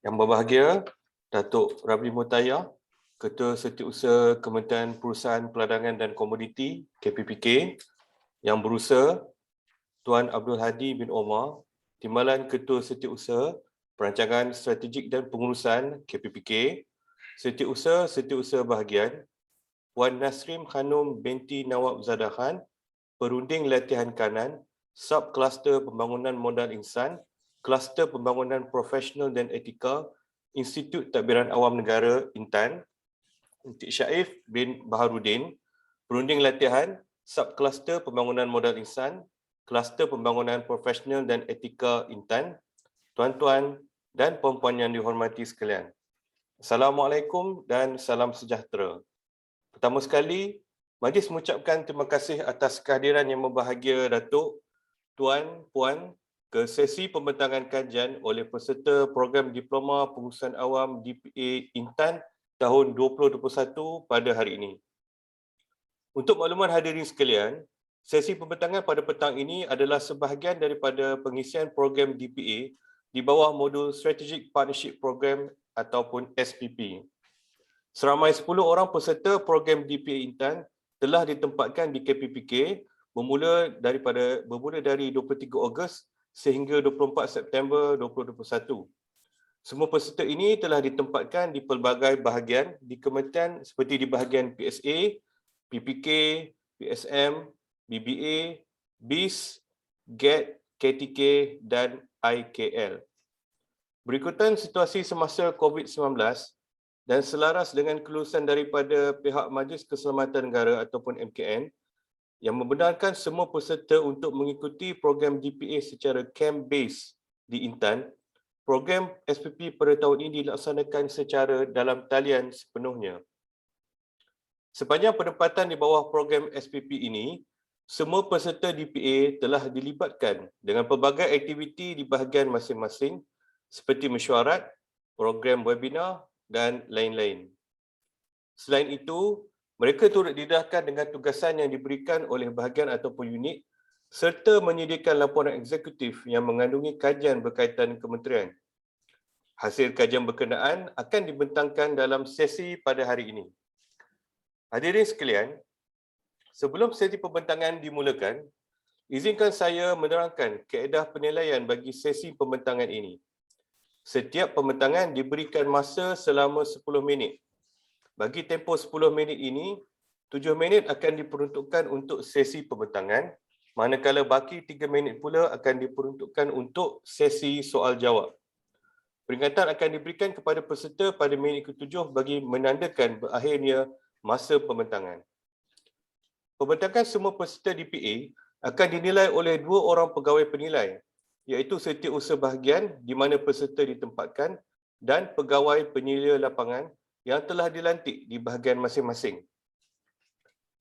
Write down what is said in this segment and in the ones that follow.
Yang berbahagia, Datuk Rabi Mutayah, Ketua Setiausaha Kementerian Perusahaan Peladangan dan Komoditi KPPK, Yang Berusaha Tuan Abdul Hadi bin Omar, Timbalan Ketua Setiausaha Perancangan Strategik dan Pengurusan KPPK, Setiausaha bahagian, Puan Nasrim Khanum binti Nawab Zadahan, Perunding Latihan Kanan, Subkluster Pembangunan Modal Insan, Kluster Pembangunan Profesional dan Etika, Institut Tadbiran Awam Negara Intan, Encik Syaif bin Baharudin, Perunding Latihan, Subkluster Pembangunan Modal Insan, Kluster Pembangunan Profesional dan Etika Intan, tuan-tuan dan puan-puan yang dihormati sekalian. Assalamualaikum dan salam sejahtera. Pertama sekali, majlis mengucapkan terima kasih atas kehadiran yang berbahagia Datuk, Tuan, Puan ke sesi pembentangan kajian oleh peserta program Diploma Pengurusan Awam DPA INTAN tahun 2021 pada hari ini. Untuk makluman hadirin sekalian, sesi pembentangan pada petang ini adalah sebahagian daripada pengisian program DPA di bawah modul Strategic Partnership Program ataupun SPP. Seramai 10 orang peserta program DPA INTAN telah ditempatkan di KPPK bermula dari 23 Ogos sehingga 24 September 2021. Semua peserta ini telah ditempatkan di pelbagai bahagian di kementerian seperti di bahagian PSA, PPK, PSM, BBA, BIS, GAT, KTK dan IKL. Berikutan situasi semasa COVID-19 dan selaras dengan kelulusan daripada pihak Majlis Keselamatan Negara ataupun MKN yang membenarkan semua peserta untuk mengikuti program DPA secara camp-based di Intan, program SPP pada tahun ini dilaksanakan secara dalam talian sepenuhnya. Sepanjang penempatan di bawah program SPP ini, semua peserta DPA telah dilibatkan dengan pelbagai aktiviti di bahagian masing-masing seperti mesyuarat, program webinar dan lain-lain. Selain itu, mereka turut didedahkan dengan tugasan yang diberikan oleh bahagian ataupun unit serta menyediakan laporan eksekutif yang mengandungi kajian berkaitan kementerian. Hasil kajian berkenaan akan dibentangkan dalam sesi pada hari ini. Hadirin sekalian, sebelum sesi pembentangan dimulakan, izinkan saya menerangkan kaedah penilaian bagi sesi pembentangan ini. Setiap pembentangan diberikan masa selama 10 minit. Bagi tempoh 10 minit ini, 7 minit akan diperuntukkan untuk sesi pembentangan, manakala baki 3 minit pula akan diperuntukkan untuk sesi soal jawab. Peringatan akan diberikan kepada peserta pada minit ke-7 bagi menandakan berakhirnya masa pembentangan. Pembentangan semua peserta DPA akan dinilai oleh 2 orang pegawai penilai, iaitu setiausaha bahagian di mana peserta ditempatkan dan pegawai penyelia lapangan yang telah dilantik di bahagian masing-masing.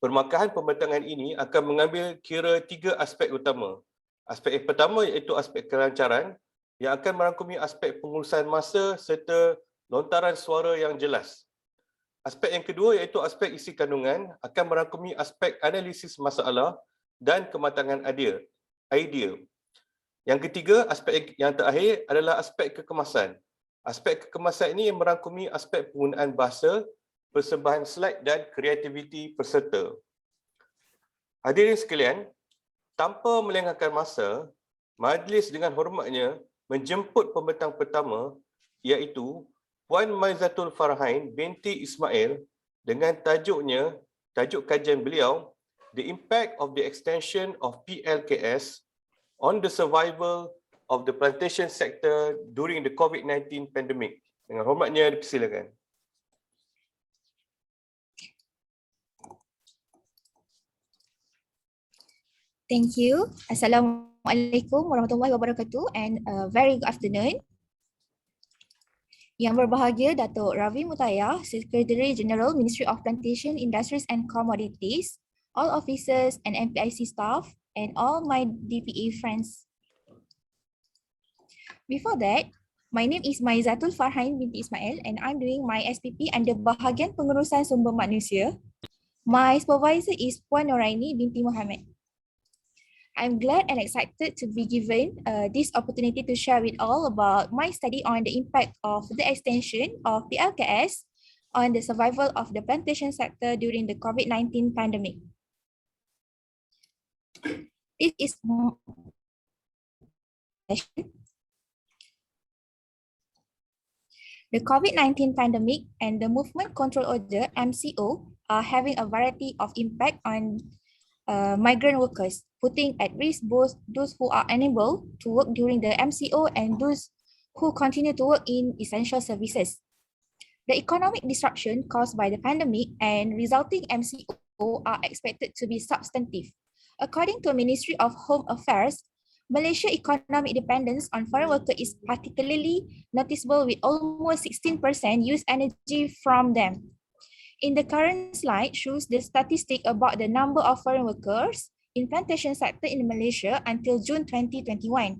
Permakahan pembentangan ini akan mengambil kira 3 aspek utama. Aspek yang pertama iaitu aspek kelancaran yang akan merangkumi aspek pengurusan masa serta lontaran suara yang jelas. Aspek yang kedua iaitu aspek isi kandungan akan merangkumi aspek analisis masalah dan kematangan idea. Yang ketiga, aspek yang terakhir adalah aspek kekemasan. Aspek kekemasan ini yang merangkumi aspek penggunaan bahasa, persembahan slide dan kreativiti peserta. Hadirin sekalian, tanpa melengahkan masa, majlis dengan hormatnya menjemput pembentang pertama iaitu Puan Maizatul Farhain binti Ismail dengan tajuk kajian beliau, The Impact of the Extension of PLKS on the Survival of the Plantation Sector during the COVID-19 Pandemic. Dengan hormatnya dipersilakan. Thank you. Assalamualaikum warahmatullahi wabarakatuh and very good afternoon. Yang berbahagia Datuk Ravi Mutayah, Secretary General Ministry of Plantation, Industries and Commodities, all officers and MPIC staff, and all my DPA friends. Before that, my name is Maizatul Farhain binti Ismail and I'm doing my SPP under Bahagian Pengurusan Sumber Manusia. My supervisor is Puan Noraini binti Muhammad. I'm glad and excited to be given this opportunity to share with all about my study on the impact of the extension of the LKS on the survival of the plantation sector during the COVID-19 pandemic. This is the COVID-19 pandemic and the Movement Control Order (MCO) are having a variety of impact on migrant workers, putting at risk both those who are unable to work during the MCO and those who continue to work in essential services. The economic disruption caused by the pandemic and resulting MCO are expected to be substantive. According to Ministry of Home Affairs, Malaysia's economic dependence on foreign workers is particularly noticeable, with almost 16% use energy from them. In the current slide shows the statistic about the number of foreign workers in plantation sector in Malaysia until June 2021.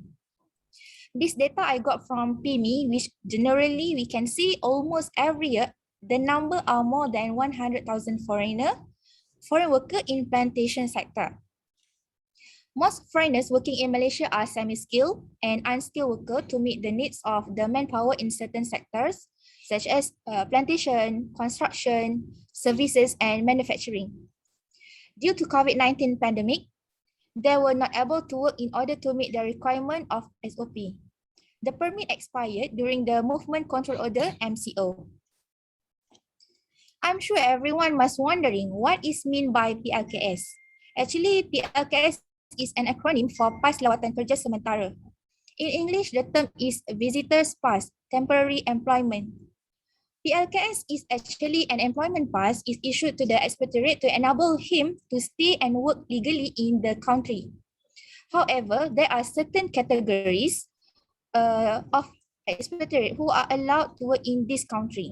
This data I got from PMI, which generally we can see almost every year, the number are more than 100,000 foreign workers in plantation sector. Most foreigners working in Malaysia are semi-skilled and unskilled workers to meet the needs of the manpower in certain sectors, such as plantation, construction, services, and manufacturing. Due to COVID-19 pandemic, they were not able to work in order to meet the requirement of SOP. The permit expired during the Movement Control Order (MCO). I'm sure everyone must wondering what is meant by PLKS. Actually, PLKS is an acronym for Pas Lawatan Kerja Sementara. In English, the term is Visitor's Pass, Temporary Employment. PLKS is actually an employment pass is issued to the expatriate to enable him to stay and work legally in the country. However, there are certain categories of expatriate who are allowed to work in this country.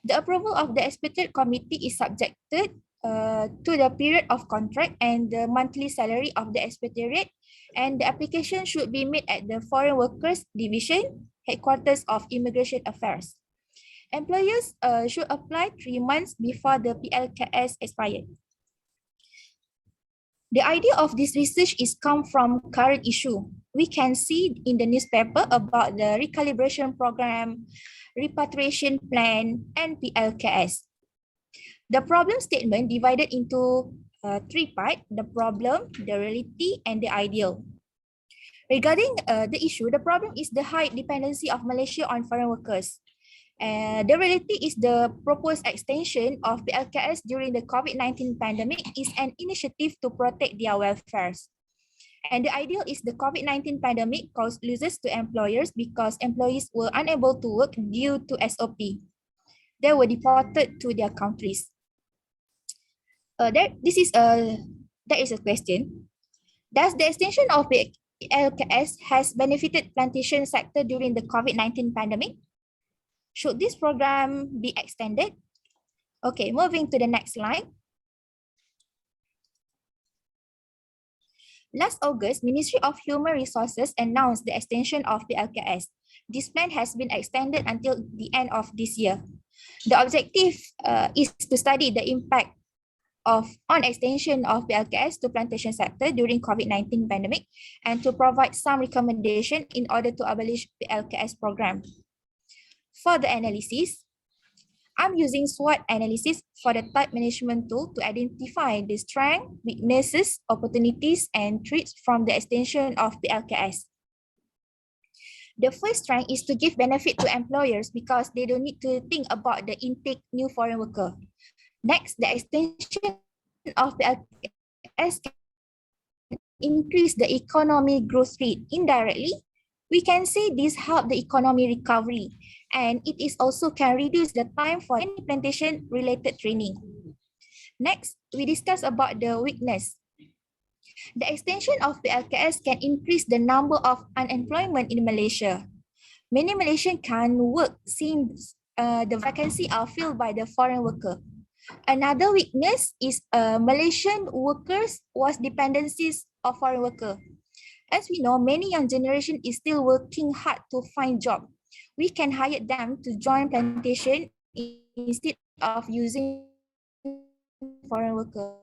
The approval of the expatriate committee is subjected to the period of contract and the monthly salary of the expatriate, and the application should be made at the Foreign Workers Division, headquarters of Immigration Affairs. Employers should apply 3 months before the PLKS expired. The idea of this research is come from current issue. We can see in the newspaper about the recalibration program, repatriation plan, and PLKS. The problem statement divided into 3 parts: the problem, the reality, and the ideal. Regarding the issue, the problem is the high dependency of Malaysia on foreign workers. The reality is the proposed extension of PLKS during the COVID-19 pandemic is an initiative to protect their welfare. And the ideal is the COVID-19 pandemic caused losses to employers because employees were unable to work due to SOP. They were deported to their countries. There is a question. Does the extension of the LKS has benefited plantation sector during the COVID-19 pandemic? Should this program be extended? Okay, moving to the next slide. Last August, Ministry of Human Resources announced the extension of the LKS. This plan has been extended until the end of this year. The objective is to study the impact on extension of the LKS to plantation sector during COVID-19 pandemic and to provide some recommendation in order to abolish the LKS program. For the analysis, I'm using Swot Analysis for the type management tool to identify the strengths, weaknesses, opportunities, and threats from the extension of the LKS. The first strength is to give benefit to employers because they don't need to think about the intake new foreign worker. Next, the extension of the LKS can increase the economy growth rate. Indirectly, we can say this help the economy recovery, and it is also can reduce the time for any plantation related training. Next, we discuss about the weakness. The extension of the LKS can increase the number of unemployment in Malaysia. Many Malaysians can work since the vacancy are filled by the foreign worker. Another weakness is Malaysian workers was dependencies of foreign worker. As we know, many young generation is still working hard to find job. We can hire them to join plantation instead of using foreign worker.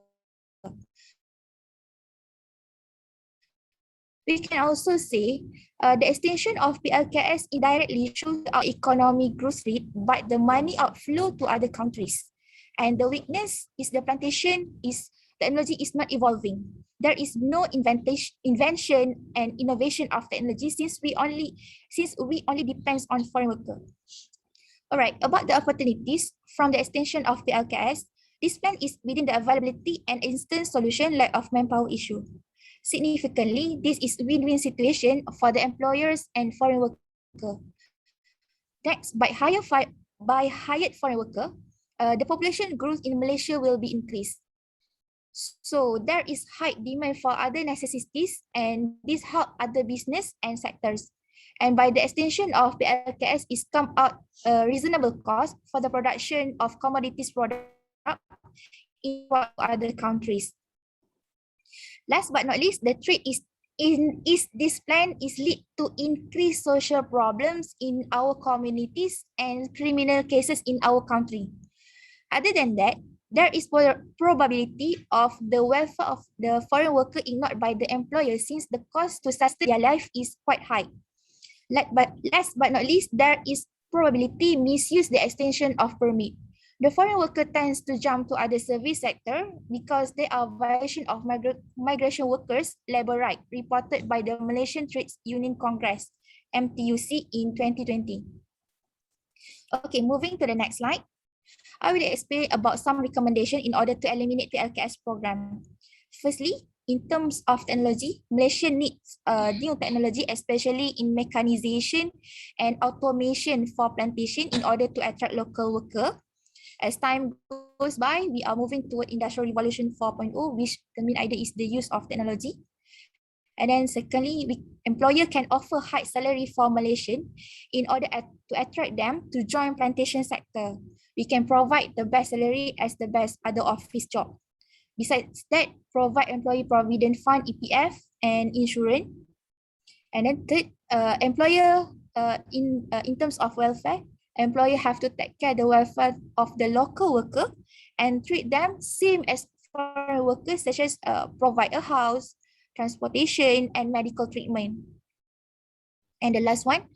We can also say the extension of PLKS indirectly shows our economic growth rate, but the money outflow to other countries. And the weakness is the plantation is technology is not evolving. There is no invention and innovation of technology since we only depends on foreign worker. All right, about the opportunities from the extension of PLKS, this plan is within the availability and instant solution lack of manpower issue. Significantly, this is a win-win situation for the employers and foreign worker. Next, by hired foreign worker, the population growth in Malaysia will be increased. So there is high demand for other necessities, and this help other business and sectors. And by the extension of the LKS is come out a reasonable cost for the production of commodities product in other countries. Last but not least, the threat is this plan is lead to increased social problems in our communities and criminal cases in our country. Other than that, there is probability of the welfare of the foreign worker ignored by the employer since the cost to sustain their life is quite high. Last but not least, there is probability misuse the extension of permit. The foreign worker tends to jump to other service sector because they are violation of migration workers labor right reported by the Malaysian Trades Union Congress, MTUC, in 2020. Okay, moving to the next slide. I will explain about some recommendation in order to eliminate the LKS program. Firstly, in terms of technology, Malaysia needs new technology, especially in mechanization and automation for plantation in order to attract local worker. As time goes by, we are moving toward Industrial Revolution 4.0, which the main idea is the use of technology. And then secondly, employer can offer high salary for Malaysian in order to attract them to join plantation sector. We can provide the best salary as the best other office job. Besides that, provide employee provident fund, EPF, and insurance. And then third, employer in terms of welfare, employer have to take care the welfare of the local worker and treat them same as foreign workers, such as provide a house, transportation, and medical treatment. And the last one,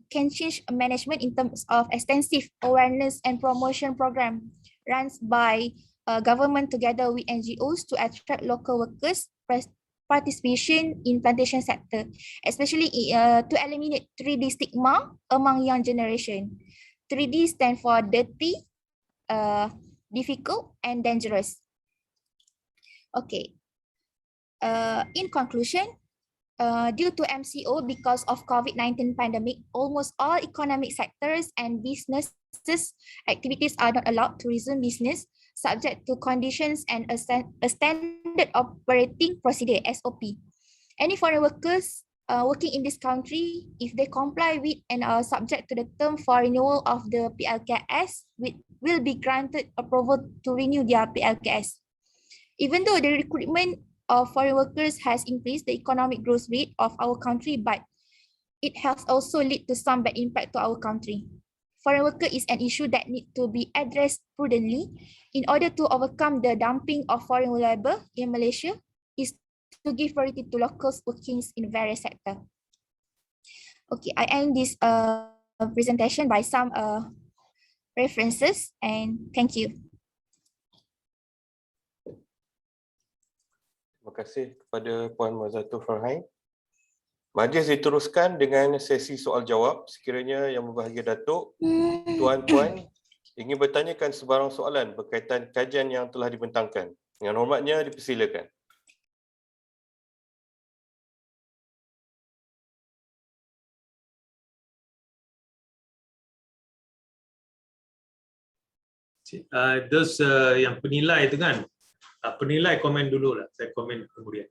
can change management in terms of extensive awareness and promotion program runs by government together with NGOs to attract local workers participation in plantation sector, especially to eliminate 3D stigma among young generation. 3D stand for dirty, difficult, and dangerous. Okay. In conclusion, due to MCO because of COVID-19 pandemic, almost all economic sectors and businesses activities are not allowed to resume business subject to conditions and a standard operating procedure, SOP. Any foreign workers working in this country, if they comply with and are subject to the term for renewal of the PLKS, will be granted approval to renew their PLKS. Even though the recruitment of foreign workers has increased the economic growth rate of our country, but it has also led to some bad impact to our country. Foreign worker is an issue that needs to be addressed prudently in order to overcome the dumping of foreign labor in Malaysia is to give priority to locals working in various sectors. Okay, I end this presentation by some references and thank you. Terima kasih kepada Puan Mazatul Farhain. Majlis diteruskan dengan sesi soal jawab. Sekiranya yang berbahagia Datuk, Tuan-Puan ingin bertanyakan sebarang soalan berkaitan kajian yang telah dibentangkan. Dengan hormatnya dipersilakan. Those yang penilai tu kan, penilai komen dulu lah, saya komen kemudian.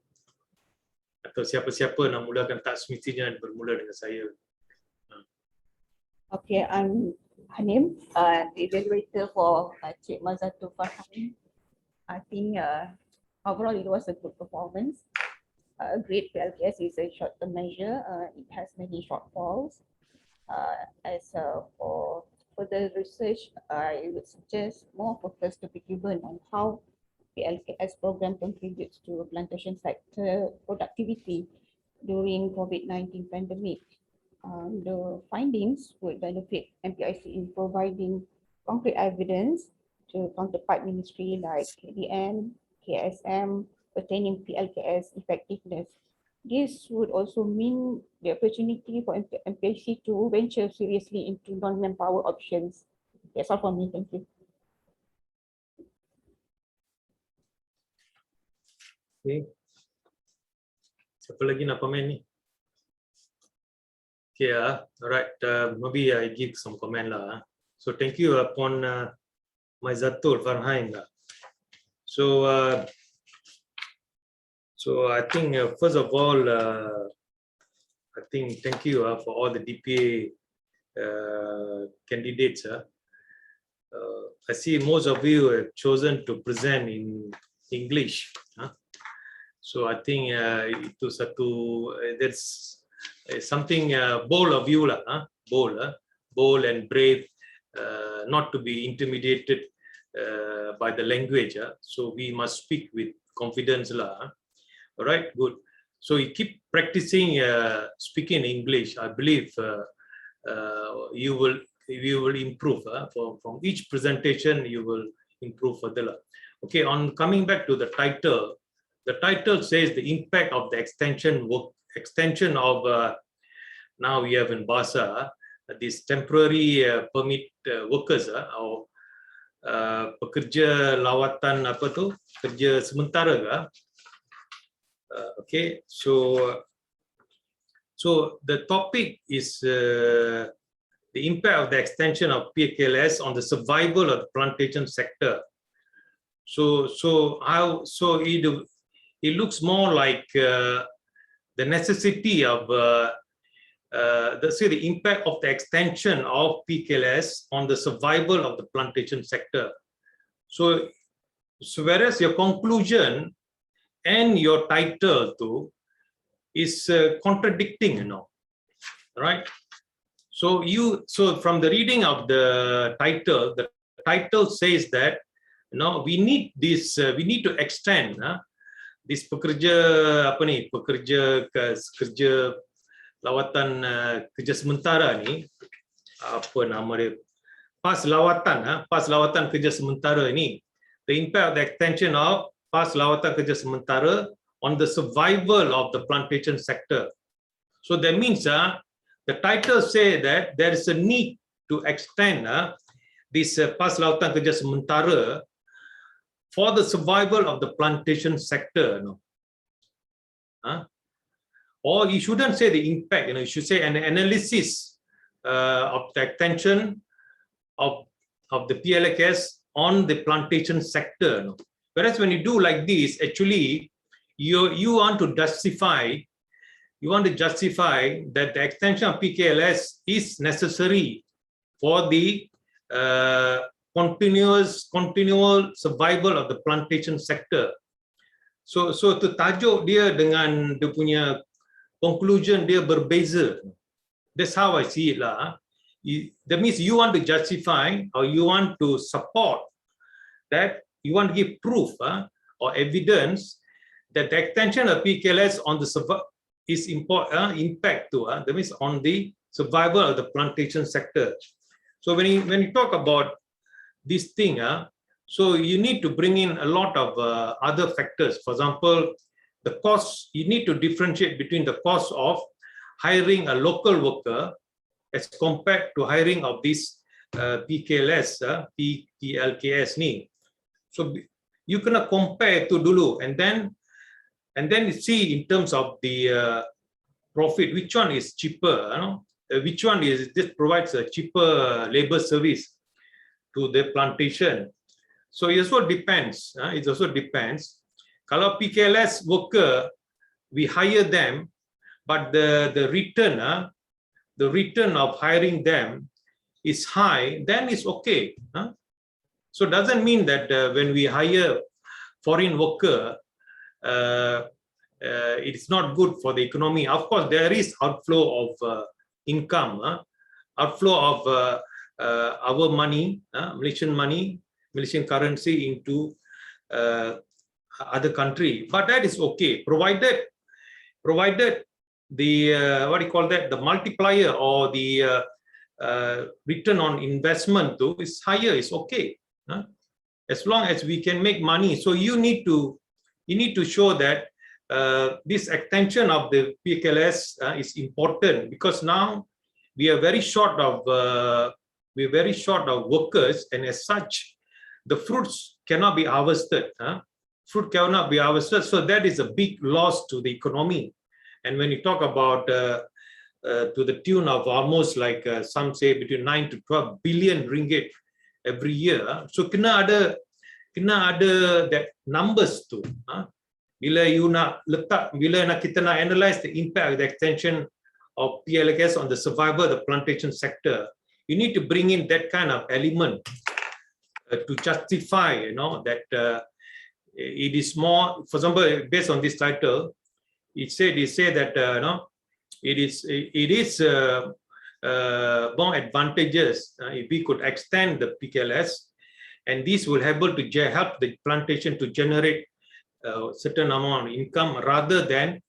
Atau siapa-siapa nak mulakan tak semestinya bermula dengan saya. Okay, I'm Hanim, the evaluator for Cik Mazatul Farhain. I think overall it was a good performance. A great PLKS is a short-term measure. It has many shortfalls. As for further research, I would suggest more focus to be given on how PLKS program contributes to plantation sector productivity during COVID-19 pandemic. The findings would benefit MPIC in providing concrete evidence to counterpart ministry like KDN, KSM, pertaining PLKS effectiveness. This would also mean the opportunity for MPIC to venture seriously into non-manpower options. That's all for me. Thank you. Okay. Siapa lagi nak komen ni? Okay, alright. Maybe I give some comment lah. So thank you upon my Zatul Farhain lah. So I think first of all, I think thank you for all the DPA candidates. I see most of you have chosen to present in English. So I think itu satu that's something bold of you lah, bold and brave, not to be intimidated by the language. So we must speak with confidence lah. All right, good. So you keep practicing speaking English. I believe you will improve. From each presentation you will improve further. Okay, on coming back to the title. The title says the impact of the extension of now we have in Bahasa these temporary permit workers or pekerja lawatan apa tu, kerja sementara ke? Okay, so the topic is the impact of the extension of PKLS on the survival of the plantation sector. So it looks more like the necessity of the impact of the extension of PKLS on the survival of the plantation sector. So whereas your conclusion and your title too is contradicting, right? So from the reading of the title says that we need this, we need to extend this pekerja kerja lawatan kerja sementara ni, apa nama dia, pas lawatan kerja sementara ni, the impact of the extension of pas lawatan kerja sementara on the survival of the plantation sector. So that means the title say that there is a need to extend this pas lawatan kerja sementara for the survival of the plantation sector. Or you shouldn't say the impact, you should say an analysis of the extension of the PLKS on the plantation sector. Whereas when you do like this, actually you want to justify that the extension of PKLS is necessary for the continual survival of the plantation sector. So tu tajuk dia dengan dia punya conclusion dia berbeza. That's how I see it lah. That means you want to justify or you want to support that, you want to give proof or evidence that the extension of PKLS on the is impact to that means on the survival of the plantation sector. So when you talk about this thing, so you need to bring in a lot of other factors. For example, the cost, you need to differentiate between the cost of hiring a local worker as compared to hiring of this PKLS, PLKS ni. So you can compare to dulu and then see in terms of the profit, which one is cheaper, which one is this provides a cheaper labor service to the plantation. So it also depends. It also depends. Kalau PKLS worker, we hire them, but the return of hiring them is high, then it's okay. So it doesn't mean that when we hire foreign worker, it's not good for the economy. Of course, there is outflow of income, outflow of our money, Malaysian currency into other country, but that is okay, provided the what do you call that, the multiplier or the return on investment too is higher, is okay, as long as we can make money. So you need to show that this extension of the PKLS is important, because now we are very short of workers, and as such the fruits cannot be harvested. Fruit cannot be harvested, so that is a big loss to the economy. And when you talk about to the tune of almost like some say between 9 to 12 billion ringgit every year, so kena ada that numbers tu. Bila kita nak analyze the impact of the extension of PLKS on the survival of the plantation sector, you need to bring in that kind of element to justify, that it is more. For example, based on this title, it said that it is more advantageous if we could extend the PKLS, and this will able to help the plantation to generate a certain amount of income, rather than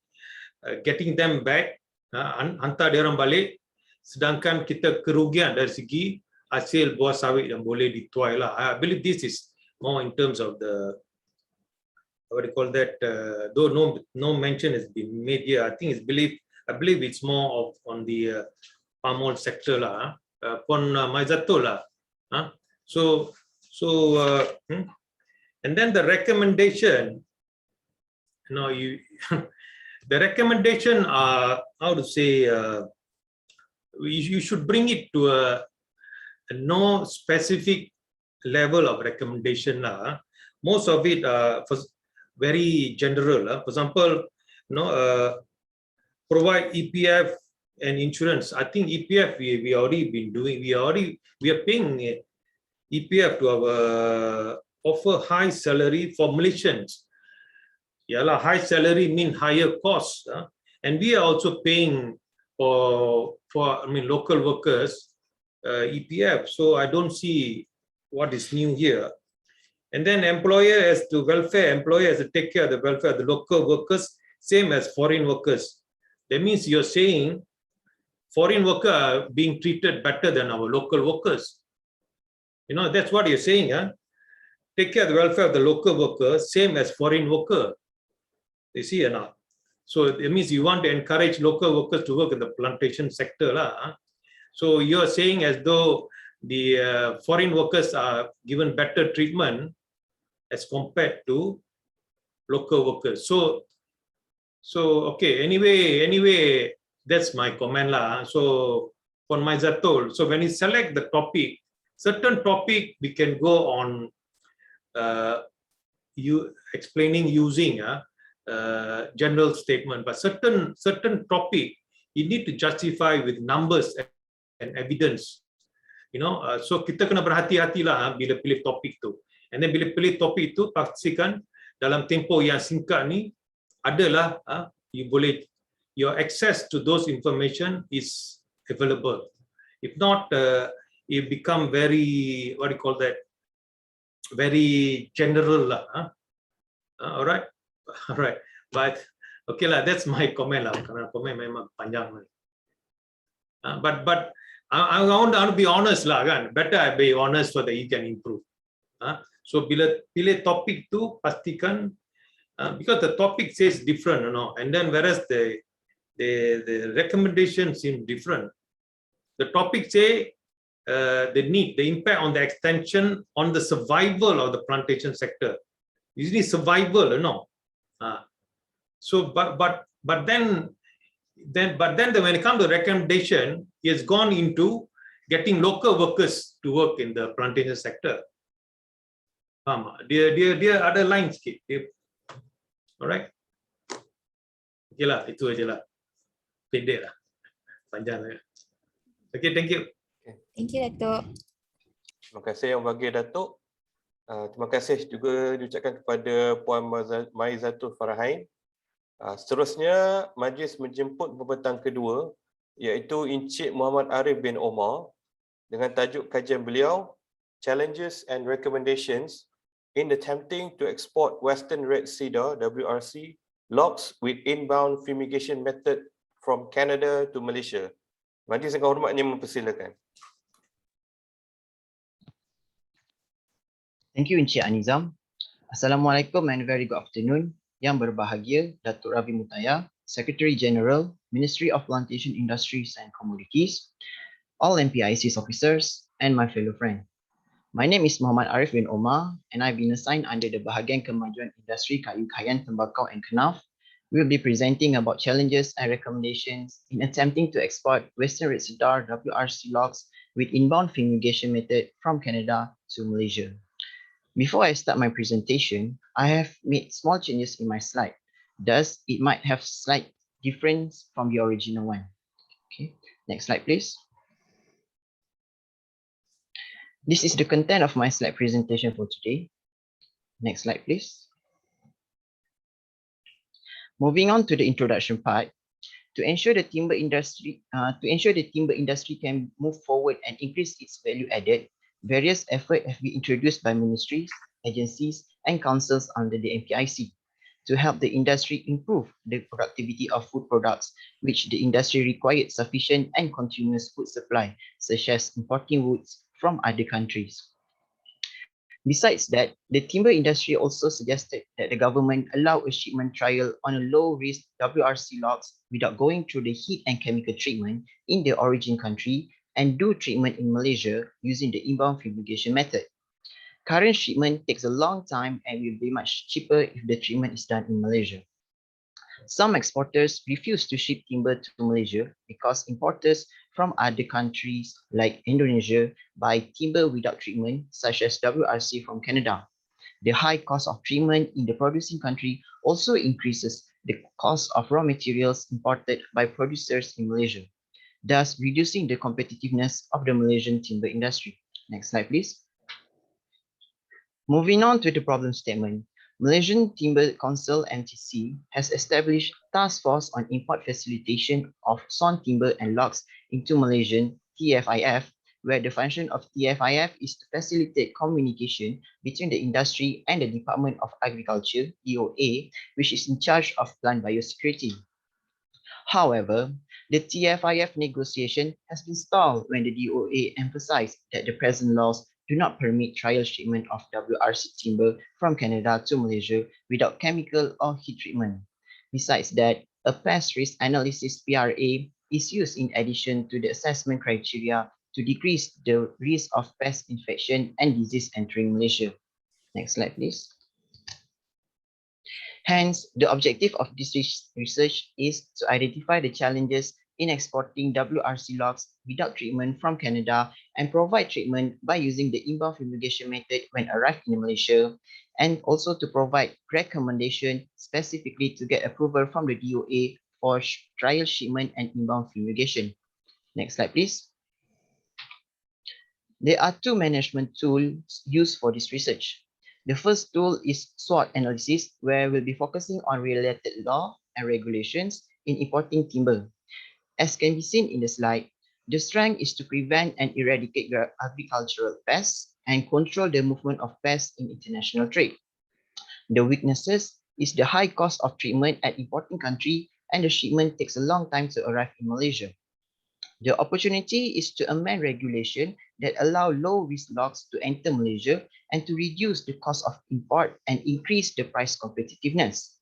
getting them back, hantar dia orang balik, sedangkan kita kerugian dari segi hasil buah sawit yang boleh dituai lah. I believe this is more in terms of the, what do you call that, though no mention has been made here. I believe it's more of on the palm oil sector lah, pon Maizatul lah. So and then the recommendation, the recommendation are, how to say, you should bring it to a no specific level of recommendation lah. Most of it very general. For example, provide EPF and insurance. I think EPF we already been doing. We are paying EPF to our offer high salary for Malaysians. Yalah, high salary mean higher costs, and we are also paying for local workers EPF. So I don't see what is new here. And then employer has to take care of the welfare of the local workers, same as foreign workers. That means you're saying foreign workers are being treated better than our local workers. That's what you're saying. Take care of the welfare of the local workers, same as foreign worker. You see or not? So it means you want to encourage local workers to work in the plantation sector lah. So you're saying as though the foreign workers are given better treatment as compared to local workers. So okay. Anyway, that's my comment lah. So for my Zatol, so when you select the topic, certain topic we can go on you explaining using general statement, but certain topic you need to justify with numbers and evidence. So kita kena berhati-hati lah bila pilih topik tu. And then bila pilih topik tu, pastikan dalam tempoh yang singkat ni adalah your access to those information is available. If not, it become very, what do you call that, very general lah. All right, but okay lah, that's my comment lah. Karena komen memang panjang lah. But I want to be honest lah kan. Better I be honest so that you can improve. So bila pilih topik tu, pastikan because the topic says different, and then whereas the recommendation seems different. The topic say the impact on the extension on the survival of the plantation sector. Usually survival, So but then when it comes to recommendation, he has gone into getting local workers to work in the plantation sector. Dia ada line sikit. Alright. Okay lah, itu aja lah. Pendek lah. Panjang lah. Okay, thank you. Thank you, Datuk. Terima kasih yang bagi Datuk. Terima kasih juga diucapkan kepada Puan Maizatul Farahain. Seterusnya, majlis menjemput pembentang kedua, iaitu Encik Muhammad Arif bin Omar, dengan tajuk kajian beliau, Challenges and Recommendations in attempting to export Western Red Cedar, WRC, logs with inbound fumigation method from Canada to Malaysia. Majlis Yang Hormatnya mempersilakan. Thank you, Encik Anizam. Assalamualaikum and very good afternoon. Yang berbahagia, Datuk Ravi Mutaya, Secretary General, Ministry of Plantation Industries and Commodities, all MPIC's officers, and my fellow friend. My name is Muhammad Arif bin Omar, and I've been assigned under the Bahagian Kemajuan Industri Kayu Kayan, Tembakau and Kenaf. We'll be presenting about challenges and recommendations in attempting to export Western Red Cedar WRC logs with inbound fumigation method from Canada to Malaysia. Before I start my presentation, I have made small changes in my slide. Thus, it might have slight difference from the original one. Okay, next slide, please. This is the content of my slide presentation for today. Next slide, please. Moving on to the introduction part, to ensure the timber industry can move forward and increase its value added, various efforts have been introduced by ministries, agencies, and councils under the MPIC to help the industry improve the productivity of food products, which the industry required sufficient and continuous food supply, such as importing woods from other countries. Besides that, the timber industry also suggested that the government allow a shipment trial on a low-risk WRC logs without going through the heat and chemical treatment in the origin country and do treatment in Malaysia using the inbound fumigation method. Current shipment takes a long time and will be much cheaper if the treatment is done in Malaysia. Some exporters refuse to ship timber to Malaysia because importers from other countries like Indonesia buy timber without treatment, such as WRC from Canada. The high cost of treatment in the producing country also increases the cost of raw materials imported by producers in Malaysia, thus reducing the competitiveness of the Malaysian timber industry. Next slide, please. Moving on to the problem statement, Malaysian Timber Council MTC has established task force on import facilitation of sawn timber and logs into Malaysian TFIF, where the function of TFIF is to facilitate communication between the industry and the Department of Agriculture, DOA, which is in charge of plant biosecurity. However, the TFIF negotiation has been stalled when the DOA emphasized that the present laws do not permit trial shipment of WRC timber from Canada to Malaysia without chemical or heat treatment. Besides that, a pest risk analysis PRA is used in addition to the assessment criteria to decrease the risk of pest infection and disease entering Malaysia. Next slide, please. Hence, the objective of this research is to identify the challenges in exporting WRC logs without treatment from Canada and provide treatment by using the inbound fumigation method when arrived in Malaysia, and also to provide recommendation specifically to get approval from the DOA for trial shipment and inbound fumigation. Next slide, please. There are two management tools used for this research. The first tool is Swot Analysis, where we'll be focusing on related law and regulations in importing timber. As can be seen in the slide, the strength is to prevent and eradicate agricultural pests and control the movement of pests in international trade. The weaknesses is the high cost of treatment at importing country and the shipment takes a long time to arrive in Malaysia. The opportunity is to amend regulation that allow low-risk logs to enter Malaysia and to reduce the cost of import and increase the price competitiveness.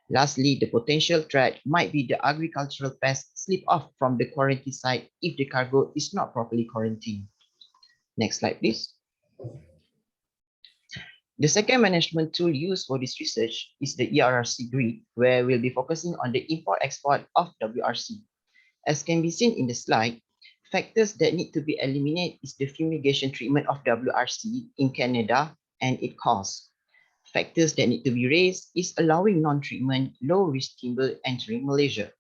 Lastly, the potential threat might be the agricultural pests slip off from the quarantine site if the cargo is not properly quarantined. Next slide, please. The second management tool used for this research is the ERRC grid, where we'll be focusing on the import-export of WRC. As can be seen in the slide, factors that need to be eliminated is the fumigation treatment of WRC in Canada and its cost. Factors that need to be raised is allowing non-treatment, low-risk timber entering Malaysia.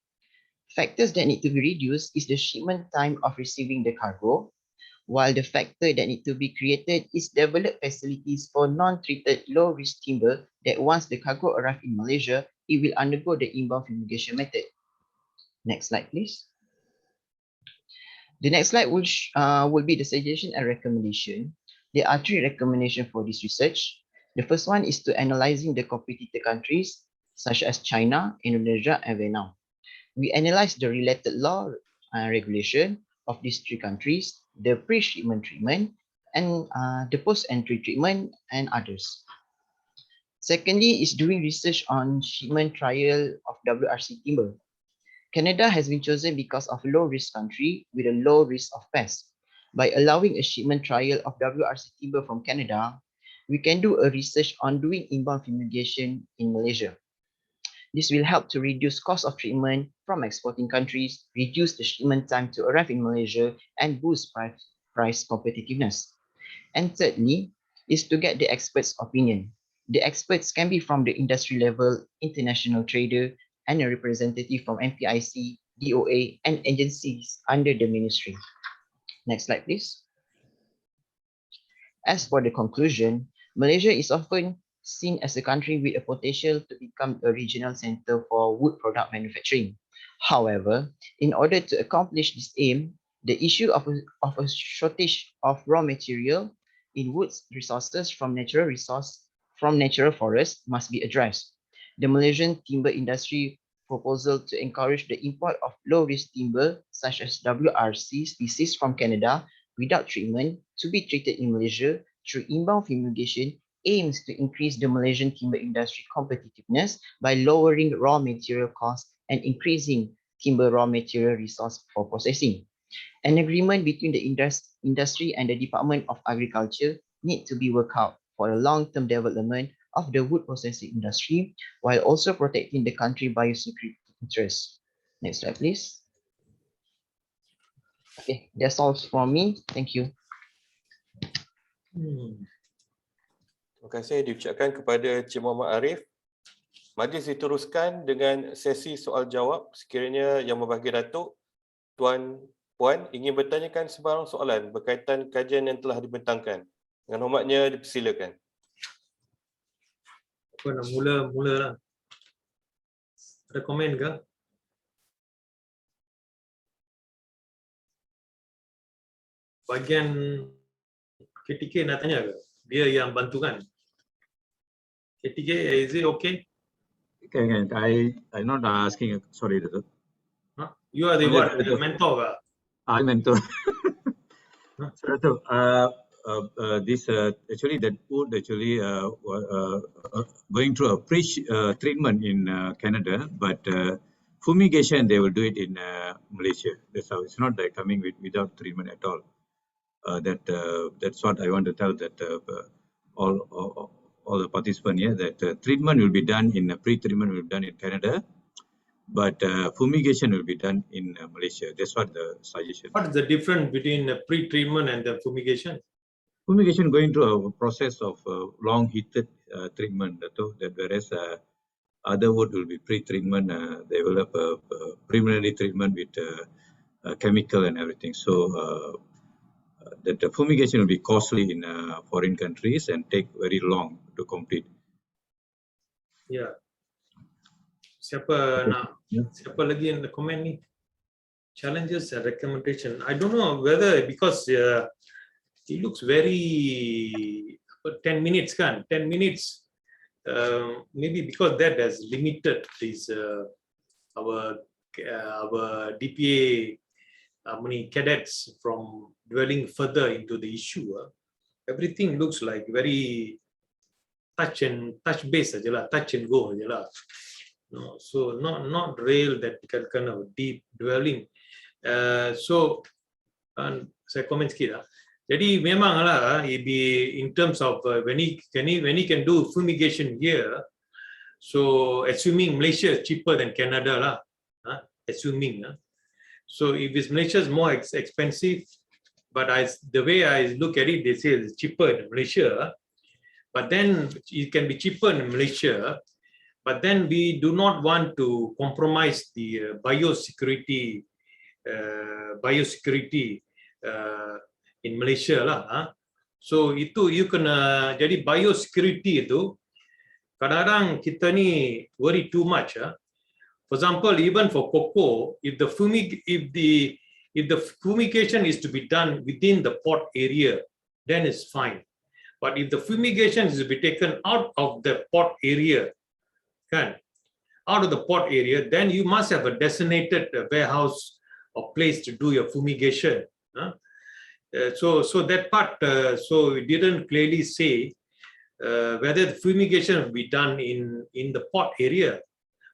Factors that need to be reduced is the shipment time of receiving the cargo, while the factor that need to be created is develop facilities for non-treated low-risk timber that once the cargo arrives in Malaysia, it will undergo the inbound fumigation method. Next slide, please. The next slide will be the suggestion and recommendation. There are three recommendations for this research. The first one is to analyzing the competitor countries such as China, Indonesia, and Vietnam. We analyze the related law and regulation of these three countries, the pre-shipment treatment, and the post-entry treatment, and others. Secondly is doing research on shipment trial of WRC timber. Canada has been chosen because of low-risk country with a low risk of pest. By allowing a shipment trial of WRC timber from Canada, we can do a research on doing inbound fumigation in Malaysia. This will help to reduce cost of treatment from exporting countries, reduce the shipment time to arrive in Malaysia, and boost price competitiveness. And thirdly, is to get the experts' opinion. The experts can be from the industry level, international trader, and a representative from MPIC, DOA, and agencies under the ministry. Next slide, please. As for the conclusion, Malaysia is often seen as a country with a potential to become a regional center for wood product manufacturing. However, in order to accomplish this aim, the issue of a shortage of raw material in wood resources from natural forests must be addressed. The Malaysian timber industry proposal to encourage the import of low-risk timber such as WRC species from Canada without treatment to be treated in Malaysia through inbound fumigation aims to increase the Malaysian timber industry competitiveness by lowering raw material costs and increasing timber raw material resource for processing. An agreement between the industry and the Department of Agriculture need to be worked out for a long-term development of the wood processing industry while also protecting the country biosecurity interests. Next slide, please. Okay, that's all from me. Thank you. Terima kasih diucapkan kepada Cik Muhammad Arif. Majlis diteruskan dengan sesi soal jawab. Sekiranya yang membahagi Datuk, Tuan Puan ingin bertanyakan sebarang soalan berkaitan kajian yang telah dibentangkan. Dengan hormatnya dipersilakan. Apa nak mula lah. Ada komen ke? Bahagian KTK nak tanya ke? Dia yang bantu kan? KTK, is it okay? Okay, I'm not asking. Sorry, Dato'. Huh? You are the what? The mentor ke? I mentor. So, Dato', this actually that wood actually going through a pre-treatment in Canada, but fumigation they will do it in Malaysia. That's how it's not like coming without treatment at all. That's what I want to tell that all the participants here that treatment will be done in pre-treatment will be done in Canada, but fumigation will be done in Malaysia. That's what the suggestion. What is the difference between the pre-treatment and the fumigation? Fumigation going through a process of long heated treatment, that whereas other wood will be pre-treatment, they will have a preliminary treatment with chemical and everything. So that the fumigation will be costly in foreign countries and take very long to complete. Yeah. Siapa lagi yang komen ni? Challenges and recommendation. I don't know whether because it looks very 10 minutes kan? 10 minutes. Maybe because that has limited this our DPA many cadets from dwelling further into the issue. Everything looks like very touch base aja lah, touch and go aja lah. No, so not real that kind of deep dwelling. So saya komen sikit lah. Jadi memanglah in terms of when he can do fumigation here, so assuming Malaysia is cheaper than Canada lah, assuming. So if Malaysia is more expensive, but the way I look at it, they say it's cheaper in Malaysia, but then it can be cheaper in Malaysia, but then we do not want to compromise the biosecurity in Malaysia lah. So itu you kena jadi biosecurity itu kadang-kadang kita ni worry too much. For example, even for cocoa, if the fumigation is to be done within the pot area, then it's fine. But if the fumigation is to be taken out of the pot area, out of the pot area, then you must have a designated warehouse or place to do your fumigation. So that part, so it didn't clearly say whether the fumigation will be done in the pot area.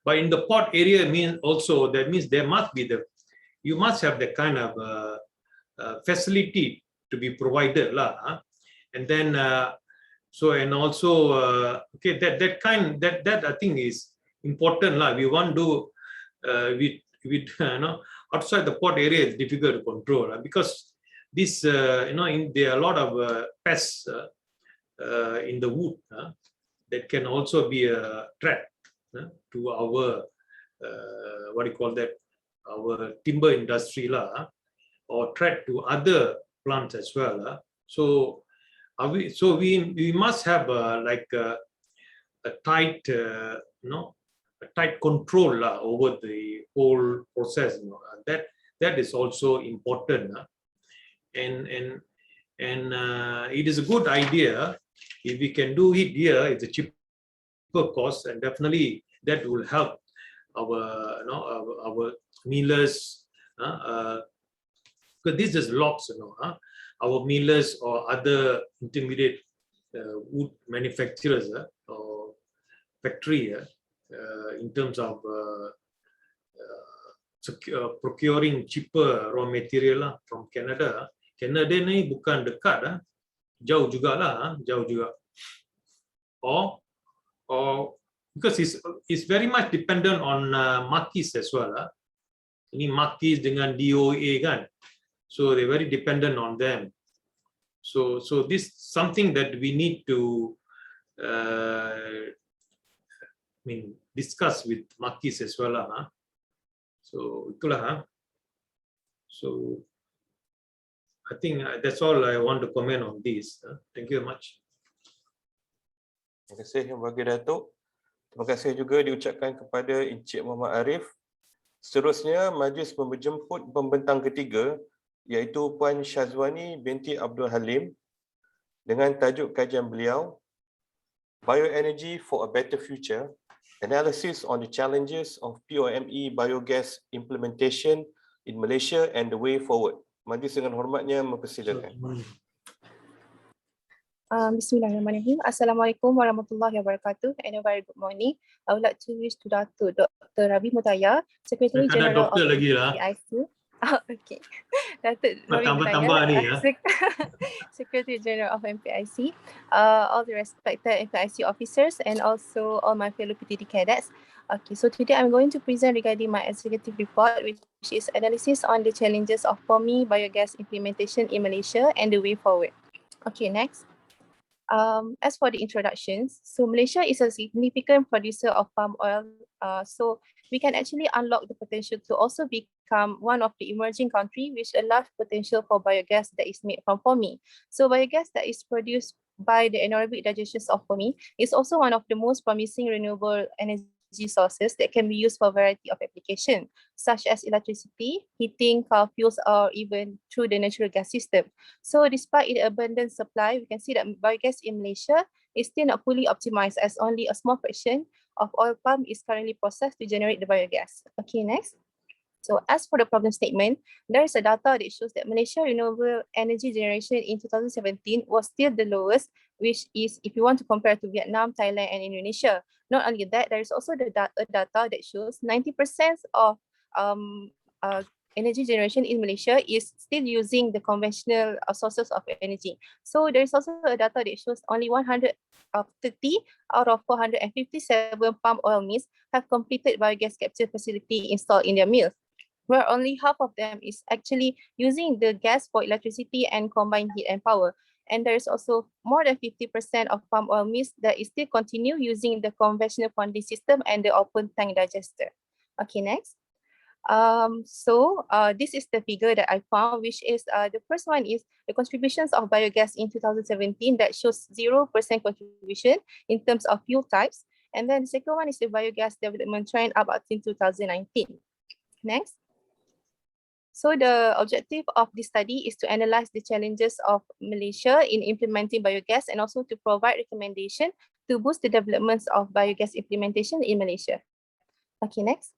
But in the pot area means also, that means there must be you must have the kind of facility to be provided lah. And then so, and also okay, that I think is important lah. We want to outside the pot area is difficult to control because this there are a lot of pests in the wood that can also be a threat to our what do you call that, our timber industry lah, or threat to other plants as well. So we must have like a tight a tight control over the whole process. That is also important. And it is a good idea if we can do it here. It's a cheaper cost, and definitely that will help our our millers. Because this is logs, our millers or other intermediate wood manufacturers or factory in terms of procuring cheaper raw material from Canada. Canada ni bukan dekat, jauh jugalah, jauh juga. Or because it's very much dependent on markets as well. Ini markets dengan DOA kan, so they're very dependent on them. So this something that we need to discuss with markets as well lah. So itulah. So I think that's all I want to comment on this. Thank you very much. Terima kasih Yang Berbahagia Datuk. Terima kasih juga diucapkan kepada Encik Muhammad Arif. Seterusnya, majlis menjemput pembentang ketiga iaitu Puan Syazwani binti Abdul Halim dengan tajuk kajian beliau Bioenergy for a Better Future, Analysis on the Challenges of POME Biogas Implementation in Malaysia and the Way Forward. Majlis dengan hormatnya mempersilakan. Bismillahirrahmanirrahim. Assalamualaikum warahmatullahi wabarakatuh and a very good morning. I would like to wish to Dr. Rabi Mutaya, Secretary General of PIC. Okay. Dr. Rabi Mutaya, Secretary General of MPIC, all the respected MPIC officers and also all my fellow PTD cadets. Okay, so today I'm going to present regarding my executive report, which is analysis on the challenges of POME biogas implementation in Malaysia and the way forward. Okay, next. As for the introductions, so Malaysia is a significant producer of palm oil, so we can actually unlock the potential to also become one of the emerging countries with a large potential for biogas that is made from POME. So biogas that is produced by the anaerobic digestion of POME is also one of the most promising renewable energy sources that can be used for a variety of applications, such as electricity, heating, car fuels, or even through the natural gas system. So despite the abundant supply, we can see that biogas in Malaysia is still not fully optimized, as only a small fraction of oil palm is currently processed to generate the biogas. Okay, next. So as for the problem statement, there is a data that shows that Malaysia renewable energy generation in 2017 was still the lowest, which is if you want to compare to Vietnam, Thailand, and Indonesia. Not only that, there is also the data that shows 90% of energy generation in Malaysia is still using the conventional sources of energy. So there is also a data that shows only 130 out of 457 palm oil mills have completed biogas capture facility installed in their mills, where only half of them is actually using the gas for electricity and combined heat and power. And there is also more than 50% of palm oil mills that is still continue using the conventional ponding system and the open tank digester. Okay, next. This is the figure that I found, which is the first one is the contributions of biogas in 2017 that shows 0% contribution in terms of fuel types. And then the second one is the biogas development trend up until 2019. Next. So the objective of this study is to analyze the challenges of Malaysia in implementing biogas and also to provide recommendation to boost the developments of biogas implementation in Malaysia. Okay, next.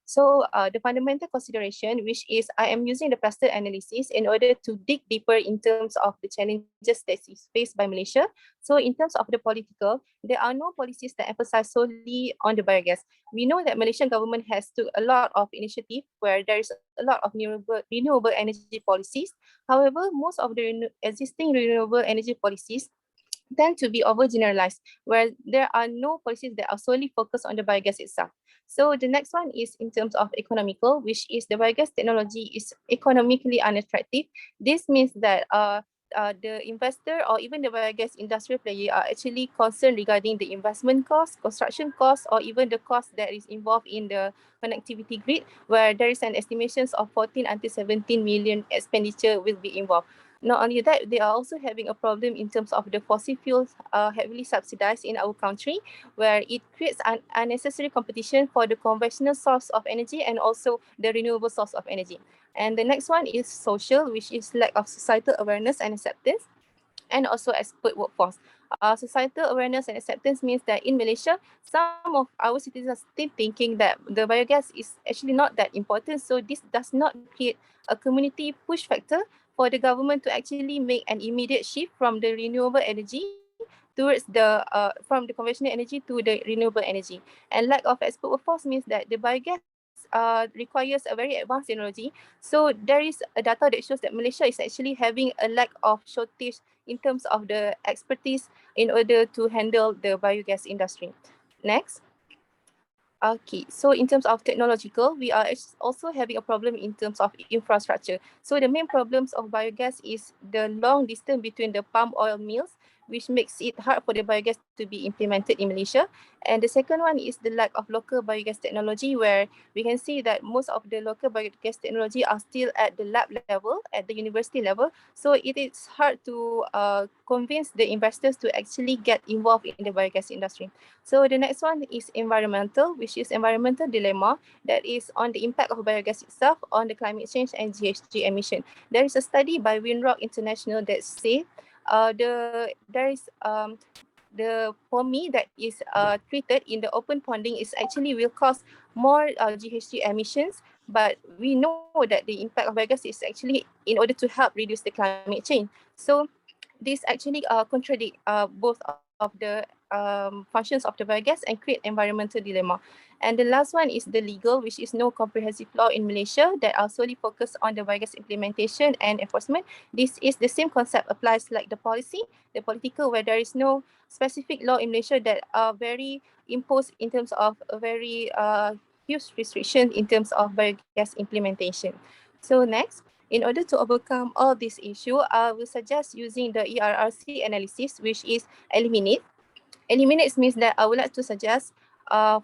So the fundamental consideration, which is I am using the cluster analysis in order to dig deeper in terms of the challenges that is faced by Malaysia. So in terms of the political, there are no policies that emphasize solely on the biogas. We know that Malaysian government has took a lot of initiative where there is a lot of renewable energy policies. However, most of the existing renewable energy policies tend to be overgeneralized, where there are no policies that are solely focused on the biogas itself. So the next one is in terms of economical, which is the biogas technology is economically unattractive. This means that the investor or even the biogas industry player are actually concerned regarding the investment cost, construction cost, or even the cost that is involved in the connectivity grid, where there is an estimation of 14 until 17 million expenditure will be involved. Not only that, they are also having a problem in terms of the fossil fuels heavily subsidized in our country, where it creates an unnecessary competition for the conventional source of energy and also the renewable source of energy. And the next one is social, which is lack of societal awareness and acceptance, and also expert workforce. Societal awareness and acceptance means that in Malaysia, some of our citizens are still thinking that the biogas is actually not that important. So this does not create a community push factor for the government to actually make an immediate shift from the renewable energy towards from the conventional energy to the renewable energy. And lack of expert workforce means that the biogas requires a very advanced technology. So there is a data that shows that Malaysia is actually having a lack of shortage in terms of the expertise in order to handle the biogas industry. Next. Okay, so in terms of technological, we are also having a problem in terms of infrastructure. So the main problems of biogas is the long distance between the palm oil mills, which makes it hard for the biogas to be implemented in Malaysia. And the second one is the lack of local biogas technology, where we can see that most of the local biogas technology are still at the lab level, at the university level. So it is hard to convince the investors to actually get involved in the biogas industry. So the next one is environmental, which is environmental dilemma that is on the impact of biogas itself on the climate change and GHG emission. There is a study by Windrock International that say the POMI that is treated in the open ponding is actually will cause more GHG emissions, but we know that the impact of biogas is actually in order to help reduce the climate change. So this actually contradict both of the functions of the biogas and create environmental dilemma. And the last one is the legal, which is no comprehensive law in Malaysia that are solely focused on the biogas implementation and enforcement. This is the same concept applies like the policy, the political, where there is no specific law in Malaysia that are very imposed in terms of a very huge restriction in terms of biogas implementation. So next. In order to overcome all these issues, I will suggest using the ERRC analysis, which is eliminate. Eliminate means that I would like to suggest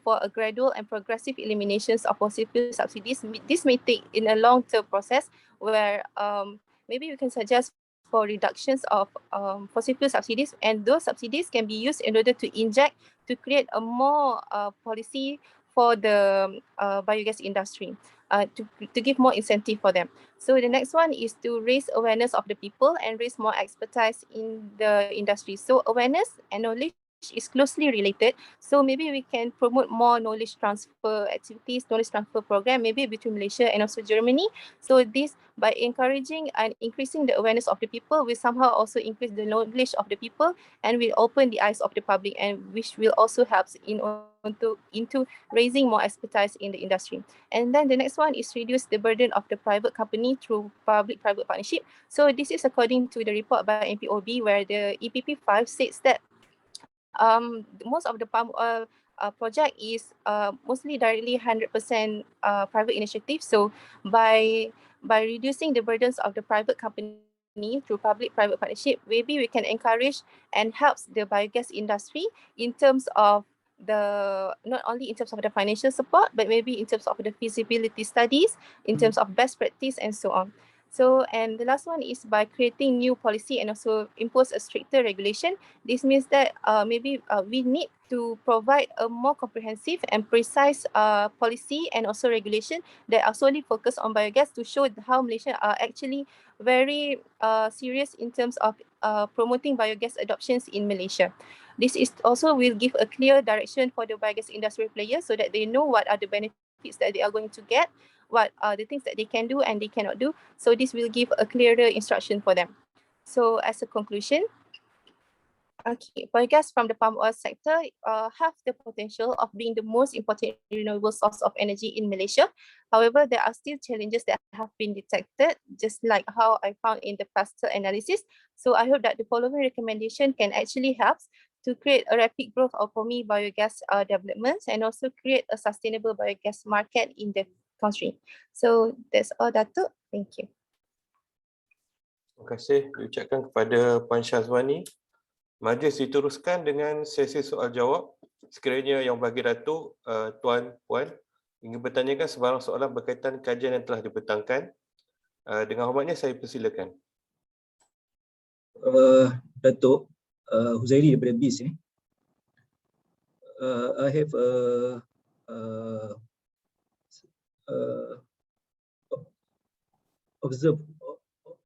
for a gradual and progressive eliminations of fossil fuel subsidies. This may take in a long-term process where maybe we can suggest for reductions of fossil fuel subsidies, and those subsidies can be used in order to inject to create a more policy for the biogas industry. To give more incentive for them. So the next one is to raise awareness of the people and raise more expertise in the industry. So awareness and knowledge is closely related. So maybe we can promote more knowledge transfer activities, knowledge transfer program, maybe between Malaysia and also Germany. So this, by encouraging and increasing the awareness of the people, will somehow also increase the knowledge of the people and will open the eyes of the public, and which will also help into raising more expertise in the industry. And then the next one is reduce the burden of the private company through public-private partnership. So this is according to the report by MPOB, where the EPP5 states that most of the palm oil project is mostly directly 100% private initiative. So by reducing the burdens of the private company through public-private partnership, maybe we can encourage and helps the biogas industry in terms of not only in terms of the financial support, but maybe in terms of the feasibility studies, in terms of best practice and so on. So, and the last one is by creating new policy and also impose a stricter regulation. This means that maybe we need to provide a more comprehensive and precise policy and also regulation that are solely focused on biogas to show how Malaysia are actually very serious in terms of promoting biogas adoptions in Malaysia. This is also will give a clear direction for the biogas industry players so that they know what are the benefits that they are going to get, what are the things that they can do and they cannot do. So this will give a clearer instruction for them. So as a conclusion, okay, biogas from the palm oil sector have the potential of being the most important renewable source of energy in Malaysia. However, there are still challenges that have been detected, just like how I found in the Peserta analysis. So I hope that the following recommendation can actually help to create a rapid growth of POMI biogas developments and also create a sustainable biogas market in the country. So that's all, Datuk. Thank you. Terima kasih diucapkan kepada Puan Syazwani. Majlis diteruskan dengan sesi soal jawab. Sekiranya yang bagi Datuk, Tuan, Puan, ingin bertanyakan sebarang soalan berkaitan kajian yang telah dibentangkan. Dengan hormatnya saya persilakan. Datuk Huzairi daripada BIS. I have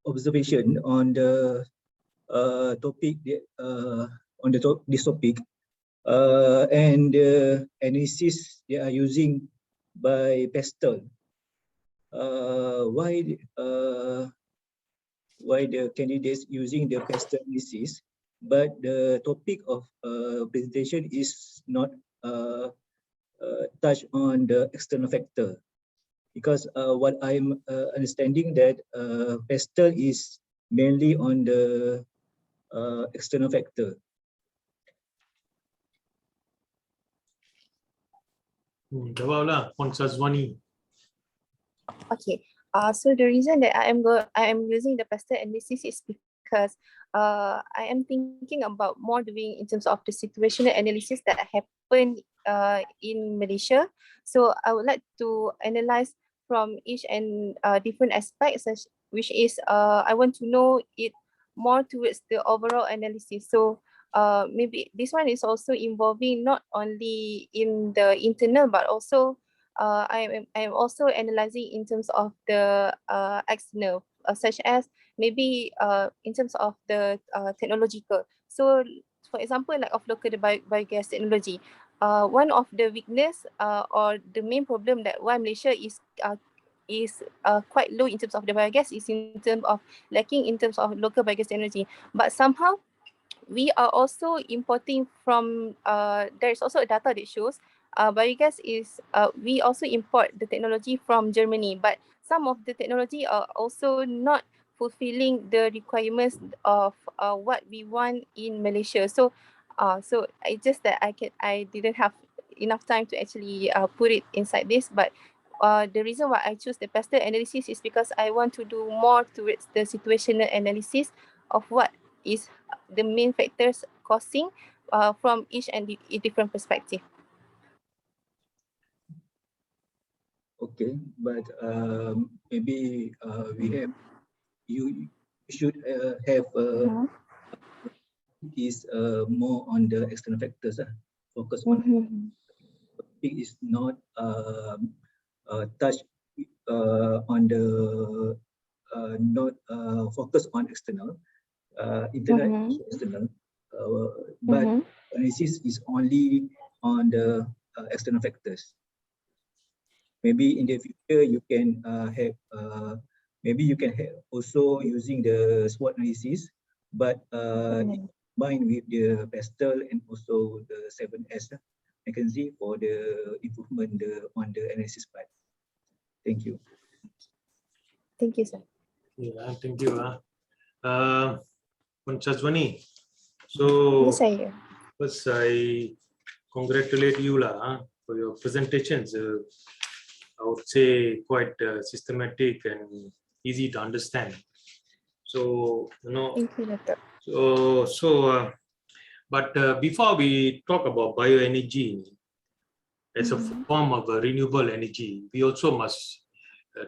observation on the topic this topic and the analysis they are using by Pestel. Why the candidates using the Pestel analysis, but the topic of presentation is not touch on the external factor, because what I'm understanding that Pestel is mainly on the external factor. Jawablah, Puan Syazwani. Okay. So the reason that I am using the Pestel analysis is because I am thinking about more doing in terms of the situational analysis that happened in Malaysia. So I would like to analyze from each and different aspects, which is I want to know it more towards the overall analysis. So maybe this one is also involving not only in the internal but also I am also analyzing in terms of the external, such as maybe in terms of the technological. So for example, like of local biogas technology, one of the weakness or the main problem that why Malaysia is quite low in terms of the biogas is in terms of lacking in terms of local biogas technology. But somehow we are also importing from, there is also a data that shows biogas is, we also import the technology from Germany, but some of the technology are also not fulfilling the requirements of what we want in Malaysia. So so it's just that I didn't have enough time to actually put it inside this, but the reason why I choose the Pestel analysis is because I want to do more towards the situational analysis of what is the main factors causing from each and different perspective. Okay, but maybe you should have is more on the external factors. Focus on it is not touch on the not focus on external, internal, external, but analysis is only on the external factors. Maybe in the future you can have maybe you can have also using the SWOT analysis, but combined with the Pestel and also the 7S mechanism for the improvement on the analysis part. Thank you. Thank you, sir. Yeah, thank you. Puan Syazwani. So first I congratulate you for your presentations. I would say quite systematic and easy to understand. So you know. Thank you, Doctor. But before we talk about bioenergy as a form of renewable energy, we also must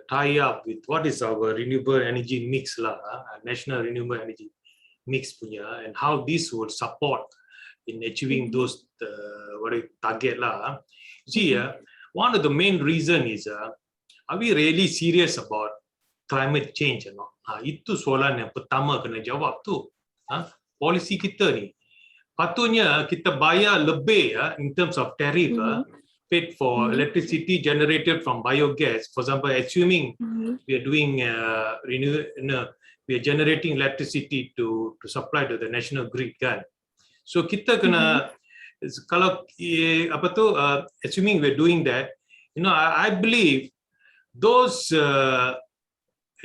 tie up with what is our renewable energy mix lah, national renewable energy mix punya, and how this would support in achieving those target lah. See, one of the main reason is, are we really serious about climate change or not? Itu soalan yang pertama kena jawab tu. Polisi kita ni, patutnya kita bayar lebih in terms of tariff paid for electricity generated from biogas. For example, assuming we are doing we are generating electricity to supply to the national grid kan. So kita kena kalau assuming we are doing that, I believe those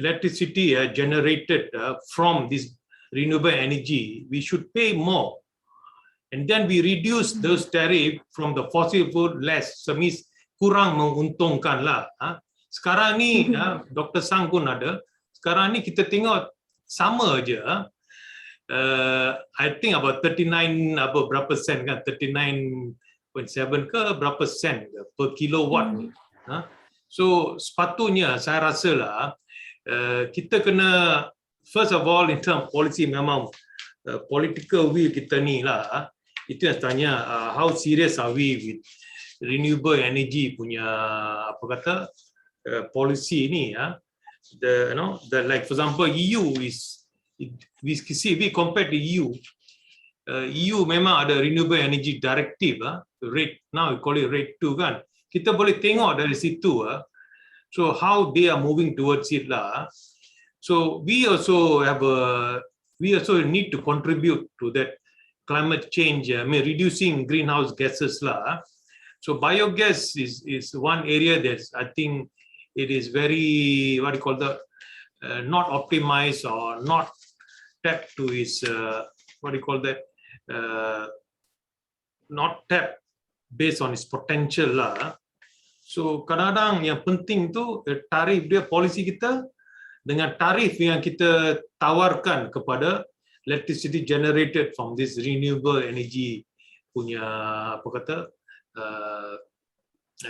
electricity generated from this renewable energy, we should pay more, and then we reduce those tariff from the fossil fuel less, semis kurang menguntungkan lah. Sekarang ni Dr. Sang pun ada, sekarang ni kita tengok sama aja. I think about 39 berapa sen kan, 39.7 ke berapa sen per kilowatt ni. So sepatutnya saya rasa lah kita kena, first of all, in term policy, memang political will kita ni lah, itu yang tanya, how serious are we with renewable energy punya policy ni, the like for example EU is, we compare to EU, EU memang ada renewable energy directive, rate, now we call it rate 2 kan, kita boleh tengok dari situ so how they are moving towards it lah. So we also need to contribute to that climate change, reducing greenhouse gases lah. So biogas is one area that I think it is very, not optimized or not tapped to its not tapped based on its potential lah. So kadang-kadang yang penting tu tarif dia, polisi kita dengan tarif yang kita tawarkan kepada electricity generated from this renewable energy punya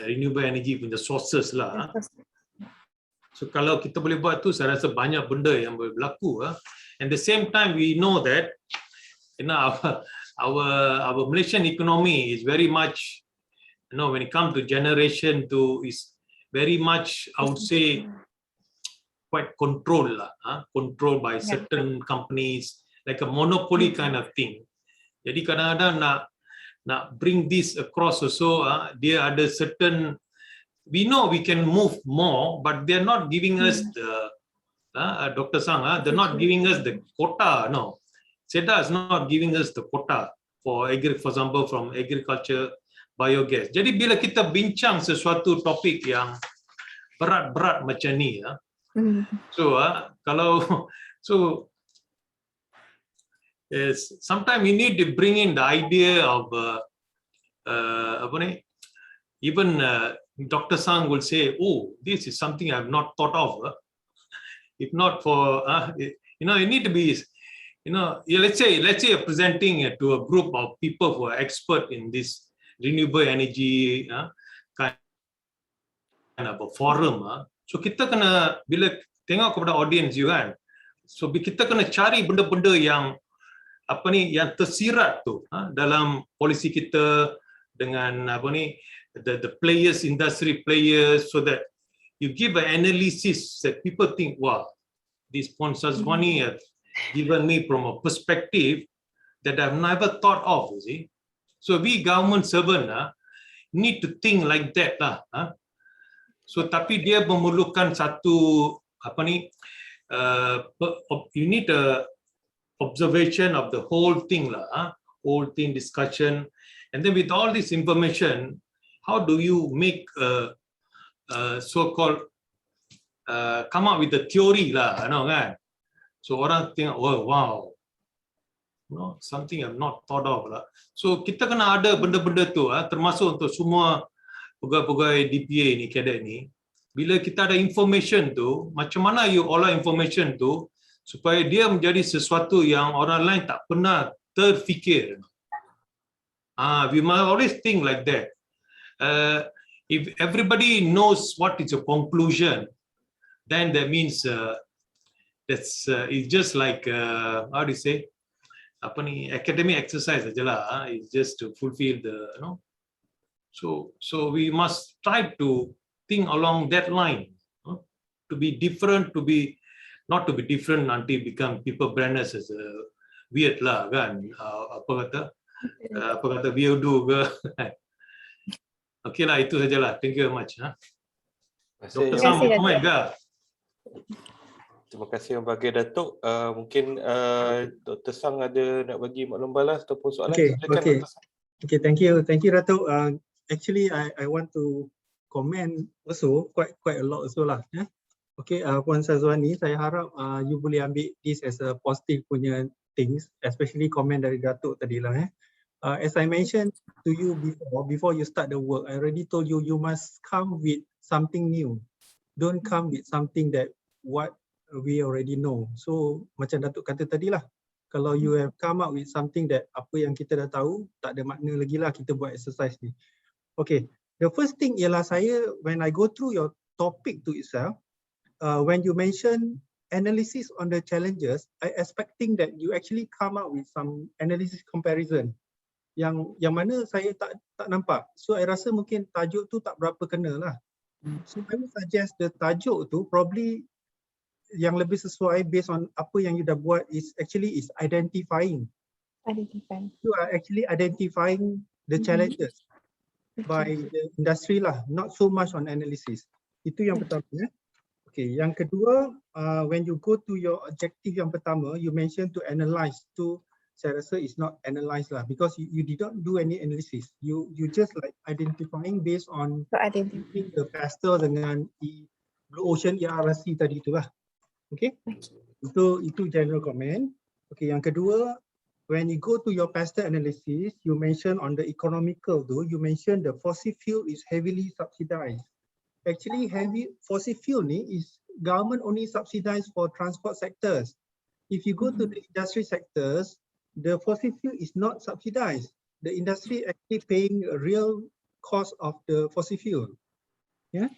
renewable energy punya sources lah. So kalau kita boleh buat tu, saya rasa banyak benda yang boleh berlaku. And the same time we know that our Malaysian economy is very much, when it comes to generation is very much, I would say, quite controlled controlled by certain companies, like a monopoly kind of thing. Jadi kadang-kadang nak bring this across also, dia ada certain, we know we can move more, but they're not giving us the Dr. Sang, they're not giving us the quota. No, SEDA is not giving us the quota for example from agriculture biogas. Jadi bila kita bincang sesuatu topik yang berat-berat macam ni, sometimes we need to bring in the idea of even Dr. Sang will say, oh, this is something I've not thought of. If not for you need to be, let's say you're presenting to a group of people who are expert in this renewable energy kind of a forum. So kita kena, bila tengok kepada audience you kan, so kita kena cari benda-benda yang yang tersirat tu dalam polisi kita dengan the players, industry players, so that you give an analysis that people think, wow, this sponsors money have given me from a perspective that I've never thought of, you see. So we government servant need to think like that lah. So tapi dia memerlukan satu you need a observation of the whole thing lah, whole thing discussion, and then with all this information, how do you make so-called come up with the theory lah, kan? So orang tengok, oh, wow, something I've not thought of lah. So kita kena ada benda-benda tu, termasuk untuk semua pegawai-pegawai DPA ni, cadet ni. Bila kita ada information tu, macam mana you olah information tu supaya dia menjadi sesuatu yang orang lain tak pernah terfikir. We must always think like that. If everybody knows what is your conclusion, then that means it's just like how do you say, apa ni, academic exercise saja lah. It's just to fulfill the, you know. So we must try to think along that line, to be different, not to be different nanti become people brand us as weird lah kan, apa kata weirdo ke. Okay lah, itu sajalah. Thank you very much. Dr. Sam, komen ke? Terima kasih yang bagi Datuk. Mungkin Dr. Sang ada nak bagi maklum balas ataupun soalan. Okay. Okay, thank you Datuk. Actually, I want to comment also quite a lot also lah. Okay, Puan Sazwani, saya harap you boleh ambil this as a positive punya things, especially comment dari Datuk tadi lah. As I mentioned to you before you start the work, I already told you, you must come with something new. Don't come with something that what we already know. So macam Datuk kata tadi lah, kalau you have come up with something that apa yang kita dah tahu, tak ada makna lagi lah kita buat exercise ni. Okay, the first thing ialah saya, when I go through your topic to itself, when you mention analysis on the challenges, I expecting that you actually come up with some analysis comparison yang mana saya tak nampak. So I rasa mungkin tajuk tu tak berapa kena lah. So I would suggest the tajuk tu probably yang lebih sesuai based on apa yang you dah buat is identifying. You are actually identifying the challenges by the industry lah, not so much on analysis. Itu yang pertama. Okay, yang kedua, when you go to your objective yang pertama, you mention to analyze. Tu saya rasa is not analyze lah, because you did not do any analysis. You just like identifying based on the pastel dengan Blue Ocean ERC tadi tu lah. Okay, itu general comment. Okay, yang kedua, when you go to your pastel analysis, you mention on the economical tu, you mention the fossil fuel is heavily subsidized. Actually, fossil fuel ni is government only subsidized for transport sectors. If you go to the industry sectors, the fossil fuel is not subsidized. The industry actually paying a real cost of the fossil fuel. Yeah.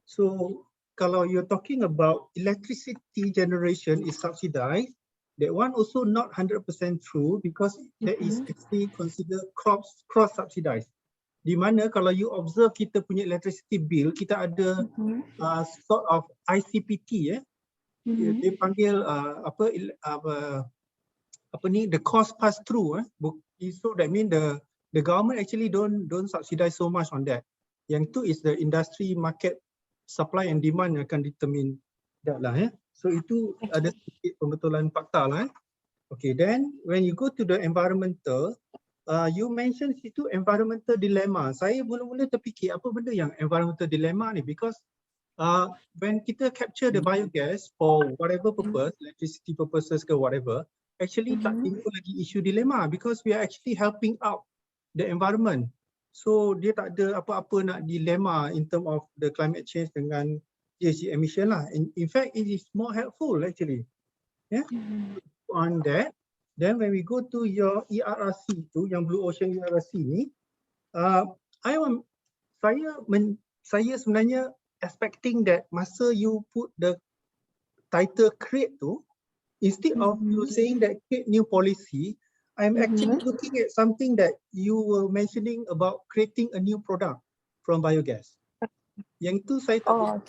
So kalau you're talking about electricity generation is subsidized, that one also not 100% true, because that is actually considered cross subsidized. Di mana kalau you observe kita punya electricity bill, kita ada sort of ICPT, dia panggil apa ni, the cost pass through. So that mean the government actually don't subsidize so much on that. Yang tu is the industry market supply and demand yang akan determine that lah. So itu ada sedikit pembetulan fakta lah. Okay, then when you go to the environmental, you mention situ environmental dilemma. Saya mula-mula terfikir apa benda yang environmental dilemma ni, because when kita capture the biogas for whatever purpose, electricity purposes ke whatever, actually tak timbul lagi isu dilema, because we are actually helping out the environment. So dia tak ada apa-apa nak dilema in term of the climate change dengan GHG emission lah. In fact, it is more helpful actually. Yeah. On that, then when we go to your ERRC tu, yang Blue Ocean ERRC ni, saya sebenarnya expecting that masa you put the title create tu, instead of you saying that create new policy, I'm actually looking at something that you were mentioning about creating a new product from biogas. Yang tu saya tak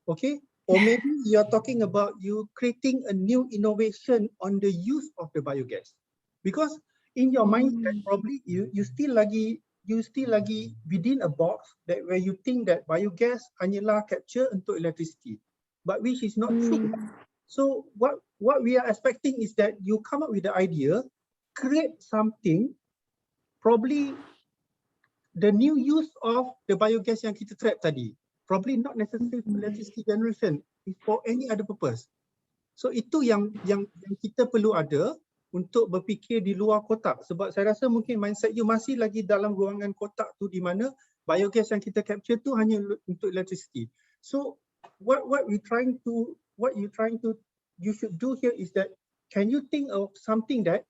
okay. Or maybe you are talking about you creating a new innovation on the use of the biogas. Because in your mindset probably you still lagi within a box that where you think that biogas hanyalah capture untuk electricity, but which is not true. So what we are expecting is that you come up with the idea, create something, probably the new use of the biogas yang kita trap tadi, probably not necessarily for electricity generation, it's for any other purpose. So itu yang kita perlu ada untuk berfikir di luar kotak, sebab saya rasa mungkin mindset you masih lagi dalam ruangan kotak tu, di mana biogas yang kita capture tu hanya untuk electricity. So what you should do here is that, can you think of something that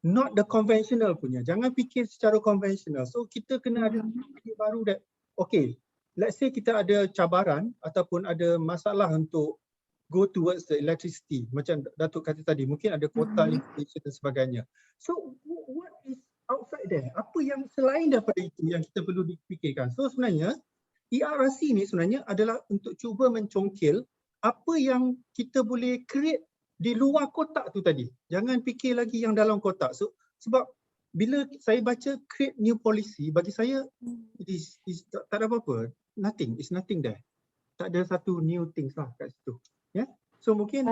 not the conventional punya, jangan fikir secara konvensional. So kita kena ada idea baru that, okay, let's say kita ada cabaran ataupun ada masalah untuk go towards the electricity. Macam Datuk kata tadi, mungkin ada quota limitation dan sebagainya. So what is outside there? Apa yang selain daripada itu yang kita perlu dipikirkan? So sebenarnya ERRC ni sebenarnya adalah untuk cuba mencongkil apa yang kita boleh create di luar kotak tu tadi. Jangan fikir lagi yang dalam kotak. So sebab bila saya baca create new policy, bagi saya tak ada apa-apa. Nothing, it's nothing there. Tak ada satu new things lah kat situ. Yeah? So mungkin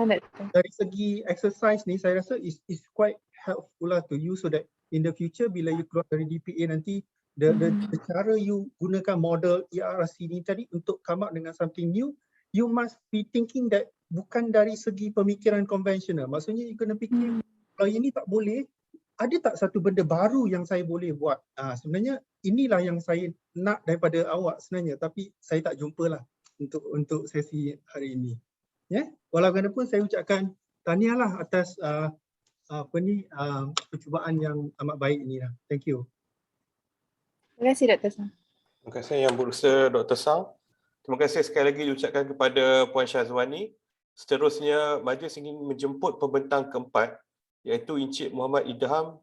dari segi exercise ni saya rasa is quite helpful lah to you so that in the future bila you keluar dari DPA nanti the cara you gunakan model ERRC ni tadi untuk come up dengan something new, you must be thinking that bukan dari segi pemikiran konvensional. Maksudnya you kena fikir kalau ini tak boleh, ada tak satu benda baru yang saya boleh buat? Sebenarnya inilah yang saya nak daripada awak sebenarnya, tapi saya tak jumpa lah untuk sesi hari ini. Ya, walaupun saya ucapkan tahniah lah atas percubaan yang amat baik ini lah. Thank you. Terima kasih Dr. Sang. Terima kasih Yang Berusaha Dr. Sang. Terima kasih sekali lagi diucapkan kepada Puan Syazwani. Seterusnya, majlis ingin menjemput pembentang keempat iaitu Encik Muhammad Idham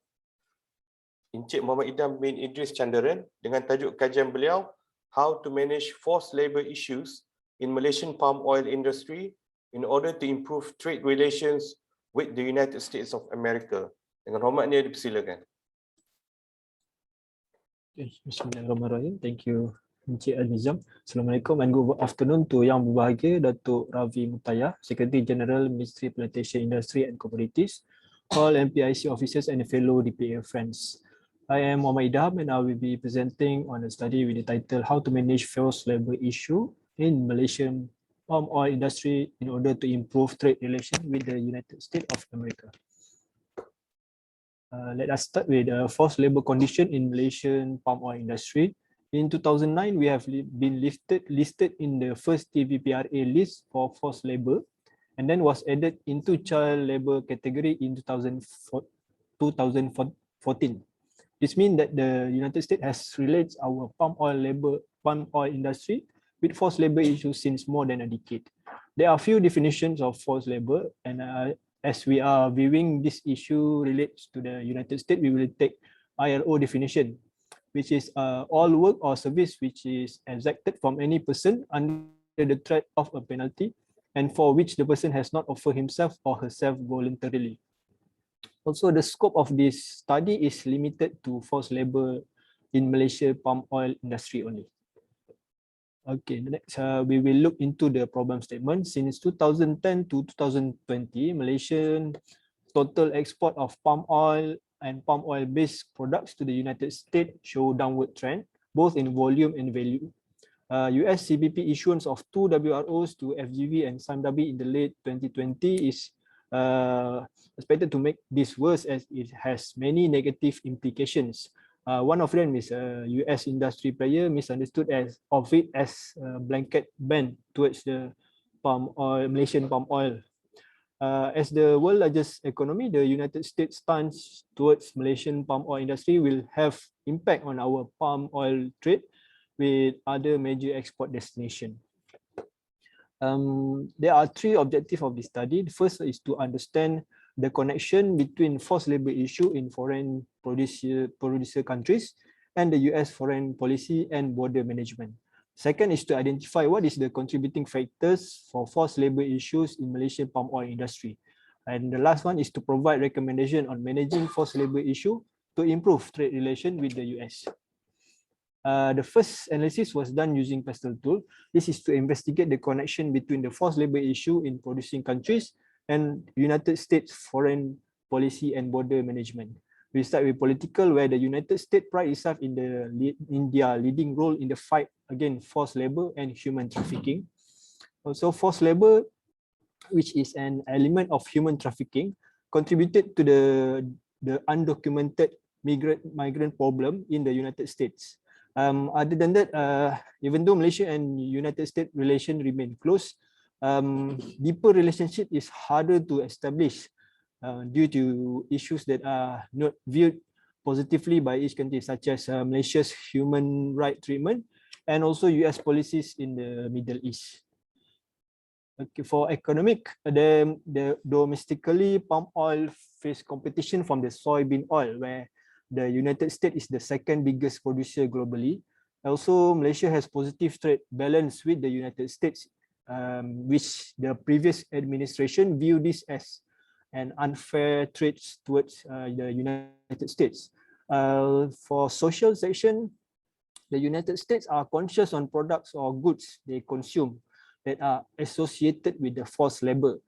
bin Idris Chandaran dengan tajuk kajian beliau How to Manage Forced Labour Issues in Malaysian Palm Oil Industry in order to improve trade relations with the United States of America. Dengan hormatnya dipersilakan. Bismillahirrahmanirrahim. Thank you Encik Al-Nizam. Assalamualaikum and good afternoon to Yang Berbahagia Datuk Ravi Mutaya, Secretary General Ministry Plantation Industry and Commodities, all MPIC officers and fellow DPA friends. I am Muhammad Idham and I will be presenting on a study with the title How to Manage Forced Labour Issue in Malaysian Palm Oil Industry in order to improve trade relations with the United States of America. Let us start with forced labour condition in Malaysian palm oil industry. In 2009, we have been listed in the first TVPRA list for forced labour, and then was added into child labour category in 2014. This means that the United States has related our palm oil industry with forced labour issues since more than a decade. There are few definitions of forced labour, and as we are viewing this issue relates to the United States, we will take ILO definition, which is all work or service which is exacted from any person under the threat of a penalty and for which the person has not offered himself or herself voluntarily. Also, the scope of this study is limited to forced labour in Malaysia palm oil industry only. Okay, next we will look into the problem statement. Since 2010 to 2020, Malaysian total export of palm oil and palm oil-based products to the United States show downward trend, both in volume and value. US CBP issuance of 2 WROs to FGV and SIMDABI in the late 2020 is expected to make this worse as it has many negative implications. One of them is a US industry player misunderstood as a blanket ban towards the Malaysian palm oil. As the world largest economy, the United States stance towards Malaysian palm oil industry will have impact on our palm oil trade with other major export destinations. There are three objectives of this study. The first is to understand the connection between forced labor issue in foreign producer countries and the US foreign policy and border management. Second is to identify what is the contributing factors for forced labor issues in Malaysian palm oil industry. And the last one is to provide recommendation on managing forced labor issue to improve trade relation with the US. The first analysis was done using pastel tool. This is to investigate the connection between the forced labor issue in producing countries and United States foreign policy and border management. We start with political, where the United States pride itself in their leading role in the fight against forced labor and human trafficking. Also, forced labor, which is an element of human trafficking, contributed to the undocumented migrant problem in the United States. Other than that, even though Malaysia and United States relation remain close, deeper relationship is harder to establish due to issues that are not viewed positively by each country, such as Malaysia's human rights treatment and also US policies in the Middle East. Okay, for economic, the domestically palm oil face competition from the soybean oil, where the United States is the second biggest producer globally. Also, Malaysia has positive trade balance with the United States, which the previous administration viewed this as an unfair trade towards the United States. For social section, the United States are conscious on products or goods they consume that are associated with the forced labor.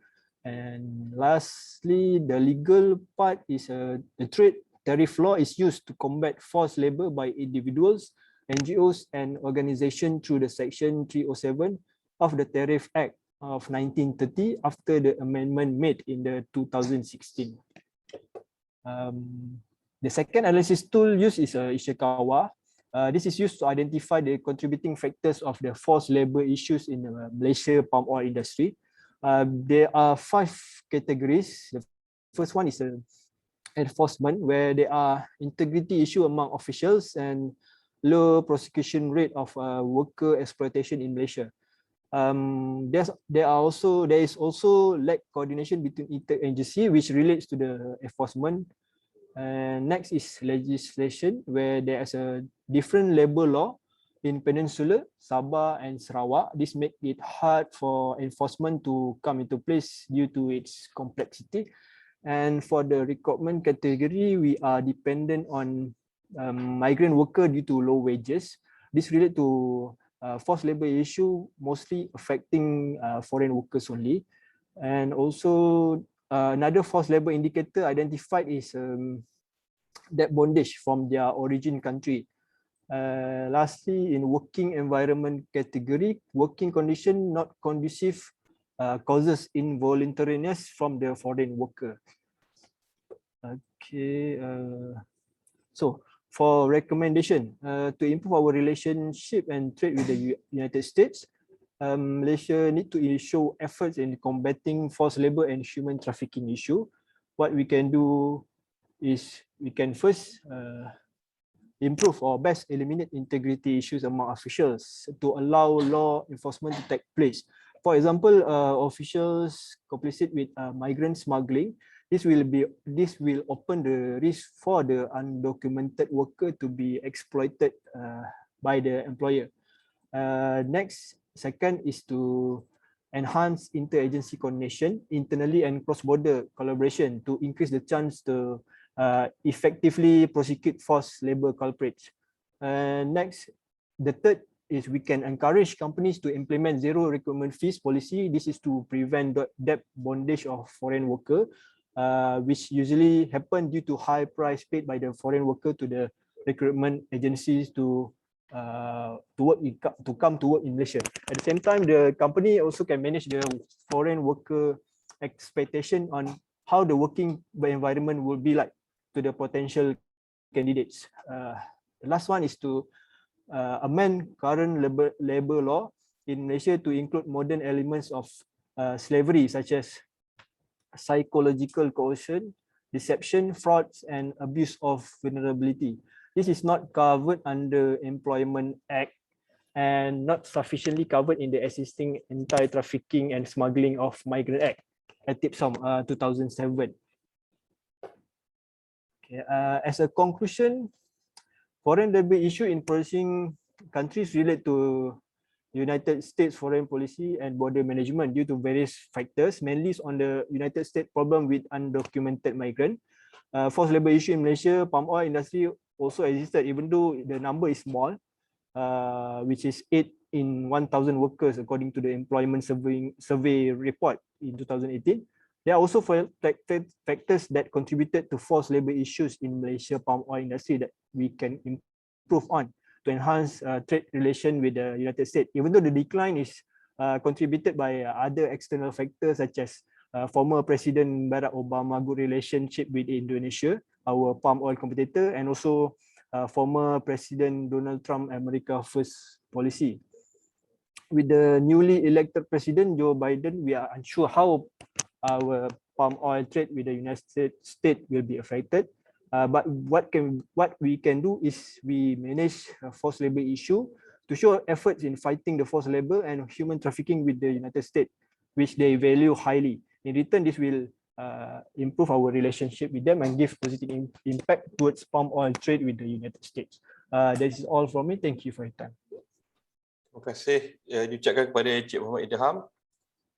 And lastly, the legal part is the trade tariff law is used to combat forced labor by individuals, NGOs, and organizations through the Section 307 of the Tariff Act of 1930 after the amendment made in the 2016. The second analysis tool used is Ichikawa. This is used to identify the contributing factors of the forced labor issues in the Malaysia palm oil industry. There are 5 categories. The first one is enforcement, where there are integrity issue among officials and low prosecution rate of worker exploitation in Malaysia. There is also lack coordination between interagency, which relates to the enforcement. Next is legislation, where there is a different labor law in Peninsula, Sabah, and Sarawak. This makes it hard for enforcement to come into place due to its complexity. And for the recruitment category, we are dependent on migrant worker due to low wages. This relates to forced labor issue, mostly affecting foreign workers only. And also another forced labor indicator identified is debt bondage from their origin country. Lastly, in working environment category, working condition not conducive causes involuntariness from the foreign worker. Okay, so for recommendation to improve our relationship and trade with the United States, Malaysia need to show efforts in combating forced labor and human trafficking issue. What we can do is we can first improve or best eliminate integrity issues among officials to allow law enforcement to take place. For example, officials complicit with migrant smuggling, this will open the risk for the undocumented worker to be exploited by the employer. Next, second is to enhance interagency coordination internally and cross-border collaboration to increase the chance to effectively prosecute forced labor culprits. Next, the third is we can encourage companies to implement zero recruitment fees policy. This is to prevent debt bondage of foreign worker, which usually happen due to high price paid by the foreign worker to the recruitment agencies to come to work in Malaysia. At the same time, the company also can manage the foreign worker expectation on how the working environment will be like to the potential candidates. The last one is to amend current labor law in Malaysia to include modern elements of slavery, such as psychological coercion, deception, frauds, and abuse of vulnerability. This is not covered under Employment Act and not sufficiently covered in the existing Anti-Trafficking and Smuggling of Migrant Act, TIPSOM 2007. Okay, as a conclusion, foreign labor issue in producing countries relate to United States foreign policy and border management due to various factors, mainly on the United States problem with undocumented migrant. Forced labor issue in Malaysia, palm oil industry also existed, even though the number is small, which is 8 in 1,000 workers according to the employment survey report in 2018. There are also factors that contributed to forced labor issues in Malaysia palm oil industry that we can improve on to enhance trade relation with the United States. Even though the decline is contributed by other external factors such as former President Barack Obama good relationship with Indonesia, our palm oil competitor, and also former President Donald Trump America First policy. With the newly elected President Joe Biden, we are unsure how our palm oil trade with the United States will be affected. But what we can do is we manage forced labor issue to show efforts in fighting the forced labor and human trafficking with the United States. which they value highly. In return, this will improve our relationship with them and give positive impact towards palm oil trade with the United States. That is all from me. Thank you for your time. Terima kasih diucapkan kepada Encik Muhammad Idham.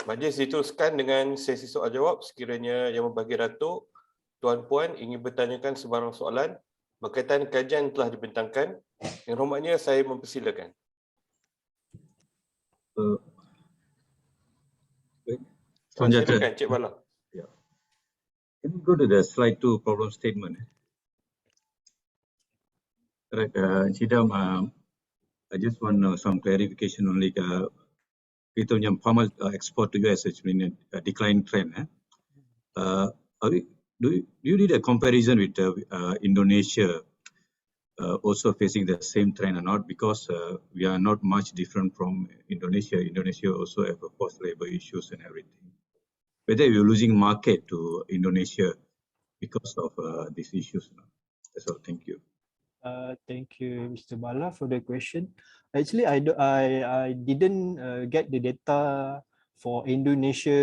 Majlis diteruskan dengan sesi soal jawab sekiranya Yang Berbagi Datuk, Tuan Puan ingin bertanyakan sebarang soalan berkaitan kajian telah dibentangkan. Yang hormatnya saya mempersilakan. Silakan Encik Bala. Yeah. Can we go to the slide 2 problem statement? Right, Chidam, I just want some clarification only. Kita punya palm export to US has been a decline trend. Do you need a comparison with Indonesia also facing the same trend or not? Because we are not much different from Indonesia. Indonesia also have forced labor issues and everything. Whether we're losing market to Indonesia because of these issues. That's all. Thank you. Thank you, Mr. Bala, for the question. Actually, I didn't get the data for Indonesia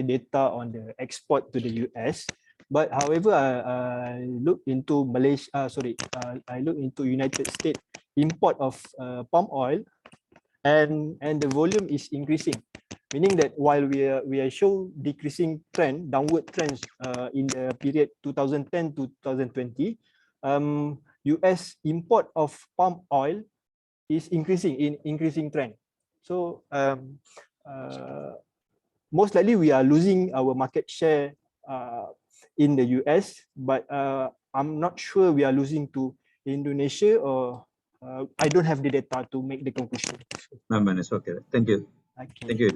data on the export to the US. But however, I looked into Malaysia. I looked into United States import of palm oil, and the volume is increasing. Meaning that while we are show decreasing trend, downward trends in the period 2010 to 2020, US import of palm oil is increasing trend. So most likely we are losing our market share in the US, but I'm not sure we are losing to Indonesia, or I don't have the data to make the conclusion. No, man, it's okay. Thank you. Okay. Thank you.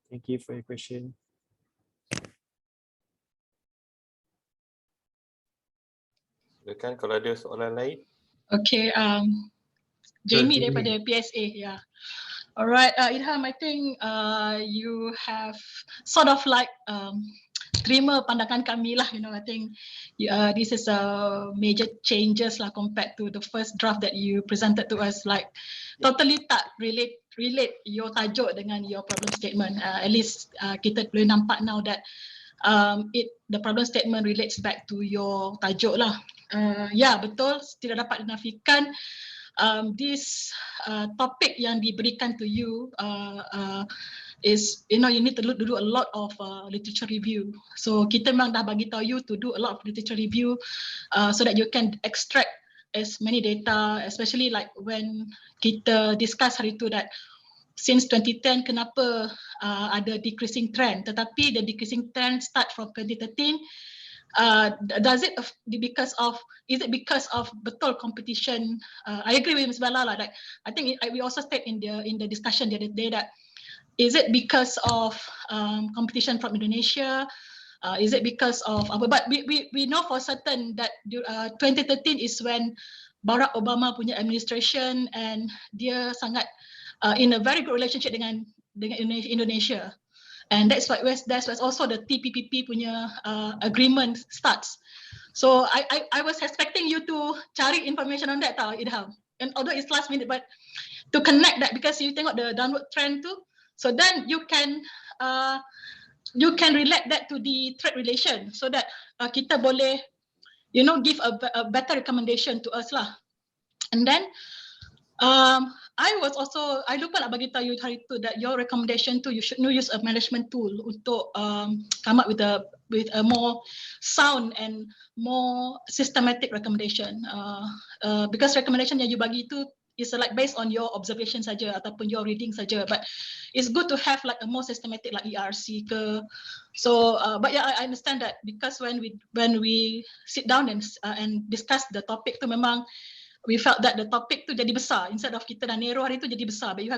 Thank you for your question. Silakan kalau ada soalan lain. Okay, Jamie daripada PSA, yeah. Alright, Idham, I think you have sort of like terima pandangan kami lah, you know. I think this is a major changes lah compared to the first draft that you presented to us, like totally tak relate your tajuk dengan your problem statement. At least kita boleh nampak now that the problem statement relates back to your tajuk lah. Ya, betul, tidak dapat dinafikan this topic yang diberikan to you is, you know, you need to do a lot of literature review. So kita memang dah bagi tahu you to do a lot of literature review so that you can extract as many data, especially like when kita discuss hari tu that since 2010 kenapa ada decreasing trend, tetapi the decreasing trend start from 2013. Is it because of betul competition? I agree with Ms. Bala lah. Like, I think we also state in the discussion the other day that is it because of competition from Indonesia? Is it because of but we know for certain that 2013 is when Barack Obama punya administration and dia sangat in a very good relationship dengan Indonesia. And that's why also the TPP punya agreement starts. So I was expecting you to cari information on that tau, Idham. And although it's last minute, but to connect that, because you tengok the downward trend too, so then you can relate that to the trade relation, so that kita boleh, you know, give a better recommendation to us lah. And then I lupa nak bagi tahu you hari tu that your recommendation tu you should use a management tool untuk come up with a more sound and more systematic recommendation. Because recommendation yang you bagi tu is like based on your observation saja ataupun your reading saja, but it's good to have like a more systematic like ERC ke. So but yeah, I understand that, because when we sit down and discuss the topic tu, memang we felt that the topic tu jadi besar, instead of kita dah narrow hari tu jadi besar, but you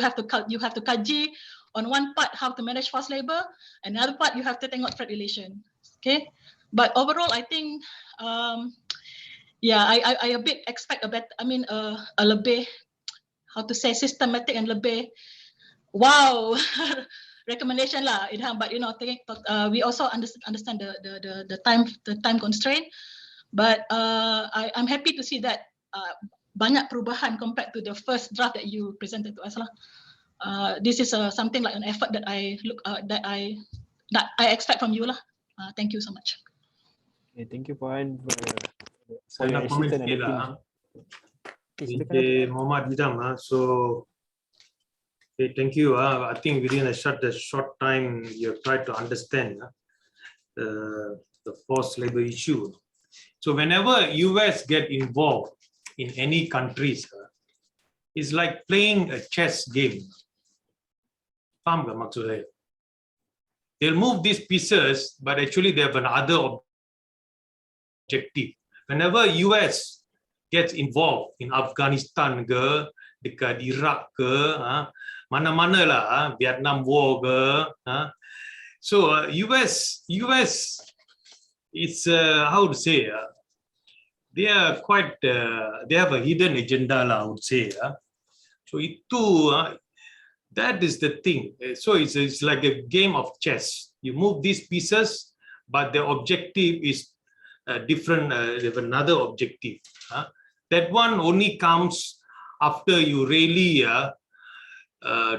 have to kaji on one part how to manage forced labor, and another part you have to tengok trade relation. Okay, but overall I think yeah, I a bit expect a better, I mean a lebih, how to say, systematic and lebih wow recommendation lah, Idham. But you know, we also understand the time constraint, but I'm happy to see that banyak perubahan compared to the first draft that you presented to us lah. this is something like an effort that I expect from you lah. Thank you so much. Okay, thank you Puan for Saya your nak komen assistance and sikit the team. lah. Silakan. Encik Muhammad Hidam. So, okay, thank you. I think within a short time, you have tried to understand the forced labor issue. So, whenever US get involved in any countries, it's like playing a chess game. Faham tak maksud saya? They'll move these pieces, but actually they have another objective. Whenever US gets involved in Afghanistan ke, dekat Iraq ke, mana-mana lah, Vietnam War ke. So US it's how to say, they are quite, they have a hidden agenda lah, I would say. So itu, that is the thing. So it's like a game of chess. You move these pieces, but the objective is different. They have another objective. That one only comes after you really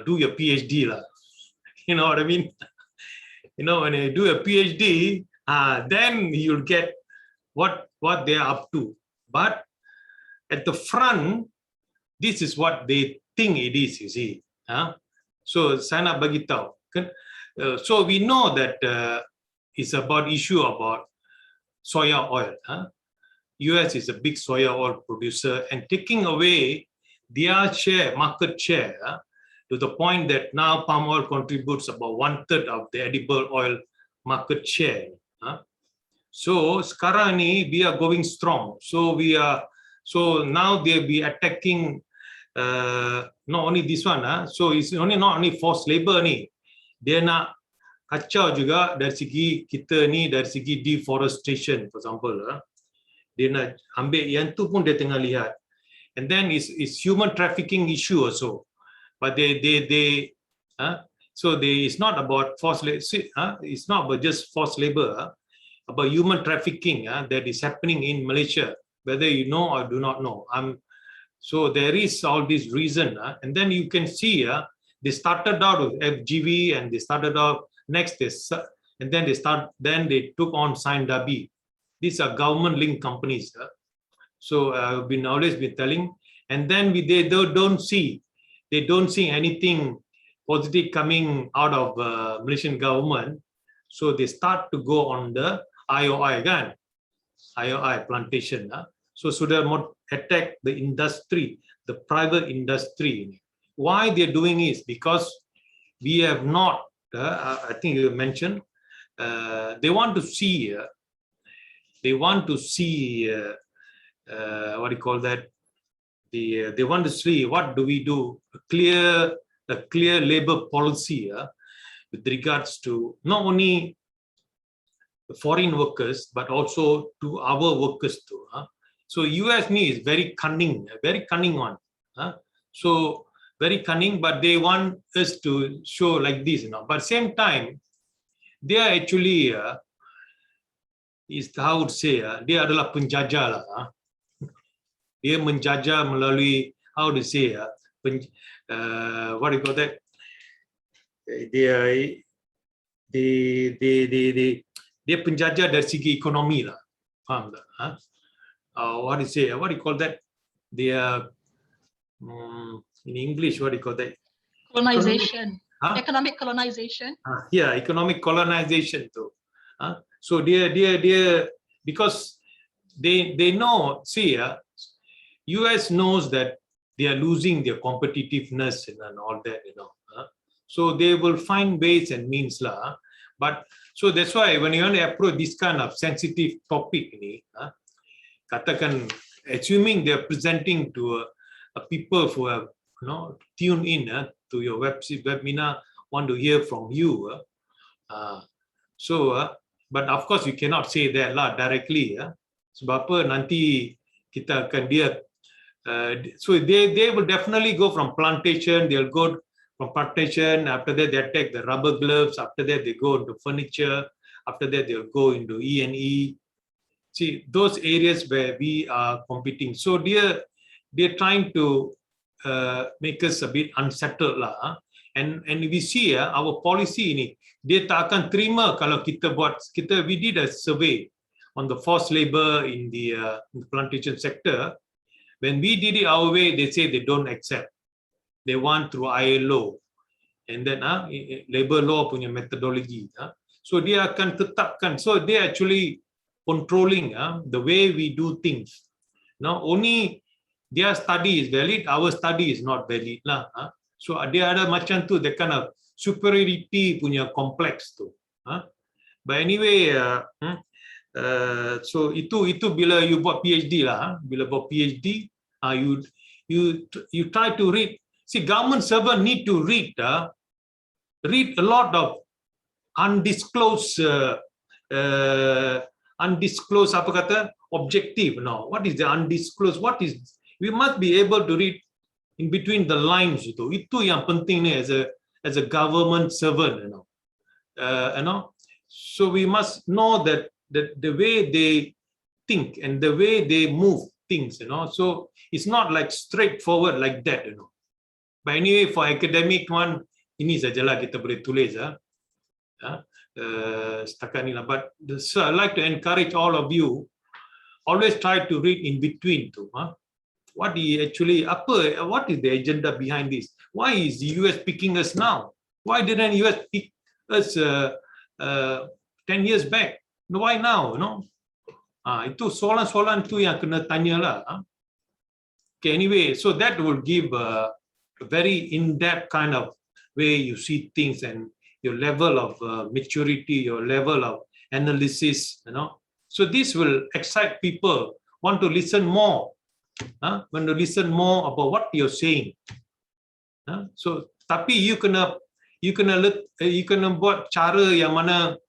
do your PhD lah. You know what I mean? You know, when you do a PhD, then you'll get what they are up to. But at the front, this is what they think it is, you see. So saya nak bagi tahu. So we know that it's about issue about soya oil. US is a big soya oil producer, and taking away their share, market share, to the point that now palm oil contributes about 1/3 of the edible oil market share. So sekarang ni we are going strong. So now they'll be attacking not only this one. So it's not only forced labor ni. Dia nak kacau juga dari segi kita ni, dari segi deforestation, for example. Dia nak ambil yang tu pun dia tengah lihat. And then it's human trafficking issue also. But it's not about forced labor. It's not about just forced labor. About human trafficking that is happening in Malaysia, whether you know or do not know. So there is all this reason, and then you can see they started out with FGV, and they started out next and then they took on Dabi. These are government-linked companies. So I've always been telling, and then they don't see anything positive coming out of Malaysian government. So they start to go on the IOI kan, IOI plantation. So sudah attack the industry, the private industry. Why they're doing is because we have not, I think you mentioned, they want to see what do you call that? They want to see what do we do, a clear labor policy with regards to not only the foreign workers but also to our workers too. So US is very cunning one. So very cunning, but they want us to show like this, But same time, they are actually is how to say dia adalah penjajah lah. Dia menjajah melalui how to say what do you call that? Dia penjajah dari segi ekonomi lah. Faham tak? What do you call that? Dia in English, what do you call that? Colonization. Economic colonization. Yeah, economic colonization too. So dia because they know, see, US knows that they are losing their competitiveness and all that, So they will find ways and means lah. But so that's why when you want to approach this kind of sensitive topic ni, katakan, assuming they are presenting to a people who have tuned in to your webinar, want to hear from you. But of course you cannot say that lah directly. Sebab apa nanti kita akan dia. So they will definitely go from plantation. They'll go from plantation. After that they take the rubber gloves. After that they go into furniture. After that they'll go into E&E. See, those areas where we are competing. So they're trying to make us a bit unsettled lah. And we see our policy ini, dia tak akan terima kalau we did a survey on the forced labor in the plantation sector. When we did it our way, they say they don't accept. They want through ILO and then labor law punya methodology. So dia akan tetapkan. So they actually controlling the way we do things. Now only their study is valid, our study is not valid lah. So dia ada macam tu, the kind of superiority punya complex tu. But anyway, so itu bila you buat PhD lah. Bila buat PhD, you try to read. See, government servant need to read a lot of undisclosed apa kata objective. Now, what is the undisclosed? What is, we must be able to read in between the lines. Itu yang penting ni as a government servant. So we must know that the way they think and the way they move things. So it's not like straightforward like that. But anyway, for academic one, ini sajalah kita boleh tulis. Setakat ni lah. But so I like to encourage all of you, always try to read in between tu. What is the agenda behind this? Why is the US picking us now? Why didn't US pick us 10 years back? Why now? Itu soalan-soalan tu yang kena tanya lah. Okay, anyway, so that will give a very in-depth kind of way you see things and your level of maturity, your level of analysis. So this will excite people, want to listen more. Want to listen more about what you're saying. So tapi you kena buat cara yang mana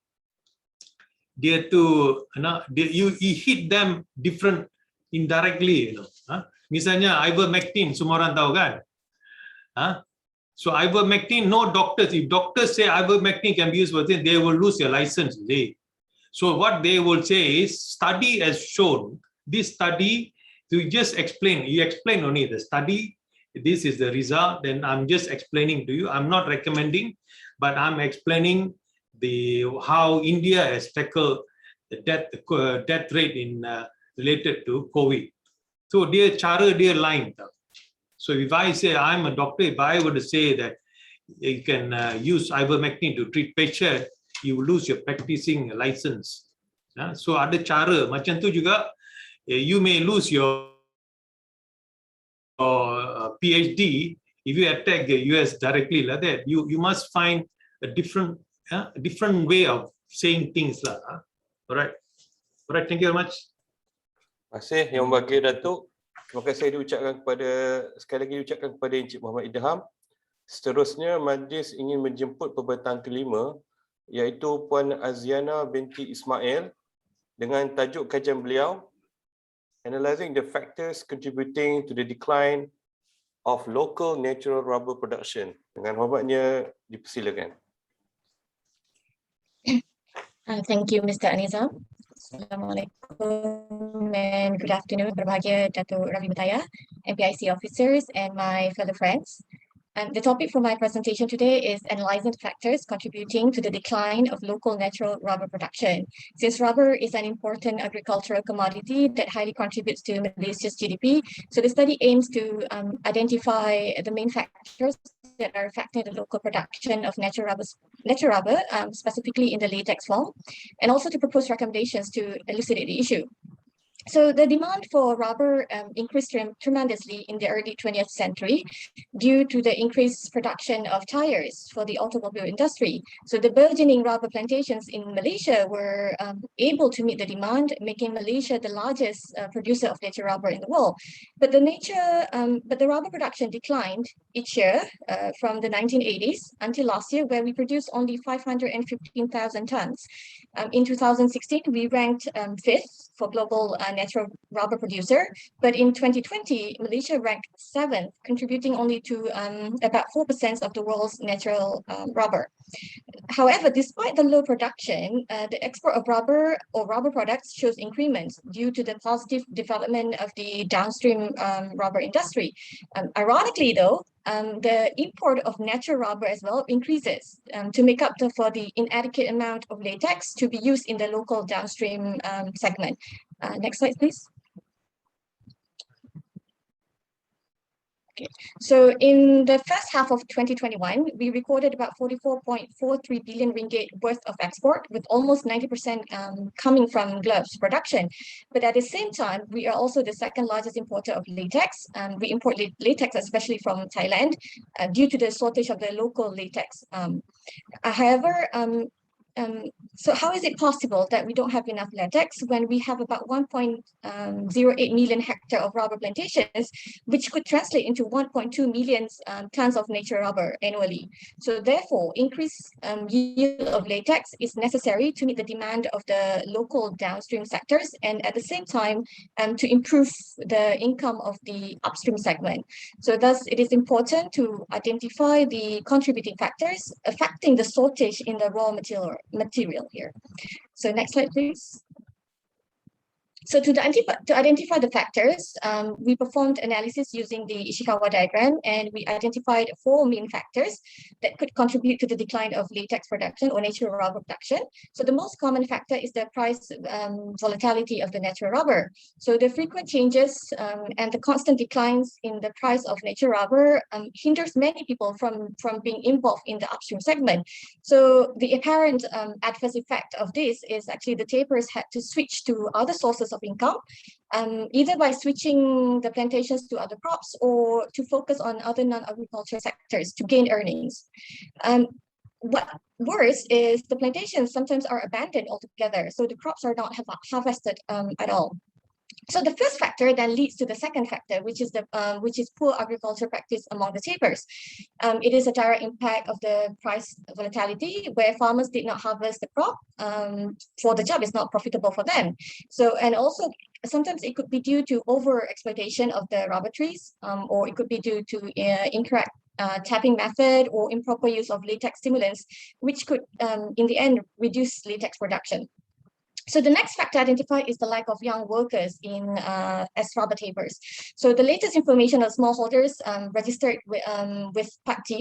dia tu you hit them different indirectly. Misalnya ivermectin, semua orang tahu kan? So ivermectin, no doctors. If doctors say ivermectin can be used for this, they will lose their license. So what they will say is, study has shown. This study, you just explain. You explain only the study. This is the result. Then I'm just explaining to you. I'm not recommending, but I'm explaining how India has tackled the death rate in related to COVID. So dia cara dia lain. So if I say I'm a doctor, if I were to say that you can use ivermectin to treat patient, you will lose your practicing license. So ada cara macam tu juga. You may lose your PhD if you attack the US directly like that. You must find a different way of saying things lah. Alright, thank you very much. Terima kasih Yang Bagir Datuk. Terima kasih sekali lagi diucapkan kepada Encik Muhammad Idham. Seterusnya, majlis ingin menjemput pembentang kelima, iaitu Puan Aziana binti Ismail, dengan tajuk kajian beliau, Analyzing the Factors Contributing to the Decline of Local Natural Rubber Production. Dengan hormatnya, dipersilakan. Thank you, Mr. Anizam. Assalamualaikum and good afternoon, berbahagia Datuk Ravi Mutaya, MPIC officers and my fellow friends. The topic for my presentation today is analyzing factors contributing to the decline of local natural rubber production. Since rubber is an important agricultural commodity that highly contributes to Malaysia's GDP, so the study aims to identify the main factors that are affecting the local production of natural rubber, specifically in the latex form, and also to propose recommendations to elucidate the issue. So the demand for rubber increased tremendously in the early 20th century due to the increased production of tires for the automobile industry. So the burgeoning rubber plantations in Malaysia were able to meet the demand, making Malaysia the largest producer of nature rubber in the world. But the rubber production declined each year from the 1980s until last year, where we produced only 515,000 tons. In 2016, we ranked 5th for global natural rubber producer, but in 2020, Malaysia ranked 7th, contributing only to about 4% of the world's natural rubber. However, despite the low production, the export of rubber or rubber products shows increments due to the positive development of the downstream rubber industry. Ironically, though, the import of natural rubber as well increases to make up for the inadequate amount of latex to be used in the local downstream segment. Next slide, please. Okay. So in the first half of 2021, we recorded about 44.43 billion ringgit worth of export, with almost 90% coming from gloves production. But at the same time, we are also the second largest importer of latex. We import latex, especially from Thailand, due to the shortage of the local latex. However, so how is it possible that we don't have enough latex when we have about 1.08 million hectares of rubber plantations, which could translate into 1.2 million tons of natural rubber annually? So therefore, increased yield of latex is necessary to meet the demand of the local downstream sectors, and at the same time, to improve the income of the upstream segment. So thus, it is important to identify the contributing factors affecting the shortage in the raw material here. So next slide, please. So to identify the factors, we performed analysis using the Ichikawa diagram, and we identified 4 main factors that could contribute to the decline of latex production or natural rubber production. So the most common factor is the price volatility of the natural rubber. So the frequent changes and the constant declines in the price of natural rubber hinders many people from being involved in the upstream segment. So the apparent adverse effect of this is actually the tappers had to switch to other sources of income, either by switching the plantations to other crops or to focus on other non-agriculture sectors to gain earnings. What worse is the plantations sometimes are abandoned altogether, so the crops are not harvested at all. So the first factor then leads to the second factor, which is poor agriculture practice among the tappers. It is a direct impact of the price volatility, where farmers did not harvest the crop, for the job is not profitable for them. So, and also sometimes it could be due to over exploitation of the rubber trees, or it could be due to incorrect tapping method or improper use of latex stimulants, which could in the end reduce latex production. So the next factor identified is the lack of young workers as rubber tappers. So the latest information on smallholders registered with PACT,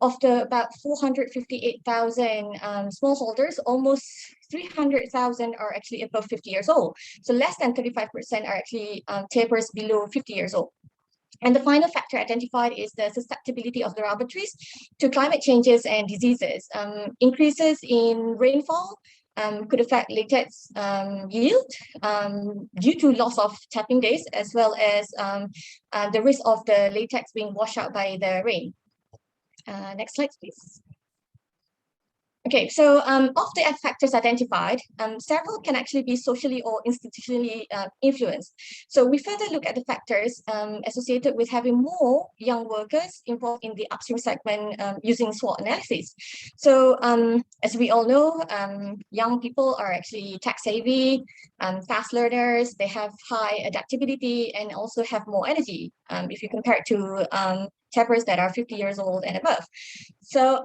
of the about 458,000 smallholders, almost 300,000 are actually above 50 years old. So less than 35% are actually tappers below 50 years old. And the final factor identified is the susceptibility of the rubber trees to climate changes and diseases. Increases in rainfall could affect latex yield due to loss of tapping days, as well as the risk of the latex being washed out by the rain. Next slide, please. Okay, so of the factors identified, several can actually be socially or institutionally influenced. So we further look at the factors associated with having more young workers involved in the upstream segment using Swot Analysis. So as we all know, young people are actually tech savvy, fast learners, they have high adaptability and also have more energy if you compare it to tappers that are 50 years old and above. So,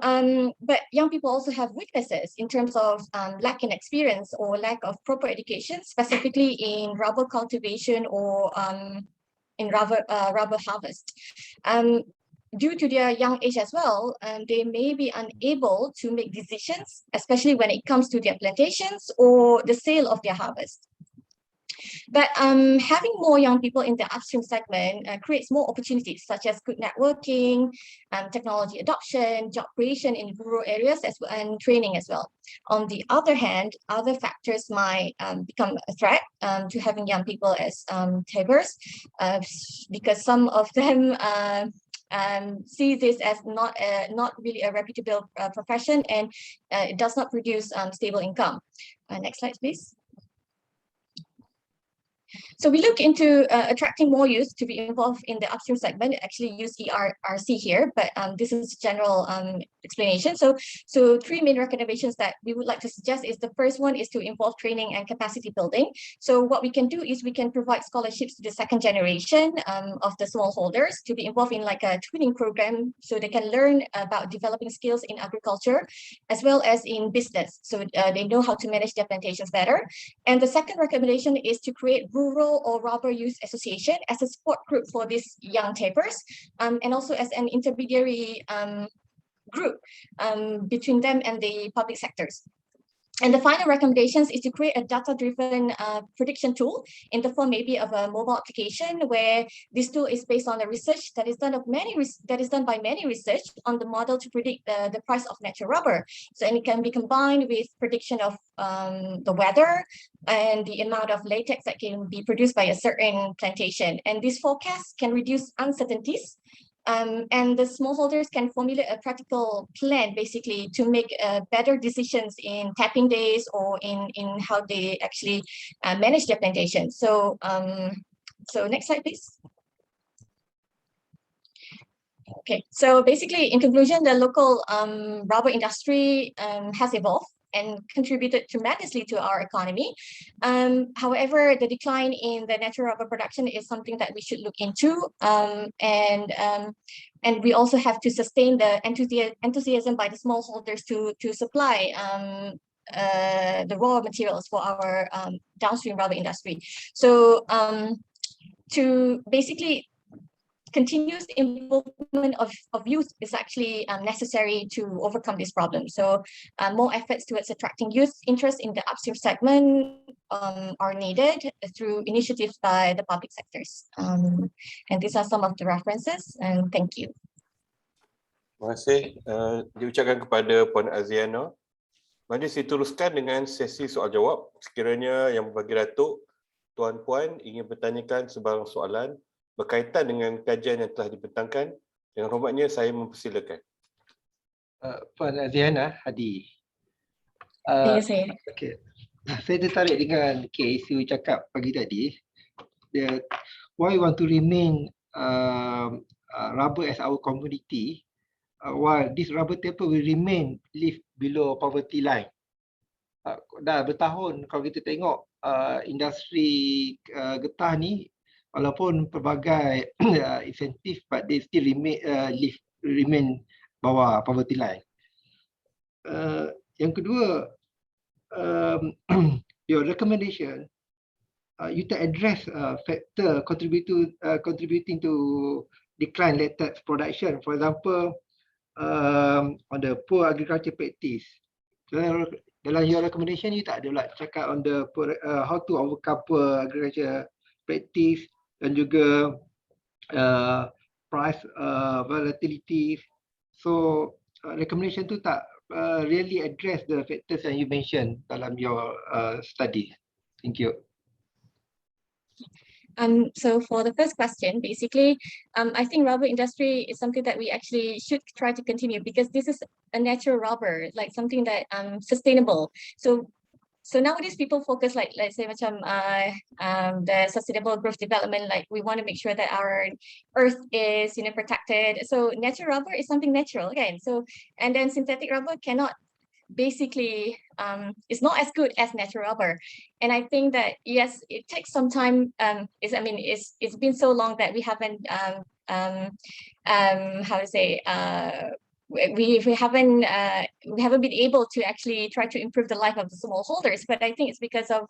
but young people also have weaknesses in terms of lack in experience or lack of proper education, specifically in rubber cultivation or in rubber harvest. Due to their young age as well, they may be unable to make decisions, especially when it comes to their plantations or the sale of their harvest. But having more young people in the upstream segment creates more opportunities, such as good networking, technology adoption, job creation in rural areas, and training as well. On the other hand, other factors might become a threat to having young people as tappers, because some of them see this as not really a reputable profession, and it does not produce stable income. Next slide, please. So we look into attracting more youth to be involved in the upstream segment. Actually use ERRC here, but this is general explanation. So three main recommendations that we would like to suggest is, the first one is to involve training and capacity building. So what we can do is we can provide scholarships to the second generation of the smallholders to be involved in like a twinning program, so they can learn about developing skills in agriculture as well as in business. So they know how to manage their plantations better. And the second recommendation is to create rural or rubber youth association as a support group for these young tapers, and also as an intermediary group between them and the public sectors. And the final recommendations is to create a data-driven prediction tool in the form maybe of a mobile application, where this tool is based on the research that is done by many research on the model to predict the price of natural rubber. So, and it can be combined with prediction of the weather and the amount of latex that can be produced by a certain plantation. And this forecast can reduce uncertainties. And the smallholders can formulate a practical plan, basically, to make better decisions in tapping days or in how they actually manage their plantation. So, so next slide, please. Okay, so basically, in conclusion, the local rubber industry has evolved and contributed tremendously to our economy. However, the decline in the natural rubber production is something that we should look into. And we also have to sustain the enthusiasm by the smallholders to supply the raw materials for our downstream rubber industry. So to basically continuous involvement of youth is actually necessary to overcome this problem. So more efforts towards attracting youth interest in the upstream segment are needed through initiatives by the public sectors. And these are some of the references, and thank you. Terima kasih diucapkan kepada Puan Aziana. Mari saya teruskan dengan sesi soal jawab. Sekiranya yang berbagi Datuk, Tuan-Puan ingin bertanyakan sebarang soalan berkaitan dengan kajian yang telah dibentangkan, dengan hormatnya saya mempersilakan. Puan Aziana Hadi. Saya. Okay. Saya tertarik dengan isu cakap pagi tadi. Why we want to remain rubber as our commodity, while this rubber taper will live below poverty line. Dah bertahun kalau kita tengok industri getah ni, walaupun pelbagai insentif, but they still remain bawah poverty line. Yang kedua, your recommendation, you to address factor contributing to decline latex production. For example, on the poor agriculture practice. Dalam your recommendation, you tak ada pula cakap on the how to overcome poor agriculture practice dan juga price volatility. So recommendation tu tak really address the factors yang you mention dalam your study. Thank you. So for the first question, basically, I think rubber industry is something that we actually should try to continue, because this is a natural rubber, like something that sustainable. So nowadays people focus, like let's say the sustainable growth development, like we want to make sure that our earth is protected. So natural rubber is something natural again. So, and then synthetic rubber cannot basically it's not as good as natural rubber. And I think that yes, it takes some time. It's been so long that we haven't we haven't been able to actually try to improve the life of the smallholders. But I think it's because of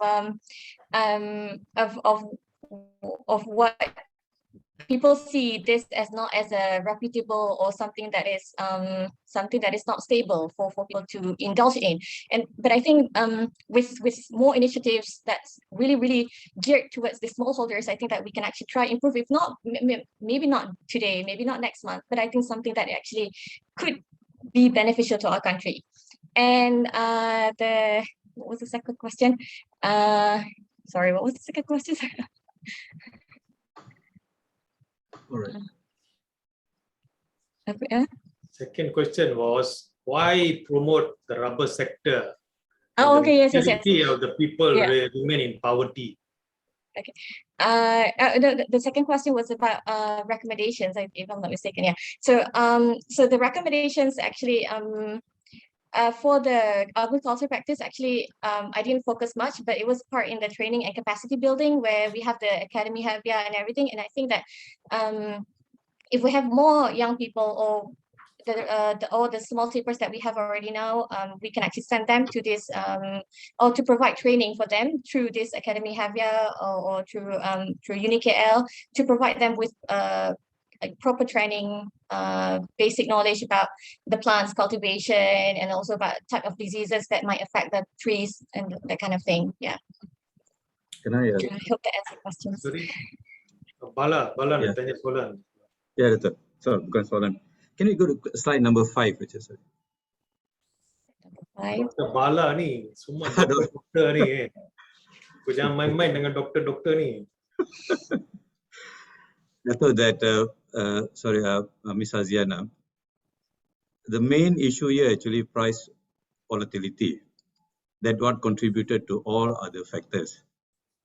what people see this as not as a reputable or something that is not stable for people to indulge in. But I think with more initiatives that's really geared towards the smallholders, I think that we can actually try improve. If not, maybe not today, maybe not next month, but I think something that actually could be beneficial to our country. And what was the second question? Sorry, what was the second question? All right. Second question was, why promote the rubber sector? Oh, okay, yes. Of the people remain in poverty. Okay. The second question was about recommendations, if I'm not mistaken. Yeah. So so the recommendations actually for the agriculture practice, actually, I didn't focus much, but it was part in the training and capacity building where we have the academy havia and everything. And I think that if we have more young people or all the small tapers that we have already now, we can actually send them to this or to provide training for them through this academy havia or through UniKL to provide them with like proper training, basic knowledge about the plants cultivation and also about type of diseases that might affect the trees and that kind of thing. Yeah. Can I? I hope that answers questions. Sorry. Bala nak tanya soalan. Ya, Dato'. So, bukan soalan. Can we go to slide number 5, which is Dr. Bala ni, semua doktor ni. Kau jangan main-main dengan doktor-doktor ni. Dato', that Miss Aziana, the main issue here actually price volatility. That what contributed to all other factors.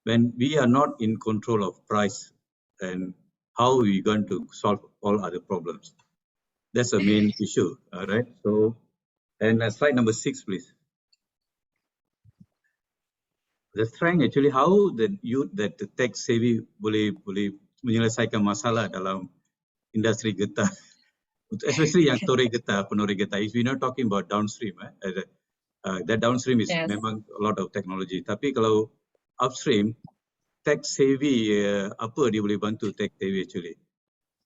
When we are not in control of price, and how are we going to solve all other problems? That's the main issue, all right? So, and slide number 6, please. The strength actually how the youth that the tech savvy boleh menyelesaikan masalah dalam industri getah, especially yang toreh getah, penoreh getah. If we're not talking about downstream, that downstream is memang a lot of technology. Tapi kalau upstream, tech savvy, apa dia boleh bantu tech savvy actually?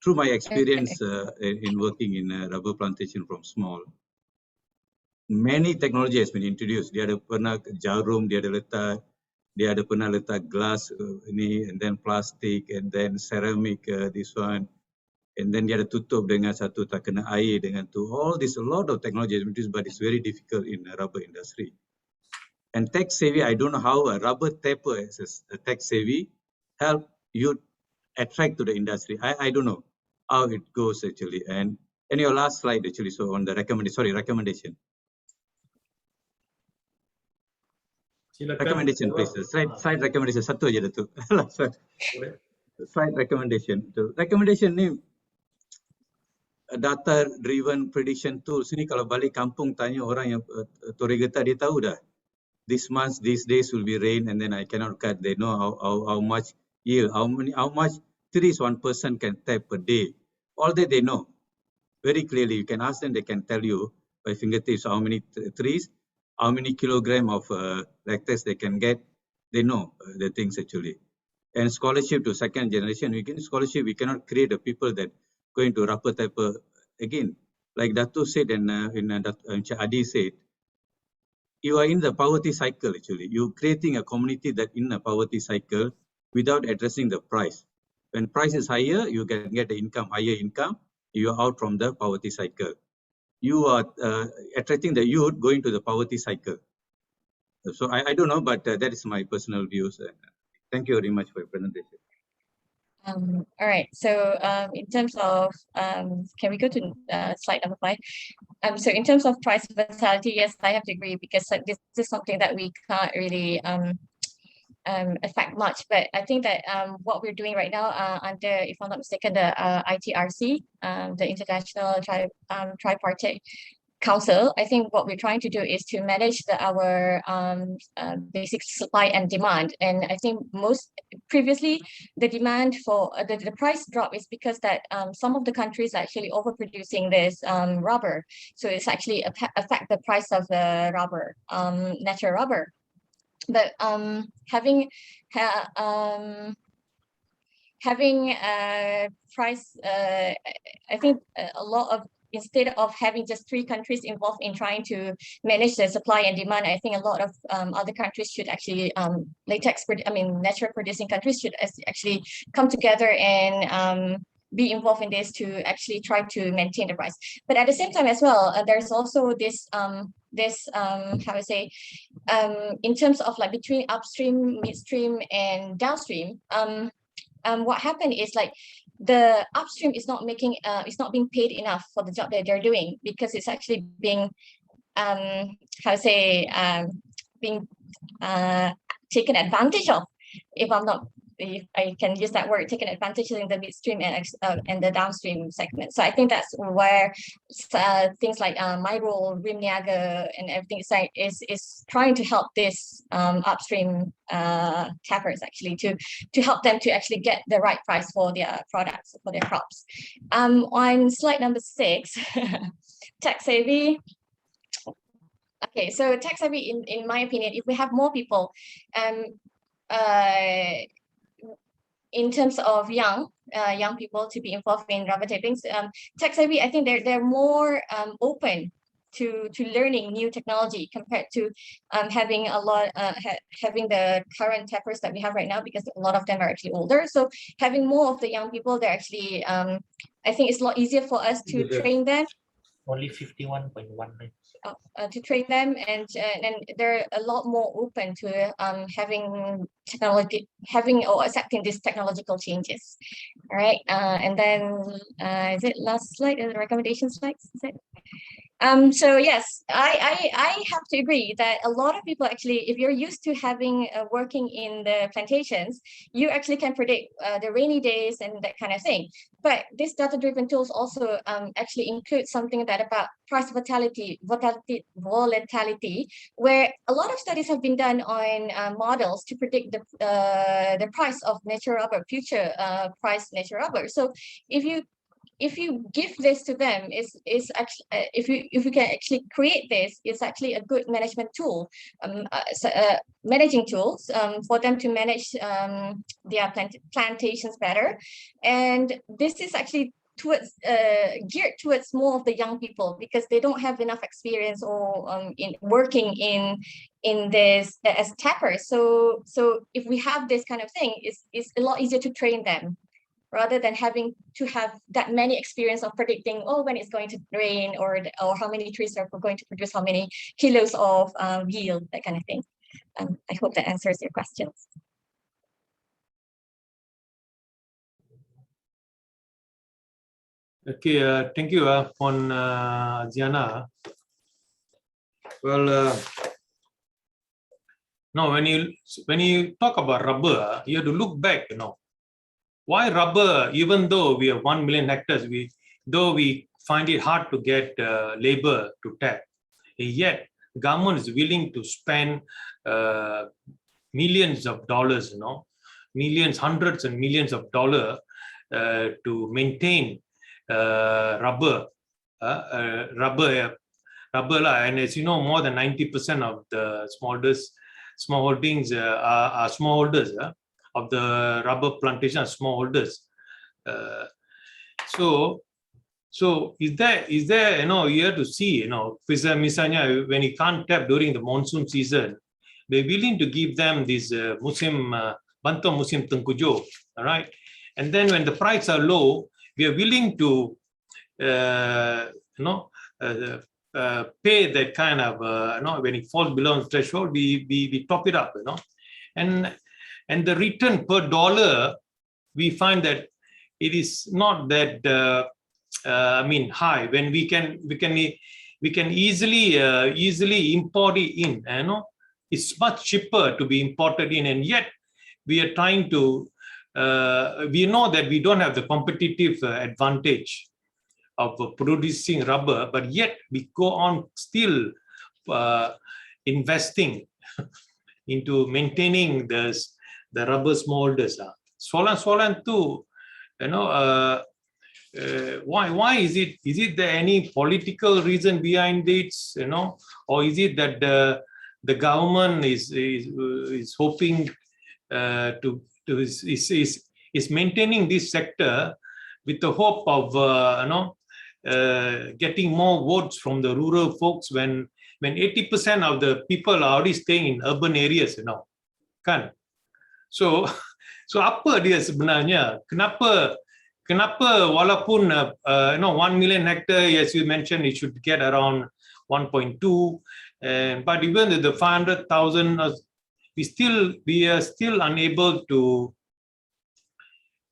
Through my experience in working in rubber plantation from small, many technology has been introduced. Dia ada pernah jarum, dia ada pernah letak glass ini, and then plastic, and then ceramic, this one, and then dia ada tutup dengan satu tak kena air dengan tu. All this, a lot of technology is introduced, but it's very difficult in the rubber industry. And tech savvy, I don't know how a rubber tapper as a tech savvy help you attract to the industry. I don't know how it goes actually. And your last slide actually, so on the recommendation. Recommendation, please. Slide recommendation. Satu aja Datuk. Slide recommendation. Recommendation ni data driven prediction tools ni kalau balik kampung tanya orang yang toreh getah, dia tahu dah. This month, these days will be rain, and then I cannot cut. They know how much yield, how much trees one person can tap per day. All that they know very clearly. You can ask them; they can tell you by fingertips how many trees, how many kilogram of Latex they can get. They know the things actually. And scholarship to second generation. We can scholarship. We cannot create a people that going to rubber tapper again. Like Dato said and Adi said, you are in the poverty cycle actually. You're creating a community that in a poverty cycle without addressing the price. When price is higher, you can get the income, higher income. You are out from the poverty cycle. You are attracting the youth going to the poverty cycle. So I don't know, but that is my personal views. Thank you very much for your presentation. All right. So in terms of, can we go to slide number 5? So in terms of price volatility, yes, I have to agree because this is something that we can't really affect much. But I think that what we're doing right now under, if I'm not mistaken, the ITRC, the International Tripartite Council, I think what we're trying to do is to manage our basic supply and demand. And I think previously the demand for the price drop is because that some of the countries are actually overproducing this rubber. So it's actually affect the price of the rubber, natural rubber. But having price, I think a lot of, instead of having just 3 countries involved in trying to manage the supply and demand, I think a lot of other countries should actually, natural producing countries should actually come together and be involved in this to actually try to maintain the price. But at the same time as well, there's also this, how to say, in terms of like between upstream, midstream, and downstream, what happened is like the upstream is not making, it's not being paid enough for the job that they're doing because it's actually being, how to say, being taken advantage of, if I'm not if I can use that word, taken advantage in the midstream and the downstream segment. So I think that's where things like my role, Rim Niaga, and everything is trying to help this upstream tappers actually to help them to actually get the right price for their products, for their crops. On slide number 6, tech savvy. Okay, so tech savvy, in my opinion, if we have more people, in terms of young people to be involved in rubber tapings, tech savvy, I think they're more open to learning new technology compared to having a lot having the current tappers that we have right now, because a lot of them are actually older. So having more of the young people, they're actually I think it's a lot easier for us to train them. Only 51.19. To train them, and they're a lot more open to having technology, or accepting these technological changes. All right, and then is it last slide? The recommendation slides? Is it? So yes, I have to agree that a lot of people actually, if you're used to having working in the plantations, you actually can predict the rainy days and that kind of thing. But these data-driven tools also actually include something that about price volatility, where a lot of studies have been done on models to predict the price of natural rubber, future price natural rubber. So if you give this to them, is actually if you can actually create this, it's actually a good management tool, managing tools for them to manage their plantations better. And this is actually towards geared towards more of the young people, because they don't have enough experience or in working in this as tappers. So if we have this kind of thing, it's a lot easier to train them, rather than having to have that many experience of predicting, oh, when it's going to rain, or how many trees are going to produce how many kilos of yield, that kind of thing. I hope that answers your questions. Okay, thank you, Ziana. Well, now when you talk about rubber, you have to look back, why rubber, even though we have 1 million hectares, though we find it hard to get labor to tap, yet government is willing to spend millions of dollars, millions, hundreds and millions of dollars to maintain rubber, and as you know, more than 90% of the smallholdings are smallholders. Of the rubber plantation, smallholders. So is there you have to see, misalnya when you can't tap during the monsoon season, we're willing to give them this bantuan musim tengkujuh, all right? And then when the prices are low, we are willing to pay that kind of when it falls below the threshold, we top it up, and the return per dollar, we find that it is not that high. When we can easily import it in. It's much cheaper to be imported in, and yet we are trying to. We know that we don't have the competitive advantage of producing rubber, but yet we go on still investing into maintaining the rubber smallholders. Soalan tu, why is it? Is it there any political reason behind it? Or is it that the government is hoping is maintaining this sector with the hope of getting more votes from the rural folks when 80% of the people are already staying in urban areas, kan? So apa dia sebenarnya? Kenapa walaupun 1 million hectare, as you mentioned, it should get around 1.2, but even the 500,000, we are still unable to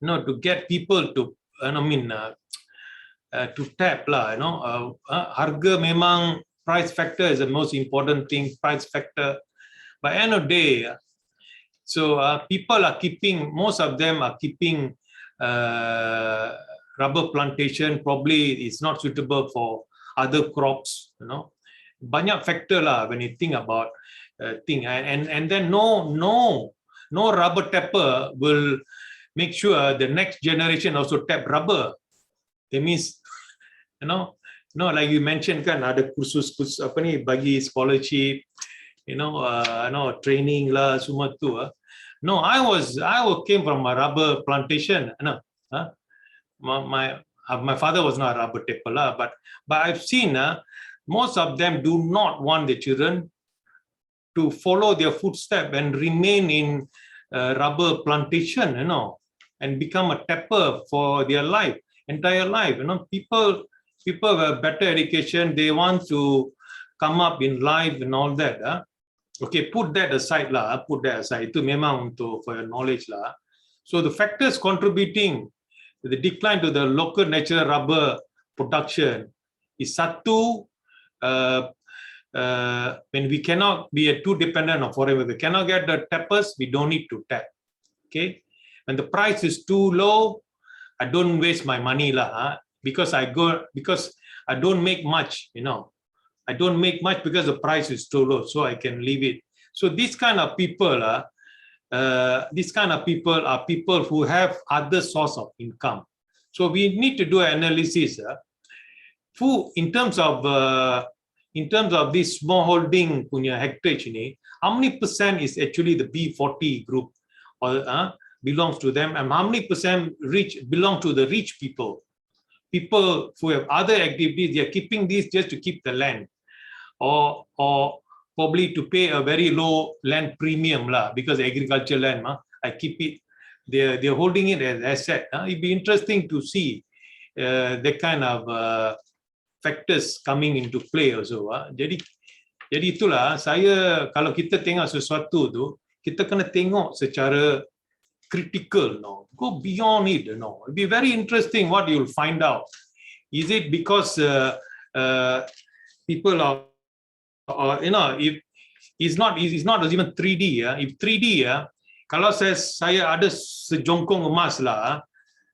to get people to to tap lah. Harga memang, price factor is the most important thing. Price factor, by end of day, So people are keeping, most of them are keeping rubber plantation. Probably it's not suitable for other crops, you know. Banyak factor lah when you think about thing, and then no rubber tapper will make sure the next generation also tap rubber. That means, you know, like you mentioned kan, ada kursus apa ni bagi scholarship, you know, training lah semua tu. No, I came from a rubber plantation. No, my father was not a rubber tapper lah, but I've seen most of them do not want the children to follow their footsteps and remain in rubber plantation, you know, and become a tapper for their life, entire life. You know, people have better education. They want to come up in life and all that. Okay, put that aside lah. Put that aside. Itu memang untuk for your knowledge lah. So the factors contributing to the decline to the local natural rubber production is satu, when we cannot be too dependent on foreign. We cannot get the tappers, we don't need to tap. Okay, when the price is too low, I don't waste my money lah. Because I don't make much, you know. I don't make much because the price is too low, so I can leave it. So these kind of people are people who have other source of income. So we need to do an analysis. Who in terms of this small holding punya hectare ini, how many percent is actually the B40 group or belongs to them, and how many percent belong to the rich people? People who have other activities, they are keeping this just to keep the land, or probably to pay a very low land premium lah, because agriculture land, I keep it. They're holding it as asset. It'd be interesting to see the kind of factors coming into play also. Jadi itulah saya, kalau kita tengok sesuatu tu, kita kena tengok secara critical, no, go beyond it, no. It'll be very interesting what you'll find out. Is it because people are, you know, if it's not even 3D, if 3D, kalau saya ada sejongkong emas lah,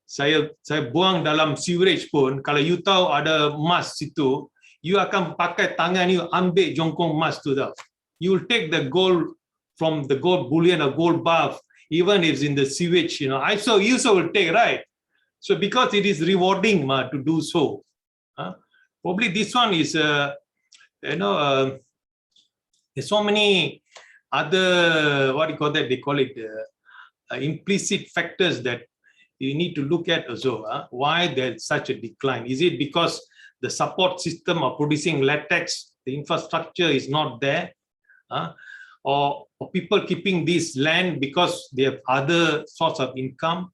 saya buang dalam sewage pun, kalau you tahu ada emas situ, you akan pakai tangan you ambil jongkong emas tu dah. You will take the gold from the gold bullion or gold bar, even if it's in the sewage, you know. You also will take, right? So because it is rewarding to do so. Probably this one is, you know, there's so many other, what do you call that? They call it implicit factors that you need to look at also. Why there's such a decline? Is it because the support system of producing latex, the infrastructure is not there? Or people keeping this land because they have other source of income?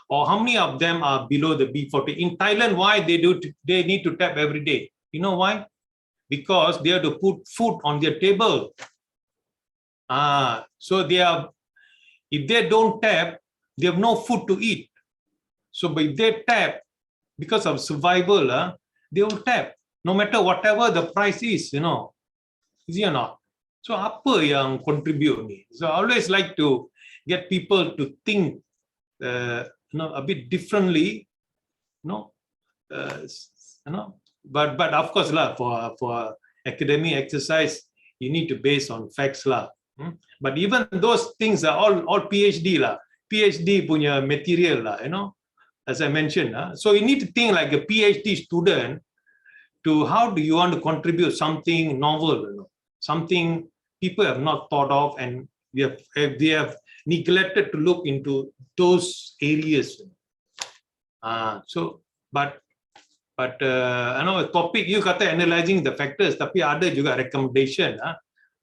Or how many of them are below the B40? In Thailand, why they need to tap every day? You know why? Because they have to put food on their table. So if they don't tap, they have no food to eat. So but if they tap, because of survival, they will tap, no matter whatever the price is, you know. Is it or not? So apa yang contribute ni? So I always like to get people to think, you know, a bit differently, you know. But of course lah, for academic exercise, you need to base on facts lah. But even those things are all PhD lah, PhD punya material lah, you know, as I mentioned. So you need to think like a PhD student to how do you want to contribute something novel, you know, something people have not thought of, and they have neglected to look into those areas. So but I know a topic you kata analyzing the factors, tapi ada juga recommendation.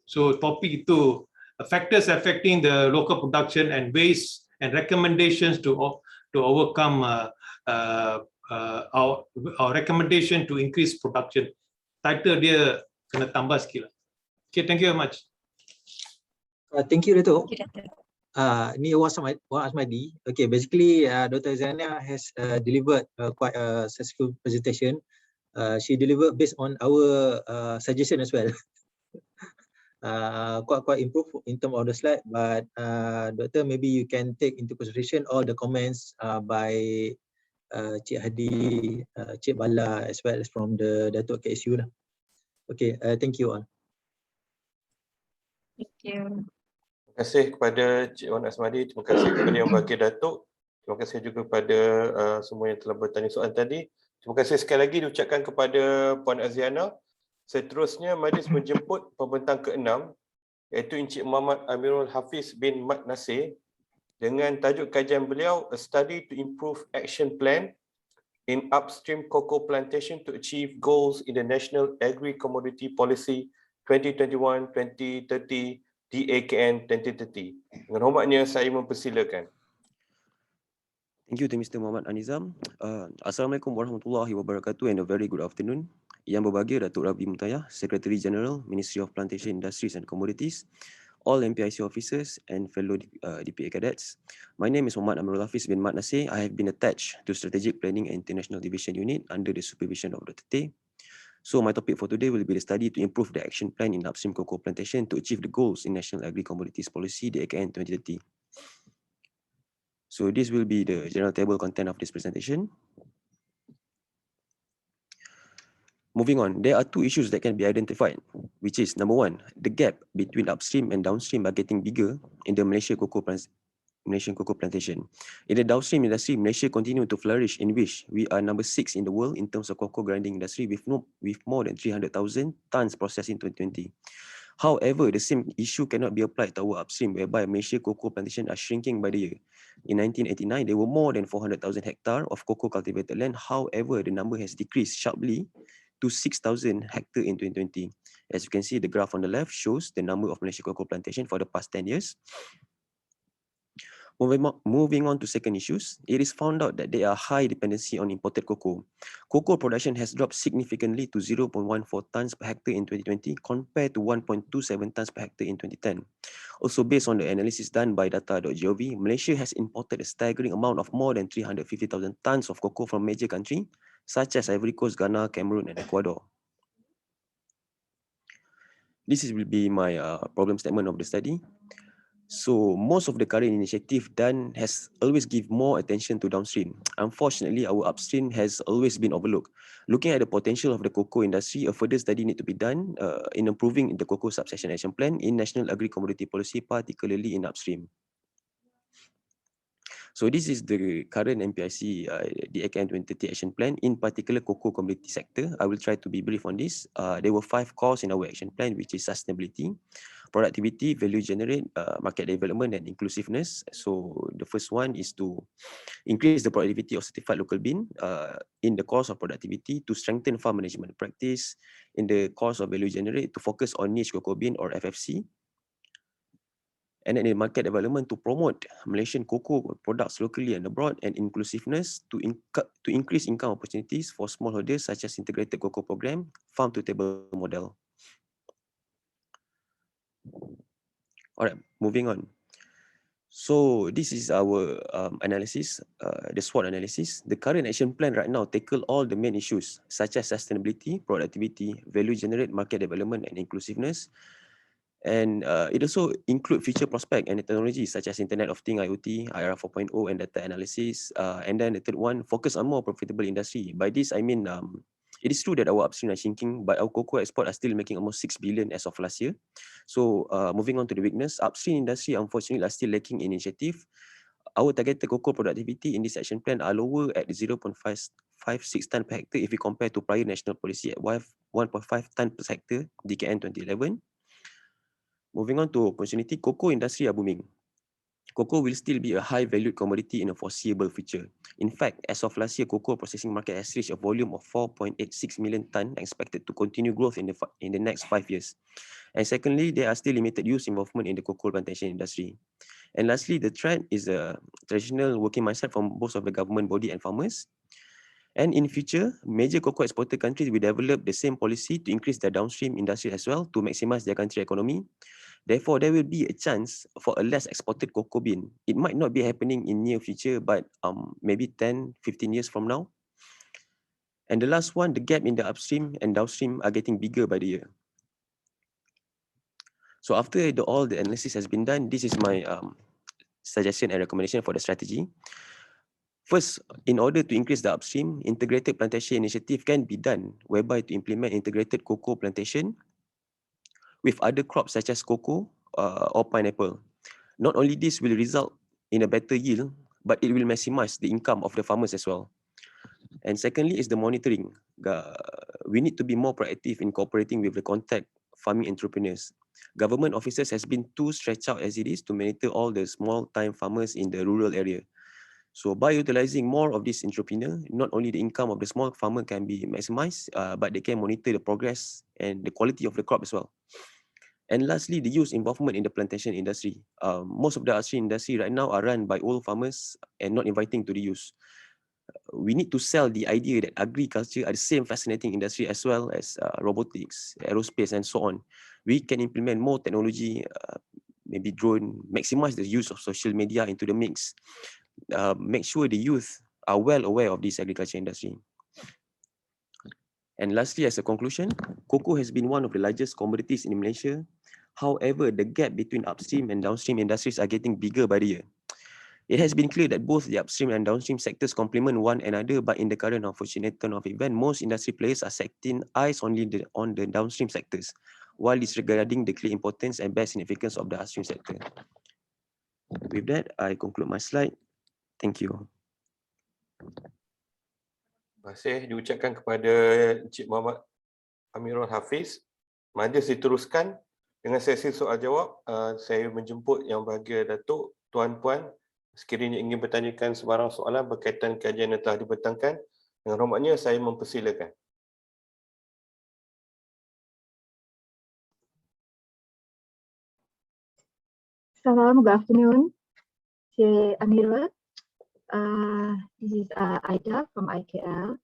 So topic itu factors affecting the local production and ways and recommendations to overcome our recommendation to increase production. Title dia kena tambah sikit lah. Okay, thank you very much. Thank you, Dato'. Ni was Asmadi. Okay, basically, Dr. Zania has delivered quite a successful presentation. She delivered based on our suggestion as well. quite improve in terms of the slide, but Doctor, maybe you can take into consideration all the comments by Cik Hadi, Cik Bala, as well as from the Datuk KSU lah. Okay, thank you all. Thank you. Terima kasih kepada Cik Wan Asmadi, terima kasih kepada Yang Berbahagia Datuk, terima kasih juga kepada semua yang telah bertanya soalan tadi. Terima kasih sekali lagi diucapkan kepada Puan Aziana. Seterusnya, majlis menjemput pembentang ke-6 iaitu Encik Muhammad Amirul Hafiz bin Mat Nasir dengan tajuk kajian beliau A Study to Improve Action Plan in Upstream Cocoa Plantation to Achieve Goals in the National Agri-Commodity Policy 2021-2030 DAKN 2030. Dengan hormatnya saya mempersilakan. Thank you to Mr. Muhammad Anizam. Assalamualaikum warahmatullahi wabarakatuh and a very good afternoon. Yang berbahagia Datuk Rabi Mutayah, Secretary General, Ministry of Plantation Industries and Commodities, all MPIC officers and fellow DPA cadets. My name is Muhammad Amirul Hafiz bin Mat Nasir. I have been attached to Strategic Planning and International Division Unit under the supervision of Dr. Tay. So my topic for today will be the study to improve the action plan in upstream cocoa plantation to achieve the goals in National Agri-Commodities Policy, the AKN 2030. So this will be the general table content of this presentation. Moving on, there are two issues that can be identified, which is number one, the gap between upstream and downstream are getting bigger in the Malaysian cocoa plantation. In the downstream industry, Malaysia continue to flourish, in which we are number 6 in the world in terms of cocoa grinding industry with more than 300,000 tons processed in 2020. However, the same issue cannot be applied to our upstream, whereby Malaysia cocoa plantation are shrinking by the year. In 1989, there were more than 400,000 hectares of cocoa cultivated land. However, the number has decreased sharply to 6,000 hectares in 2020. As you can see, the graph on the left shows the number of Malaysia cocoa plantation for the past 10 years. Moving on to second issues, it is found out that there are high dependency on imported cocoa. Cocoa production has dropped significantly to 0.14 tons per hectare in 2020 compared to 1.27 tons per hectare in 2010. Also, based on the analysis done by data.gov, Malaysia has imported a staggering amount of more than 350,000 tons of cocoa from major countries such as Ivory Coast, Ghana, Cameroon, and Ecuador. This will be my problem statement of the study. So most of the current initiative done has always give more attention to downstream. Unfortunately, our upstream has always been overlooked. Looking at the potential of the cocoa industry, a further study need to be done in improving the cocoa subsection action plan in National Agri-Commodity Policy, particularly in upstream. So this is the current MPIC, the AKN 2030 action plan, in particular cocoa commodity sector. I will try to be brief on this. There were 5 cores in our action plan, which is sustainability, productivity, value generate, market development, and inclusiveness. So the first one is to increase the productivity of certified local bean in the course of productivity, to strengthen farm management practice, in the course of value generate, to focus on niche cocoa bean or FFC, and then in market development to promote Malaysian cocoa products locally and abroad, and inclusiveness to increase income opportunities for smallholders such as integrated cocoa program, farm to table model. All right, moving on. So this is our analysis, the SWOT analysis. The current action plan right now tackle all the main issues such as sustainability, productivity, value generate, market development, and inclusiveness. And it also include future prospect and technologies such as Internet of Things, IoT, IRA 4.0, and data analysis. And then the third one, focus on more profitable industry. By this, I mean, it is true that our upstream are shrinking, but our cocoa export are still making almost 6 billion as of last year. So moving on to the weakness, upstream industry unfortunately are still lacking initiative. Our targeted cocoa productivity in this action plan are lower at 0.56 ton per hectare if we compare to prior national policy at 1.5 ton per hectare, DKN 2011. Moving on to opportunity, cocoa industry are booming. Cocoa will still be a high-valued commodity in a foreseeable future. In fact, as of last year, cocoa processing market has reached a volume of 4.86 million tonnes, expected to continue growth in the next 5 years. And secondly, there are still limited youth involvement in the cocoa plantation industry. And lastly, the trend is a traditional working mindset from both of the government body and farmers. And in future, major cocoa exporter countries will develop the same policy to increase their downstream industry as well to maximize their country economy. Therefore, there will be a chance for a less exported cocoa bean. It might not be happening in near future, but maybe 10, 15 years from now. And the last one, the gap in the upstream and downstream are getting bigger by the year. So after all the analysis has been done, this is my suggestion and recommendation for the strategy. First, in order to increase the upstream, integrated plantation initiative can be done, whereby to implement integrated cocoa plantation with other crops such as cocoa or pineapple. Not only this will result in a better yield, but it will maximize the income of the farmers as well. And secondly is the monitoring. We need to be more proactive in cooperating with the contact farming entrepreneurs. Government officers has been too stretched out as it is to monitor all the small-time farmers in the rural area. So by utilizing more of this entrepreneur, not only the income of the small farmer can be maximized, but they can monitor the progress and the quality of the crop as well. And lastly, the youth involvement in the plantation industry. Most of the upstream industry right now are run by old farmers and not inviting to the youth. We need to sell the idea that agriculture are the same fascinating industry as well as robotics, aerospace, and so on. We can implement more technology, maybe drone, maximize the use of social media into the mix. Make sure the youth are well aware of this agriculture industry. And lastly, as a conclusion, cocoa has been one of the largest commodities in Malaysia. However, the gap between upstream and downstream industries are getting bigger by the year. It has been clear that both the upstream and downstream sectors complement one another, but in the current unfortunate turn of event, most industry players are setting eyes only on the downstream sectors, while disregarding the clear importance and best significance of the upstream sector. With that, I conclude my slide. Thank you. Terima kasih diucapkan kepada Encik Muhammad Amirul Hafiz. Mari saya teruskan dengan sesi soal jawab. Saya menjemput yang berbahagia Datuk, Tuan-Puan, sekiranya ingin bertanyakan sebarang soalan berkaitan kajian yang telah dibentangkan, dengan hormatnya saya mempersilakan. Salam, good afternoon, Cik Amirul. This is Aida from IKL.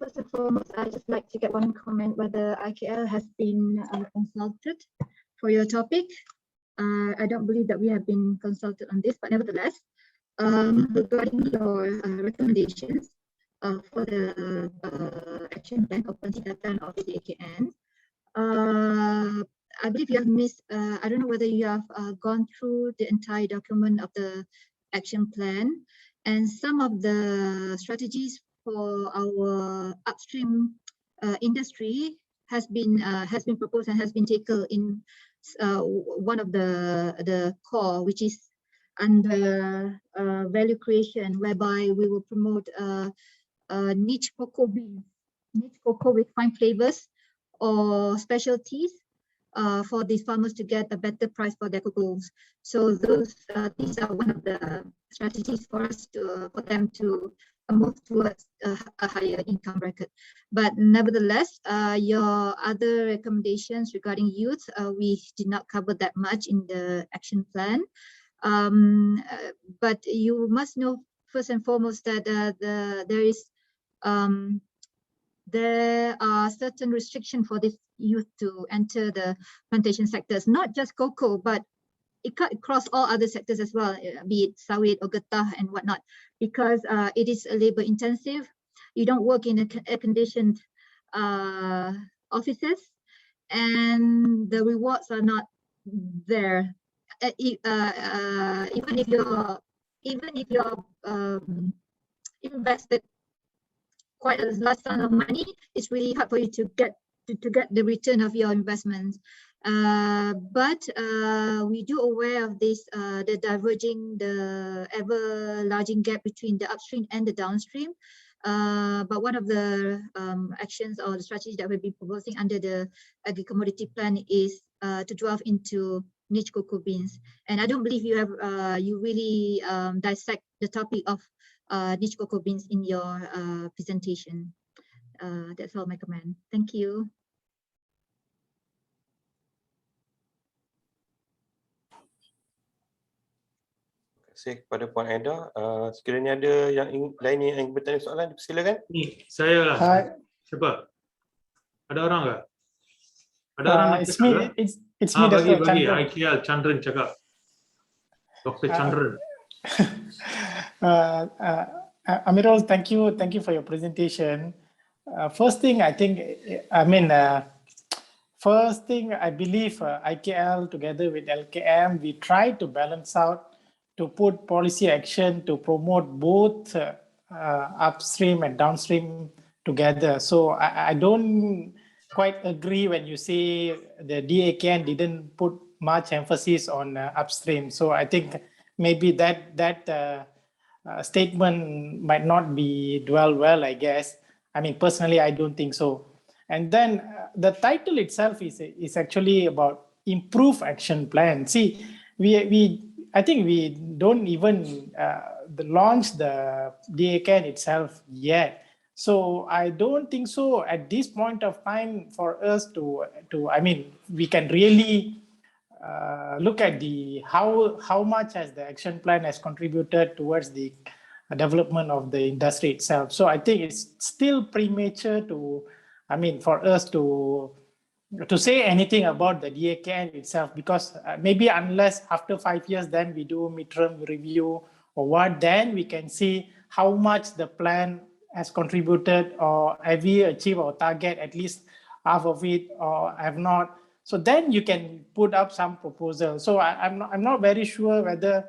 First and foremost, I'd just like to get one comment whether IKL has been consulted for your topic. I don't believe that we have been consulted on this, but nevertheless, regarding your recommendations for the action plan of Untitled of the AKN, I believe you have missed, I don't know whether you have gone through the entire document of the action plan, and some of the strategies for our upstream industry has been proposed and has been taken in one of the core, which is under value creation, whereby we will promote niche cocoa beans, niche cocoa with fine flavors or specialties for these farmers to get a better price for their cocoa. So these are one of the strategies for us for them to move towards a higher income bracket. But nevertheless, your other recommendations regarding youth, we did not cover that much in the action plan. But you must know first and foremost that there are certain restrictions for this youth to enter the plantation sectors, not just cocoa, but it cut across all other sectors as well, be it sawit or getah and whatnot, because it is labor intensive. You don't work in air-conditioned offices, and the rewards are not there. Even if you're invested quite a large sum of money, it's really hard for you to get the return of your investments. But we do aware of this, the ever larging gap between the upstream and the downstream. But one of the actions or the strategies that we'll be proposing under the agri-commodity plan is to delve into niche cocoa beans. And I don't believe you have you really dissect the topic of niche cocoa beans in your presentation. That's all my comment. Thank you. Terima kasih kepada Puan Aida. Sekiranya ada yang lain yang ingin bertanya soalan, silakan. Ni, saya lah. Hi. Siapa? Ada orang tak? Ada orang nak It's cakap me. tak? It's me. Dr. Bagi Chandran. IKL Chandran cakap. Dr. Chandran. Amirul, thank you for your presentation. First thing, I think, first thing, I believe IKL together with LKM, we try to balance out to put policy action to promote both upstream and downstream together. So I don't quite agree when you say the DAKN didn't put much emphasis on upstream. So I think maybe that statement might not be dwell well, I guess. I mean, personally, I don't think so. And then the title itself is actually about improve action plan. See, I think we don't even launch the DAKN itself yet. So I don't think so at this point of time for us to I mean, we can really look at how much has the action plan has contributed towards the development of the industry itself. So I think it's still premature to, I mean, for us to say anything about the DAKN itself, because maybe unless after 5 years, then we do midterm review or what, then we can see how much the plan has contributed, or have we achieved our target, at least half of it, or have not. So then you can put up some proposal. So I'm not very sure whether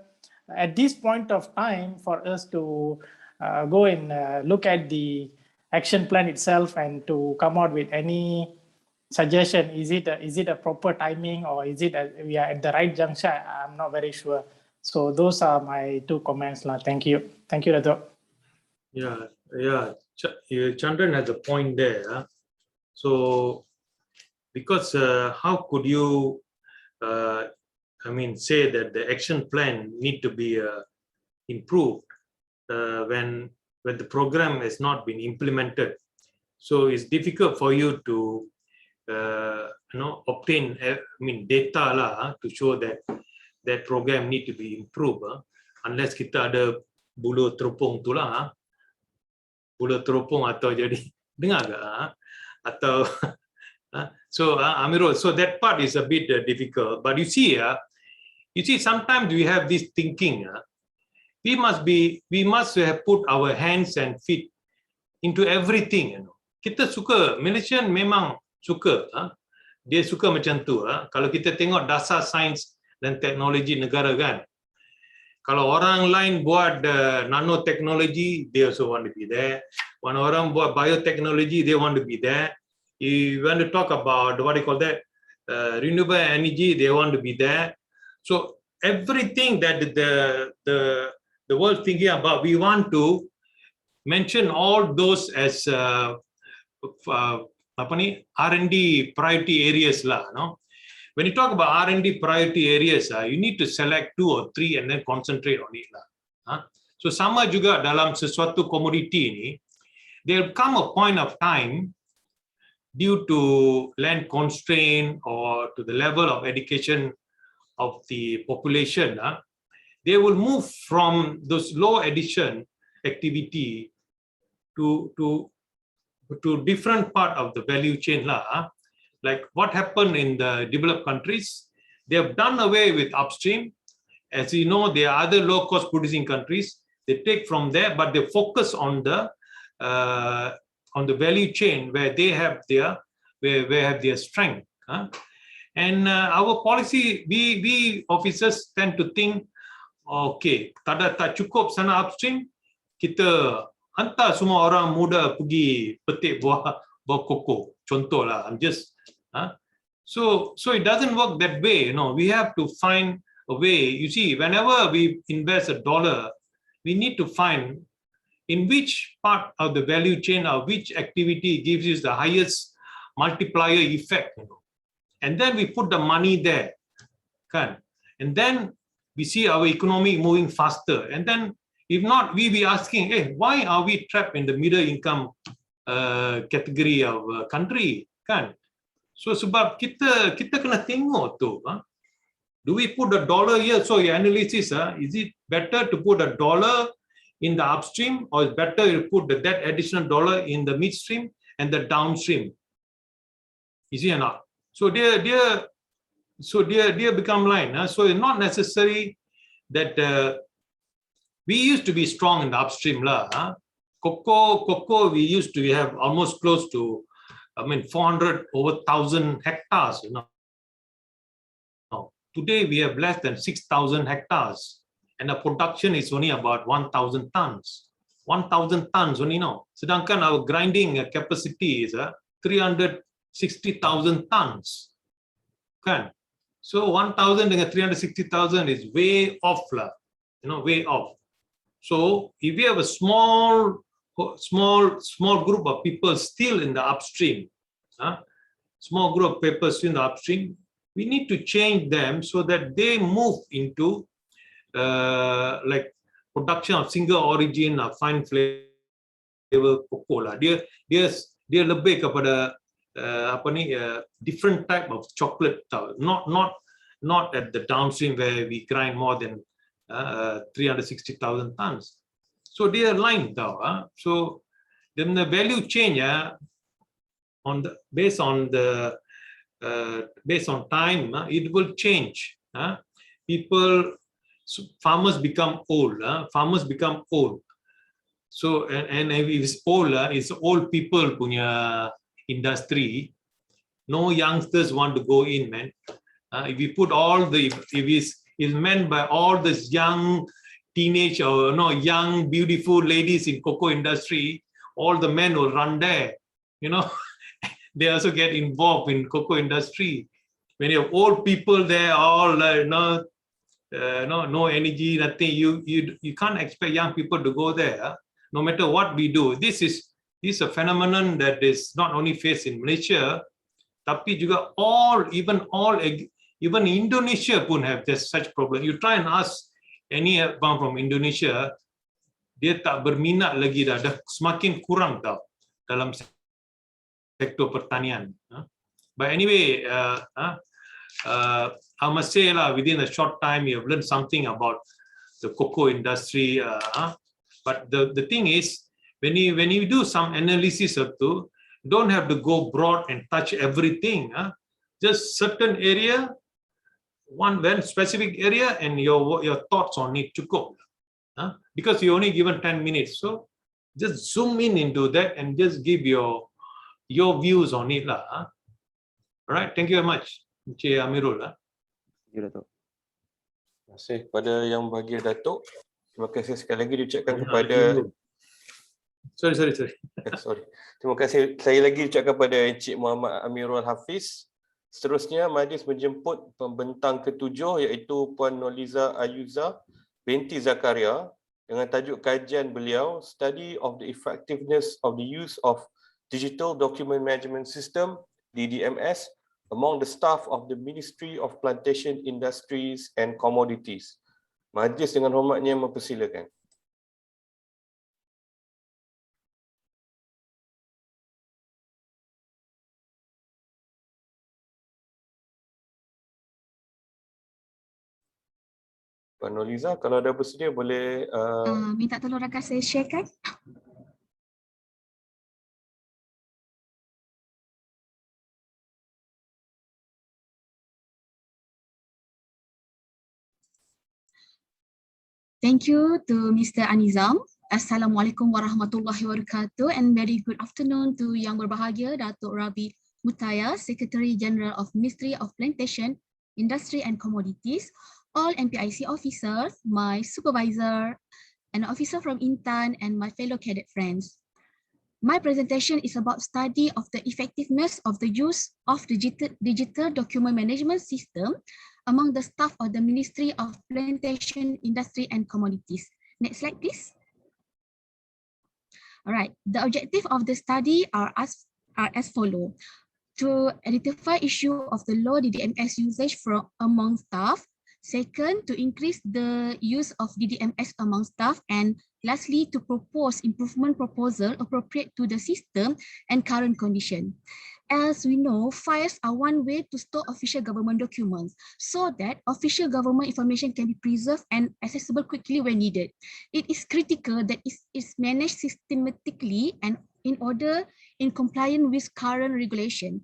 at this point of time for us to go and look at the action plan itself and to come out with any suggestion. Is it a proper timing, or is it we are at the right juncture? I'm not very sure. So those are my two comments. Thank you. Thank you, Dato'. Yeah. Chandran has a point there. So, because how could you, say that the action plan need to be improved when the program has not been implemented? So it's difficult for you to obtain data to show that program need to be improved unless kita ada bulu teropong tu lah. Bulu teropong atau jadi dengar ke atau so Amirul, so that part is a bit difficult, but you see sometimes we have this thinking we must have put our hands and feet into everything. Kita suka, Malaysian memang suka, dia suka macam tu. Kalau kita tengok dasar sains dan teknologi negara kan, kalau orang lain buat nanotechnology, they also want to be there. When orang buat biotechnology, they want to be there. You want to talk about what do you call that, renewable energy, they want to be there. So everything that the world thinking about, we want to mention all those as R&D priority areas lah. No? When you talk about R&D priority areas, you need to select 2 or 3 and then concentrate on it lah. So sama juga dalam sesuatu komoditi ni, there'll come a point of time due to land constraint or to the level of education of the population, they will move from those low addition activity to different part of the value chain lah. Like what happened in the developed countries, they have done away with upstream. As you know, there are other low-cost producing countries. They take from there, but they focus on the value chain where they have their strength. And our policy, we officers tend to think, okay, tak cukup sana upstream, kita hantar semua orang muda pergi petik buah koko. Contoh lah, I'm just so it doesn't work that way. We have to find a way. You see, whenever we invest $1, we need to find in which part of the value chain or which activity gives you the highest multiplier effect. And then we put the money there, and then we see our economy moving faster. And then if not, we be asking, hey, why are we trapped in the middle income category of country? So sebab kita kena tengok tu. Do we put $1 here? So your analysis, is it better to put $1 in the upstream, or is better to put that additional $1 in the midstream and the downstream? Is it or not? So they become line. So it's not necessary that we used to be strong in the upstream lah. Cocoa we used to have almost close to 400 over 1,000 hectares. Today we have less than 6,000 hectares, and the production is only about 1,000 tons. 1,000 tons only now. Sedangkan our grinding capacity is 360,000 tons. Kan? So 1,000 dengan 360,000 is way off lah. Way off. So if we have a small group of people still in the upstream, small group of people still in the upstream, we need to change them so that they move into like production of single origin or fine flavor cocoa lah. Dia lebih kepada different type of chocolate tau. Not at the downstream where we grind more than 360,000 tons. So they are aligned tau. So then the value change based on time, it will change. Farmers become old. Farmers become old. So and if it's old, it's old people punya industry. No youngsters want to go in, man. If we put if it's meant by all this young teenage or young beautiful ladies in cocoa industry, all the men will run there. They also get involved in cocoa industry. When you have old people there, all no energy, nothing. You can't expect young people to go there. No matter what we do, this is a phenomenon that is not only faced in Malaysia, tapi juga even Indonesia pun have such problem. You try and ask anyone from Indonesia, dia tak berminat lagi dah semakin kurang tau dalam sektor pertanian. But anyway, I must say within a short time you have learned something about the cocoa industry. But the thing is, when you do some analysis of two, don't have to go broad and touch everything. Just certain area, one very specific area, and your thoughts on it to go. Because you're only given 10 minutes, so just zoom into that and just give your views on it lah. All right, thank you very much, Encik Amirul. Thank you, Datuk. Terima kasih kepada yang bahagia Datuk. Terima kasih sekali lagi diucapkan kepada sorry. Terima kasih sekali lagi diucapkan kepada Encik Muhammad Amirul Hafiz. Seterusnya majlis menjemput pembentang ketujuh iaitu Puan Noliza Ayuza binti Zakaria dengan tajuk kajian beliau Study of the Effectiveness of the Use of Digital Document Management System (DDMS) among the staff of the Ministry of Plantation Industries and Commodities. Majlis dengan hormatnya mempersilakan. Puan Noliza, kalau ada bersedia boleh minta tolong rakan saya sharekan. Thank you to Mr. Anizam. Assalamualaikum warahmatullahi wabarakatuh and very good afternoon to yang berbahagia Datuk Rabi Mutaya, Secretary General of Ministry of Plantation, Industry and Commodities, all MPIC officers, my supervisor, an officer from Intan, and my fellow cadet friends. My presentation is about study of the effectiveness of the use of digital document management system among the staff of the Ministry of Plantation, Industry and Commodities. Next slide, please. All right, the objective of the study are as follow. To identify issue of the low DDMS usage among staff. Second, to increase the use of DDMS among staff, and lastly, to propose improvement proposal appropriate to the system and current condition. As we know, files are one way to store official government documents so that official government information can be preserved and accessible quickly when needed. It is critical that it is managed systematically and in order in compliance with current regulation.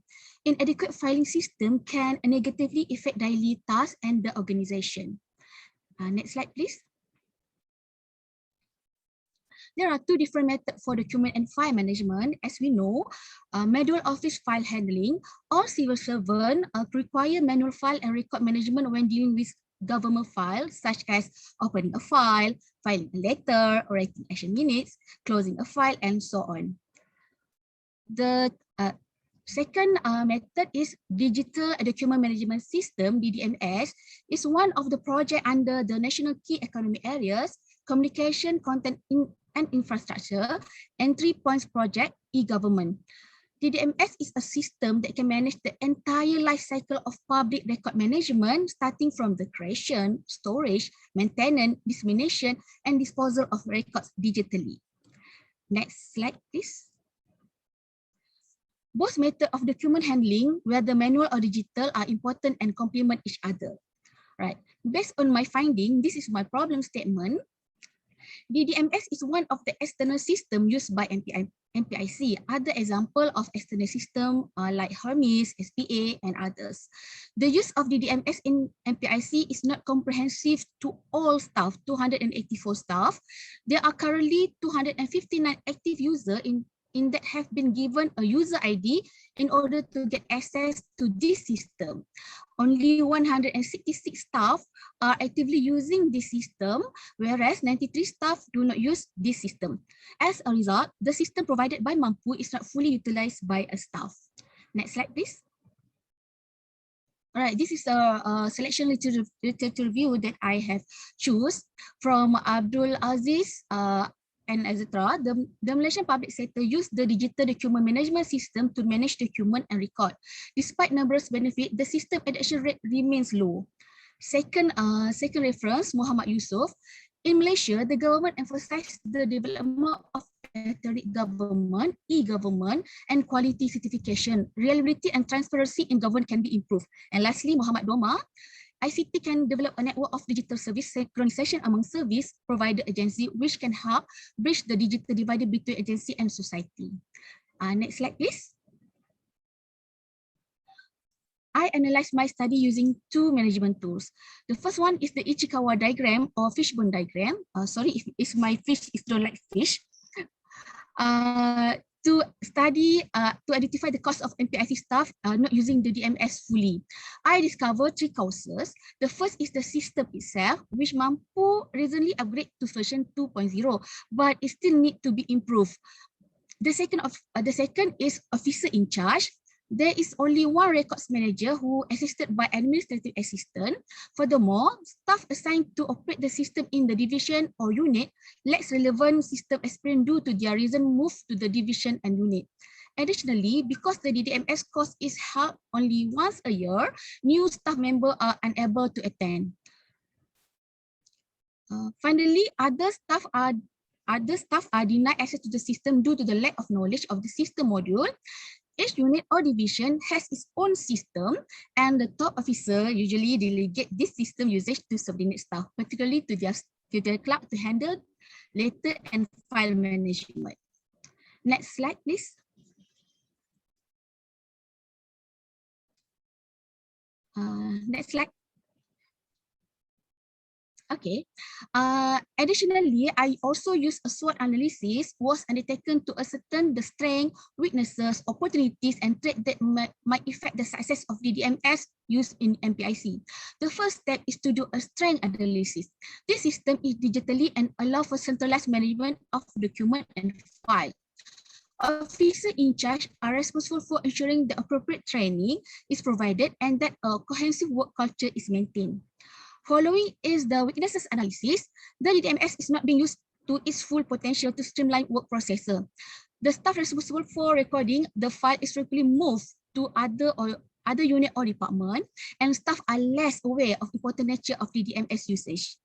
Inadequate filing system can negatively affect daily tasks and the organization. Next slide, please. There are two different methods for document and file management. As we know, manual office file handling or civil servant require manual file and record management when dealing with government files, such as opening a file, filing a letter, writing action minutes, closing a file, and so on. The second method is Digital Document Management System, DDMS, is one of the projects under the National Key Economic Areas, Communication, Content and Infrastructure, Entry Points Project, e-Government. DDMS is a system that can manage the entire life cycle of public record management, starting from the creation, storage, maintenance, dissemination, and disposal of records digitally. Next slide, please. Both methods of document handling, whether manual or digital, are important and complement each other. Right. Based on my finding, this is my problem statement. DDMS is one of the external systems used by MPIC. Other example of external system are like Hermes, SPA, and others. The use of DDMS in MPIC is not comprehensive to all staff, 284 staff. There are currently 259 active users in that have been given a user ID in order to get access to this system. Only 166 staff are actively using this system, whereas 93 staff do not use this system. As a result, the system provided by Mampu is not fully utilized by a staff. Next slide, please. All right, this is a selection literature review that I have choose from Abdul Aziz and etc. The Malaysian public sector used the digital document management system to manage document and record. Despite numerous benefits, the system adoption rate remains low. Second reference, Muhammad Yusof. In Malaysia, the government emphasized the development of electronic government, e-government, and quality certification. Reliability and transparency in government can be improved. And lastly, Muhammad Doma. ICT can develop a network of digital service synchronization among service provider agency, which can help bridge the digital divide between agency and society. Next slide, please. I analyzed my study using two management tools. The first one is the Ichikawa diagram or fishbone diagram. Sorry if my fish is don't like fish. To study, to identify the cost of MPIC staff not using the DMS fully. I discovered three causes. The first is the system itself, which Mampu recently upgrade to version 2.0, but it still need to be improved. The second is officer in charge. There is only one records manager who assisted by administrative assistant. Furthermore, staff assigned to operate the system in the division or unit lacks relevant system experience due to their recent move to the division and unit. Additionally, because the DDMS course is held only once a year, new staff members are unable to attend. Finally, other staff are denied access to the system due to the lack of knowledge of the system module. Each unit or division has its own system, and the top officer usually delegate this system usage to subordinate staff, particularly to their clerk to handle letter and file management. Next slide, please. Next slide. Okay. Additionally, I also use a SWOT analysis was undertaken to ascertain the strengths, weaknesses, opportunities, and threats that might affect the success of DDMS used in MPIC. The first step is to do a strength analysis. This system is digitally and allow for centralized management of document and file. Officers in charge are responsible for ensuring the appropriate training is provided and that a cohesive work culture is maintained. Following is the weaknesses analysis. The DDMS is not being used to its full potential to streamline work processor. The staff responsible for recording the file is frequently moved to other unit or department, and staff are less aware of the important nature of DDMS usage.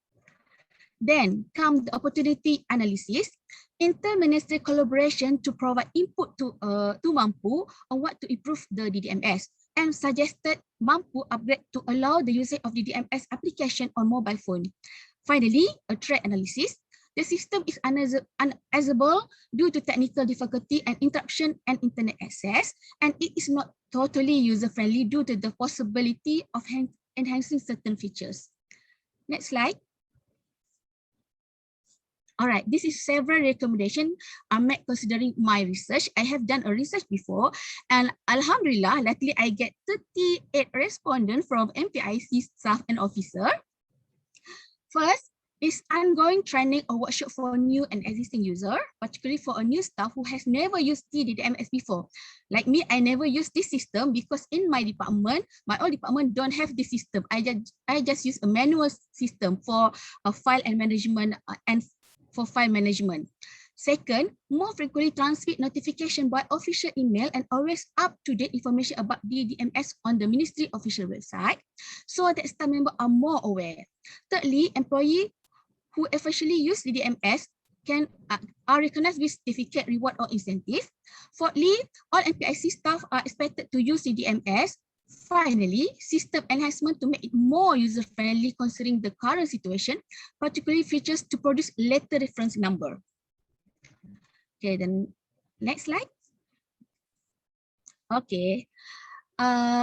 Then comes the opportunity analysis. Inter-ministerial collaboration to provide input to Mampu on what to improve the DDMS, and suggested Mampu upgrade to allow the usage of the DDMS application on mobile phone. Finally, a threat analysis. The system is unusable due to technical difficulty and interruption and internet access, and it is not totally user-friendly due to the possibility of enhancing certain features. Next slide. All right, this is several recommendations I made considering my research. I have done a research before, and Alhamdulillah, luckily I get 38 respondents from MPIC staff and officer. First is ongoing training or workshop for new and existing user, particularly for a new staff who has never used DDMS before. Like me, I never used this system because in my department, my old department don't have this system. I just use a manual system for file and management and for file management. Second, more frequently transmit notification by official email and always up-to-date information about DDMS on the ministry official website so that staff members are more aware. Thirdly, employees who officially use DDMS are recognized with certificate, reward, or incentive. Fourthly, all MPIC staff are expected to use DDMS. Finally, system enhancement to make it more user-friendly considering the current situation, particularly features to produce letter reference number. Okay, then next slide. Okay,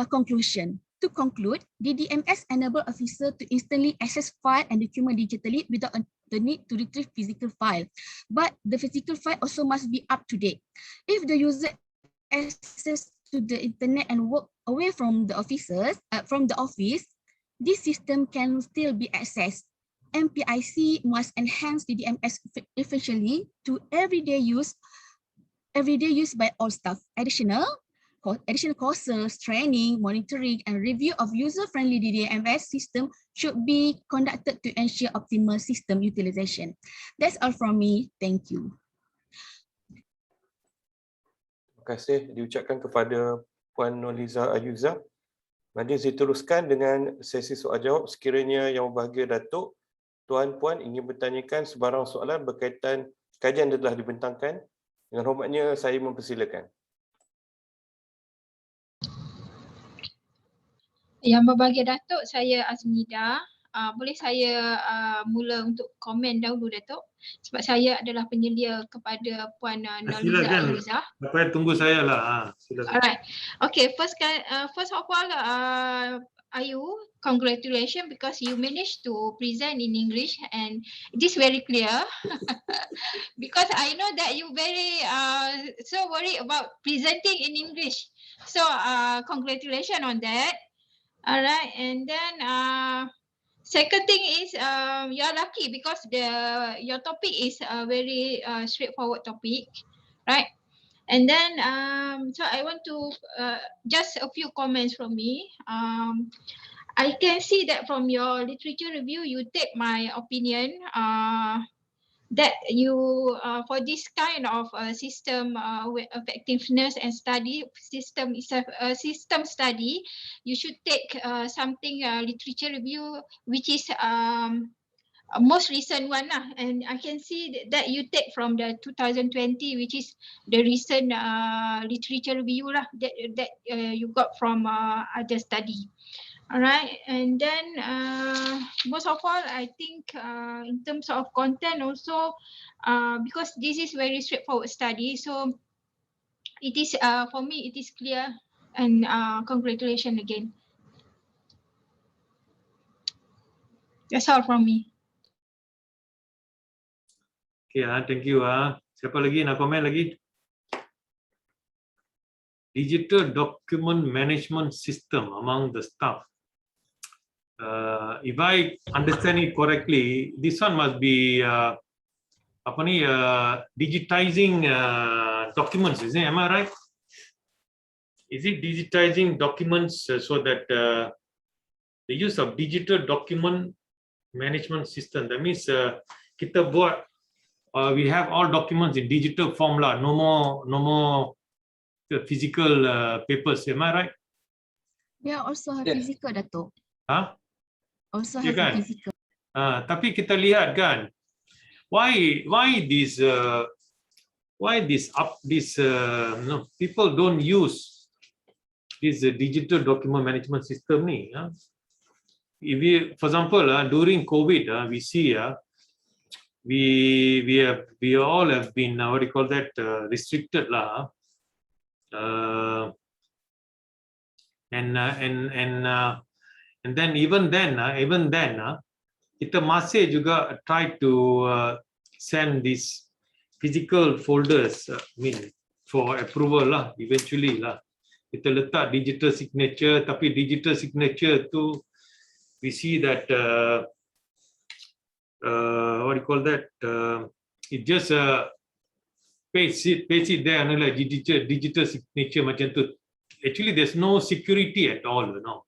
conclusion. To conclude, DDMS enable officer to instantly access file and document digitally without the need to retrieve physical file. But the physical file also must be up to date. If the user access to the internet and work away from the office, this system can still be accessed. MPIC must enhance DDMS efficiently to everyday use by all staff. Additional courses, training, monitoring, and review of user-friendly DDMS system should be conducted to ensure optimal system utilization. That's all from me. Thank you. Terima kasih diucapkan kepada Puan Noliza Ayuza. Nanti saya teruskan dengan sesi soal jawab. Sekiranya yang berbahagia Datuk, Tuan-puan ingin bertanyakan sebarang soalan berkaitan kajian yang telah dibentangkan, dengan hormatnya saya mempersilakan. Yang berbahagia Datuk, saya Azmida. Boleh saya mula untuk komen dahulu Datuk? Sebab saya adalah penyelia kepada Puan Noliza Ayuza. Silakan, tunggu saya lah. Silakan. Alright. Okay, first of all, Ayu, congratulations because you managed to present in English and it is very clear. Because I know that you very so worried about presenting in English. So congratulations on that. Alright, and then second thing is you're lucky because your topic is a very straightforward topic, right? And then so I want to just a few comments from me. I can see that from your literature review, you take my opinion that you for this kind of system effectiveness and system study, you should take something literature review which is most recent one lah. And I can see that you take from the 2020, which is the recent literature review lah that you got from other study. All right, and then most of all, I think in terms of content also, because this is very straightforward study, so it is for me it is clear, and congratulations again. That's all from me. Okay, thank you. Siapa lagi nak komen lagi? Digital document management system among the staff. If I understand it correctly, this one must be digitizing documents, is it? Am I right? Is it digitizing documents so that the use of digital document management system? That means kita buat we have all documents in digital form lah. No more physical papers. Am I right? Yeah, also have physical, Datuk. Huh? Also Yeah, have kan? physical. Tapi kita lihat kan, why this people don't use this digital document management system ni. If we, for example, during COVID, we see we all have been what do you call that, restricted lah. And then even then kita masih juga try to send these physical folders, for approval lah, eventually lah. Kita letak digital signature, tapi digital signature tu, we see that, what do you call that? It just paste it there, and like digital signature macam tu. Actually, there's no security at all, you know.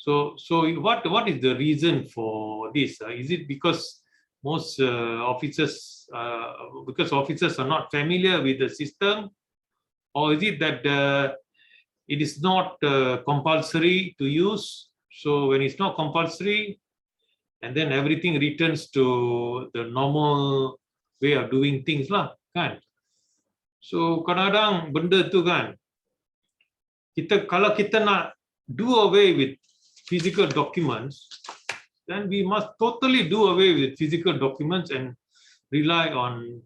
So what is the reason for this? Is it because most officers are not familiar with the system, or is it that it is not compulsory to use? So when it's not compulsory, and then everything returns to the normal way of doing things lah, kan? So kadang-kadang benda tu kan, kalau kita nak do away with physical documents, then we must totally do away with physical documents and rely on,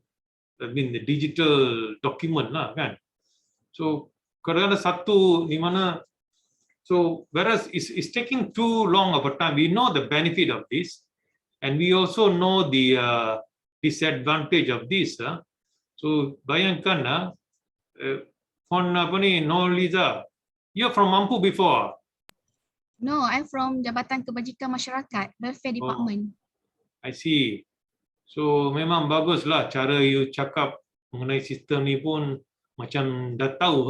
the digital document lah, kan? So kadang-kadang satu di mana, so whereas it's taking too long of a time. We know the benefit of this, and we also know the disadvantage of this. So bayangkan Noliza, you're from Mampu before. No, I'm from Jabatan Kebajikan Masyarakat, Welfare Department. I see. So memang baguslah cara you cakap mengenai sistem ni pun macam dah tahu.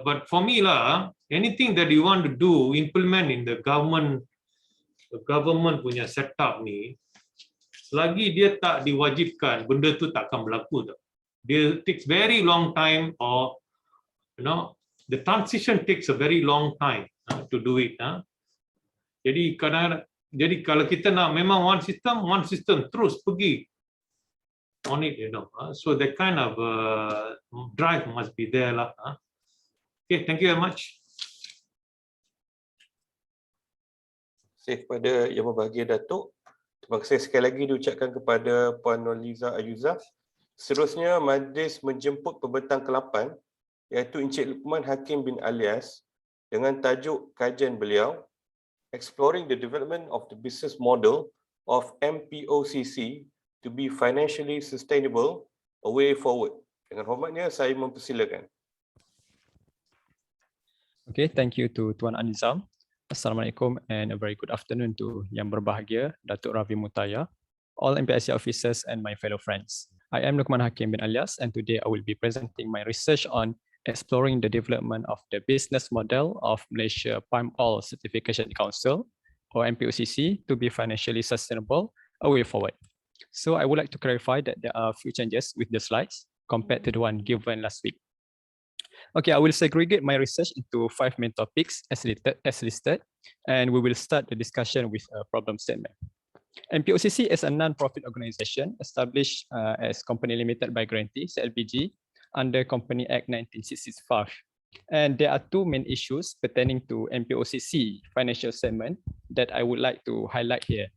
But for me lah, anything that you want to do, implement in the government punya setup ni, selagi dia tak diwajibkan, benda tu takkan berlaku tau. Dia takes very long time, or the transition takes a very long time to do it. Jadi kalau kita nak memang one system terus pergi on it, so that kind of drive must be there lah. Okay, thank you very much. Terima kasih kepada Yang Berbahagia Datuk. Terima kasih sekali lagi diucapkan kepada Puan Noliza Ayuza. Seterusnya, majlis menjemput pembentang ke-8 iaitu Encik Luqman Hakim bin Alias dengan tajuk kajian beliau Exploring the Development of the Business Model of MPOCC to be Financially Sustainable, a Way Forward. Dengan hormatnya, saya mempersilakan. Okay, thank you to Tuan Anizam. Assalamualaikum and a very good afternoon to Yang Berbahagia, Datuk Ravi Mutaya, all MPIC officers and my fellow friends. I am Luqman Hakim bin Alias, and today I will be presenting my research on exploring the development of the business model of Malaysia Palm Oil Certification Council, or MPOCC, to be financially sustainable, a way forward. So I would like to clarify that there are a few changes with the slides compared to the one given last week. Okay, I will segregate my research into 5 main topics as listed, and we will start the discussion with a problem statement. MPOCC is a non-profit organization established as Company Limited by Grantee, CLPG, under Company Act 1965. And there are 2 main issues pertaining to MPOCC financial statement that I would like to highlight here.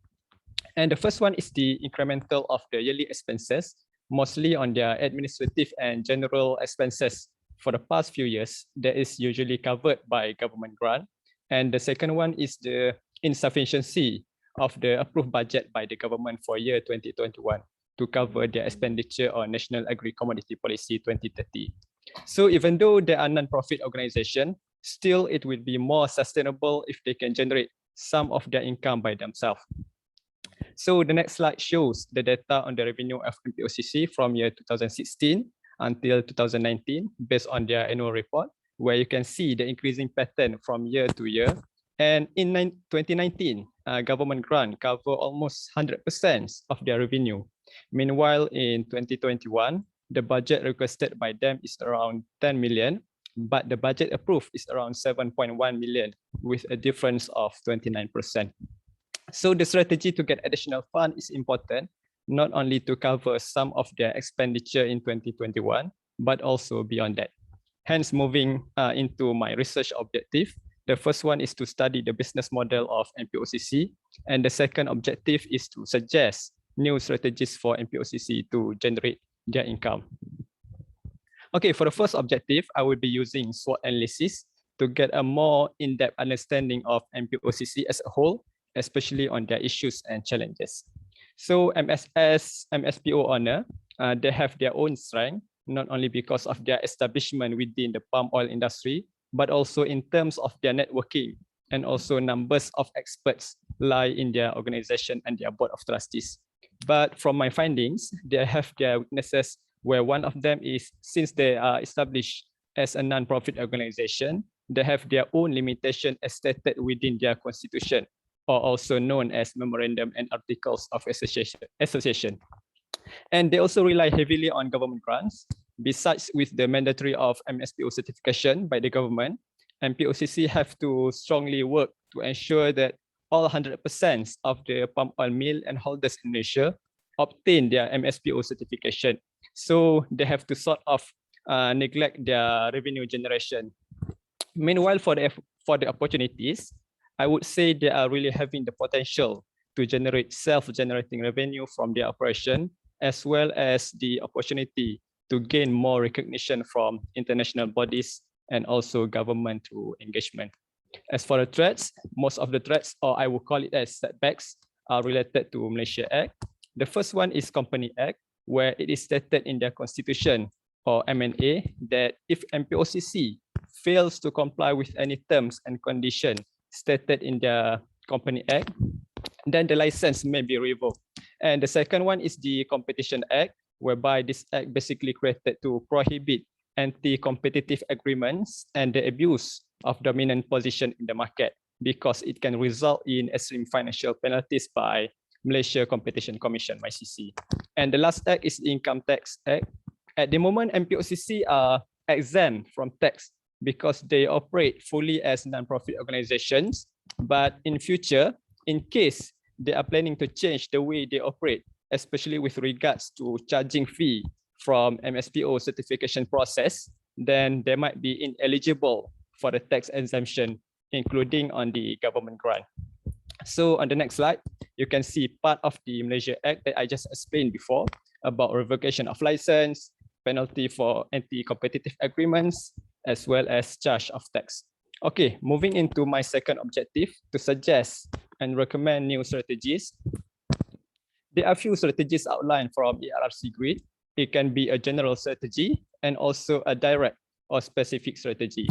And the first one is the incremental of the yearly expenses, mostly on their administrative and general expenses. For the past few years, that is usually covered by government grant. And the second one is the insufficiency of the approved budget by the government for year 2021 to cover their expenditure on National Agri-Commodity Policy 2030. So even though they are non-profit organization, still it will be more sustainable if they can generate some of their income by themselves. So the next slide shows the data on the revenue of MPOCC from year 2016 until 2019 based on their annual report, where you can see the increasing pattern from year to year. And in 2019, government grant cover almost 100% of their revenue. Meanwhile, in 2021, the budget requested by them is around 10 million, but the budget approved is around 7.1 million with a difference of 29%. So the strategy to get additional fund is important, not only to cover some of their expenditure in 2021, but also beyond that. Hence, moving into my research objective, the first one is to study the business model of MPOCC, and the second objective is to suggest new strategies for MPOCC to generate their income. Okay, for the first objective, I will be using Swot Analysis to get a more in-depth understanding of MPOCC as a whole, especially on their issues and challenges. So MSS, MSPO owner, they have their own strength, not only because of their establishment within the palm oil industry, but also in terms of their networking and also numbers of experts lie in their organization and their board of trustees. But from my findings, they have their weaknesses, where one of them is, since they are established as a non-profit organization, they have their own limitation as stated within their constitution, or also known as memorandum and articles of association. And they also rely heavily on government grants. Besides with the mandatory of MSPO certification by the government, MPOCC have to strongly work to ensure that all 100% of the palm oil mill and holders in Malaysia obtain their MSPO certification. So they have to sort of neglect their revenue generation. Meanwhile, for the opportunities, I would say they are really having the potential to generate self-generating revenue from their operation, as well as the opportunity to gain more recognition from international bodies and also government through engagement. As for the threats, most of the threats, or I would call it as setbacks, are related to Malaysia Act. The first one is Company Act, where it is stated in their constitution or MNA that if MPOCC fails to comply with any terms and conditions stated in the Company Act, then the license may be revoked. And the second one is the Competition Act, whereby this act basically created to prohibit anti-competitive agreements and the abuse of dominant position in the market, because it can result in extreme financial penalties by Malaysia Competition Commission, MyCC. And the last act is the Income Tax Act. At the moment, MPOCC are exempt from tax because they operate fully as non-profit organizations. But in future, in case they are planning to change the way they operate, especially with regards to charging fee from MSPO certification process, then they might be ineligible for the tax exemption, including on the government grant. So on the next slide, you can see part of the Malaysia Act that I just explained before about revocation of license, penalty for anti-competitive agreements, as well as charge of tax. Okay, moving into my second objective, to suggest and recommend new strategies. There are few strategies outlined from ERRC grid. It can be a general strategy and also a direct or specific strategy.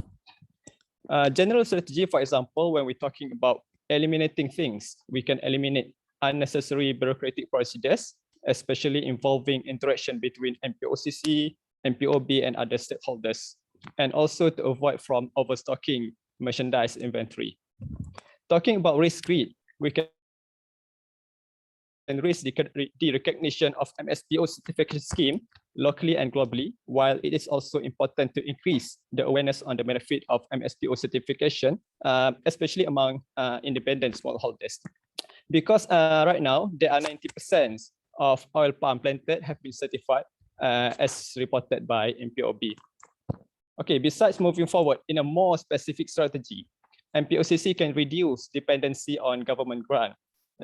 General strategy, for example, when we're talking about eliminating things, we can eliminate unnecessary bureaucratic procedures, especially involving interaction between MPOCC, MPOB, and other stakeholders, and also to avoid from overstocking merchandise inventory. Talking about risk grid, we can raise the recognition of MSPO certification scheme locally and globally, while it is also important to increase the awareness on the benefit of MSPO certification, especially among independent smallholders. Because right now, there are 90% of oil palm planted have been certified as reported by MPOB. Okay, besides moving forward in a more specific strategy, MPOCC can reduce dependency on government grant.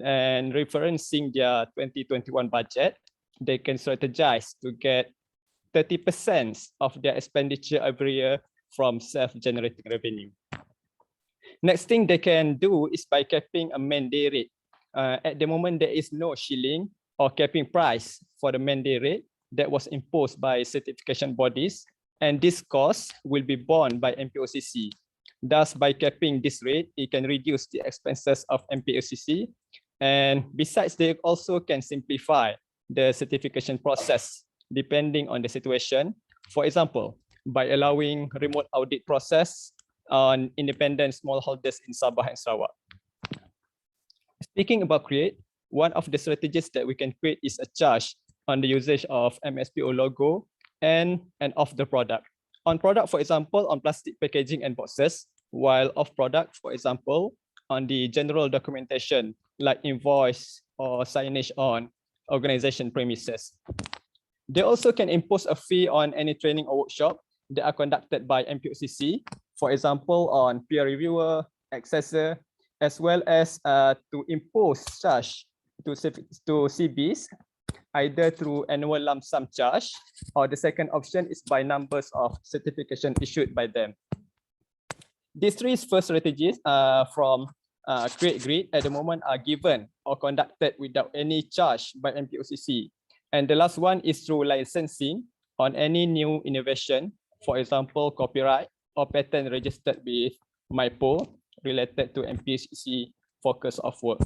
And referencing their 2021 budget, they can strategize to get 30% of their expenditure every year from self-generating revenue. Next thing they can do is by capping a man-day rate. At the moment, there is no ceiling or capping price for the man-day rate that was imposed by certification bodies, and this cost will be borne by MPOCC. Thus, by capping this rate, it can reduce the expenses of MPOCC. And besides, they also can simplify the certification process depending on the situation. For example, by allowing remote audit process on independent smallholders in Sabah and Sarawak. Speaking about create, one of the strategies that we can create is a charge on the usage of MSPO logo and of the product. On product, for example, on plastic packaging and boxes, while off product, for example, on the general documentation like invoice or signage on organization premises. They also can impose a fee on any training or workshop that are conducted by MPOCC, for example, on peer reviewer, accessor, as well as to impose charge to CBs, either through annual lump sum charge, or the second option is by numbers of certification issued by them. These three first strategies from create grid at the moment are given or conducted without any charge by MPOCC. And the last one is through licensing on any new innovation, for example, copyright or patent registered with MIPO related to MPOCC focus of work.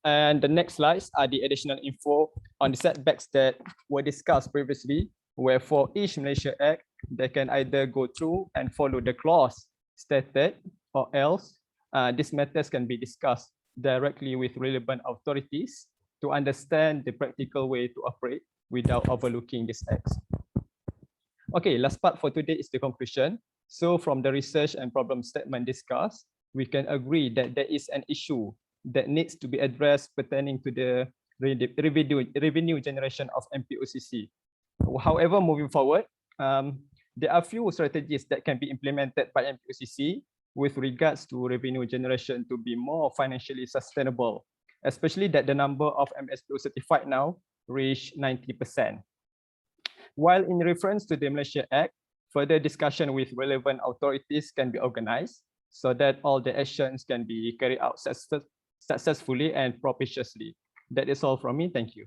And the next slides are the additional info on the setbacks that were discussed previously, where for each Malaysia Act, they can either go through and follow the clause stated, or else these matters can be discussed directly with relevant authorities to understand the practical way to operate without overlooking these acts. Okay, last part for today is the conclusion. So from the research and problem statement discussed, we can agree that there is an issue that needs to be addressed pertaining to the revenue generation of MPOCC. However, moving forward, there are few strategies that can be implemented by MPOCC with regards to revenue generation to be more financially sustainable, especially that the number of MSPO certified now reach 90%. While in reference to the Malaysia Act, further discussion with relevant authorities can be organized so that all the actions can be carried out successfully and propitiously. That is all from me. Thank you.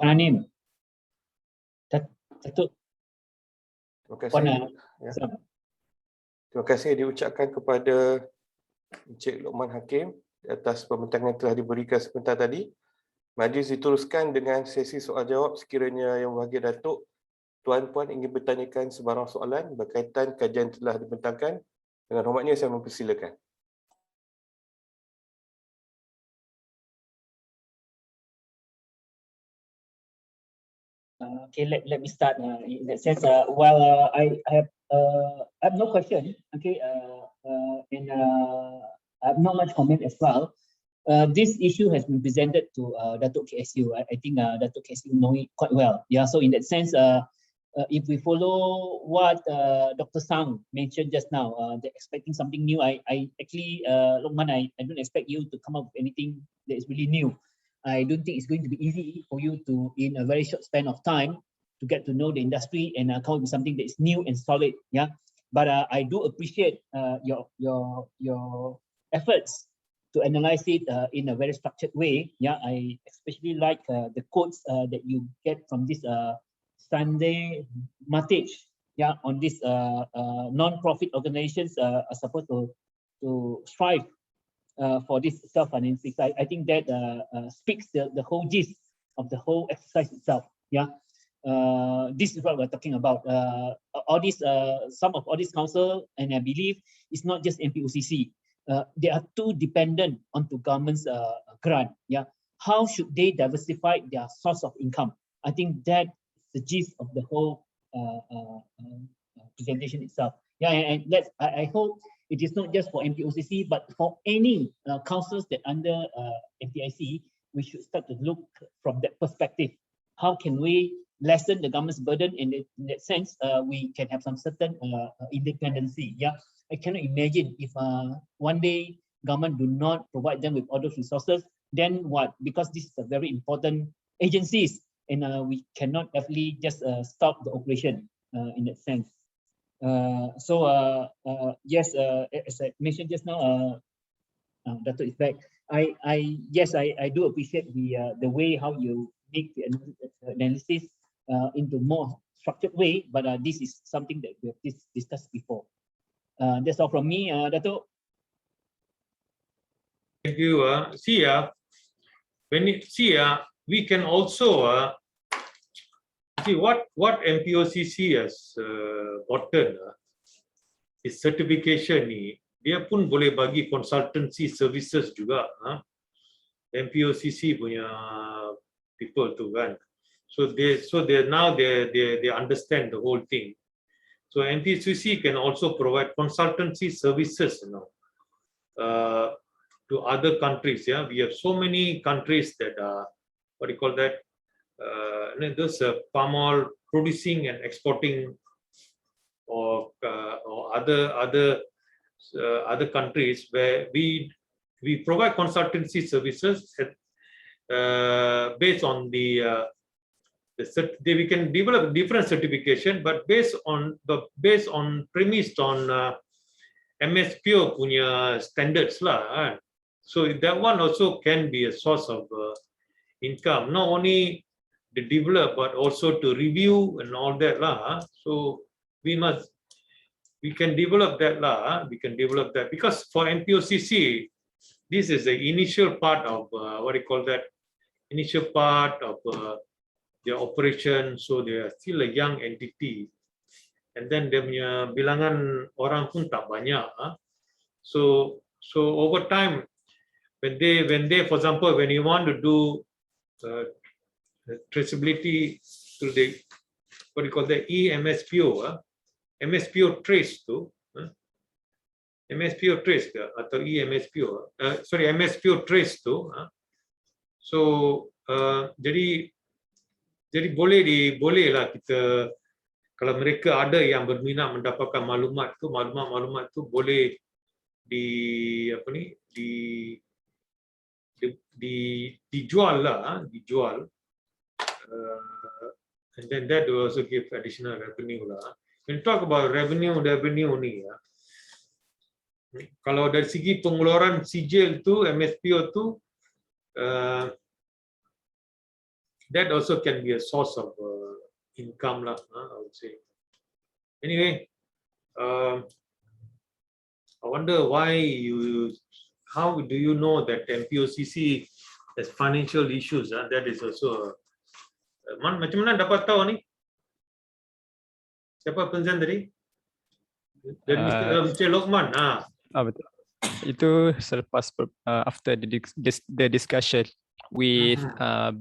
Anim. Datuk. Terima kasih. Ya. Terima kasih diucapkan kepada Encik Luqman Hakim atas pembentangan yang telah diberikan sebentar tadi. Majlis diteruskan dengan sesi soal jawab sekiranya Yang Berbahagia Datuk, tuan-puan ingin bertanyakan sebarang soalan berkaitan kajian telah dibentangkan. Dengan hormatnya saya mempersilakan. Okay, let me start. In that sense, while I have no question. Okay, and I have not much comment as well. This issue has been presented to Datuk KSU. I think Datuk KSU know it quite well. Yeah. So in that sense, if we follow what Dr. Sang mentioned just now, they're expecting something new. I actually, Luqman, I don't expect you to come up with anything that is really new. I don't think it's going to be easy for you to, in a very short span of time, to get to know the industry and come up with something that is new and solid. Yeah, but I do appreciate your efforts to analyze it in a very structured way. Yeah, I especially like the quotes that you get from this Sunday Matic. Yeah, on this non-profit organizations are supposed to strive for this self-financing. I think that speaks the whole gist of the whole exercise itself. Yeah, this is what we're talking about. All these, some of all these council, and I believe it's not just MPOCC. They are too dependent onto government's grant. Yeah, how should they diversify their source of income? I think that's the gist of the whole presentation itself. Yeah, and that's I hope it is not just for MPOCC, but for any councils that under MPIC, we should start to look from that perspective. How can we lessen the government's burden? In that sense, we can have some certain independency. Yeah, I cannot imagine if one day government do not provide them with all those resources, then what? Because this is a very important agencies, and we cannot definitely just stop the operation in that sense. Yes, as I mentioned just now, Dato' is back. Yes, I do appreciate the way how you make the analysis into more structured way, but this is something that we have discussed before. That's all from me, Dato'. Thank you. We can also see what MPOCC has gotten is certification ni. Dia pun boleh bagi consultancy services juga. MPOCC punya people tu kan. So they now they understand the whole thing. So MPOCC can also provide consultancy services, to other countries. Yeah, we have so many countries that are what do you call that? Those palm oil producing and exporting, or other other countries where we provide consultancy services based on we can develop different certification, but premised on MSPO punya standards lah. So that one also can be a source of income, not only to develop but also to review and all that lah. So we can develop that lah. We can develop that because for MPOCC, this is the initial part of initial part of their operation. So they are still a young entity, and then dia punya bilangan orang pun tak banyak. So over time, when they for example, when you want to do traceability to the EMSPO, MSPO trace tu, MSPO trace ke atau EMSPO, sorry, MSPO trace tu. So jadi boleh lah kita, kalau mereka ada yang berminat mendapatkan maklumat tu boleh dijual lah, dijual. And then that will also give additional revenue lah. When talk about revenue ni ya, kalau dari segi pengeluaran sijil tu, MSPO tu, that also can be a source of income lah, I would say. Anyway, I wonder how do you know that MPOCC has financial issues? That is also macam mana dapat tahu ni? Siapa present tadi? Dari Mr. Lokman. Betul. Itu selepas after the discussion with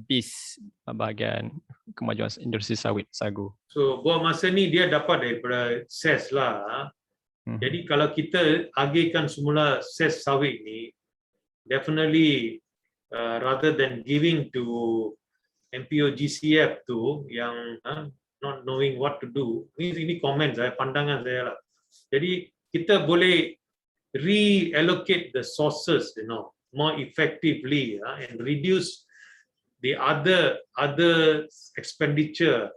BIS, bahagian kemajuan industri sawit sagu. So buat masa ni dia dapat daripada ses lah. Jadi kalau kita agihkan semula ses sawit ni, definitely rather than giving to MPO GCF tu yang not knowing what to do, ini komen saya, pandangan saya lah. Jadi kita boleh reallocate the sources, more effectively, and reduce the other expenditure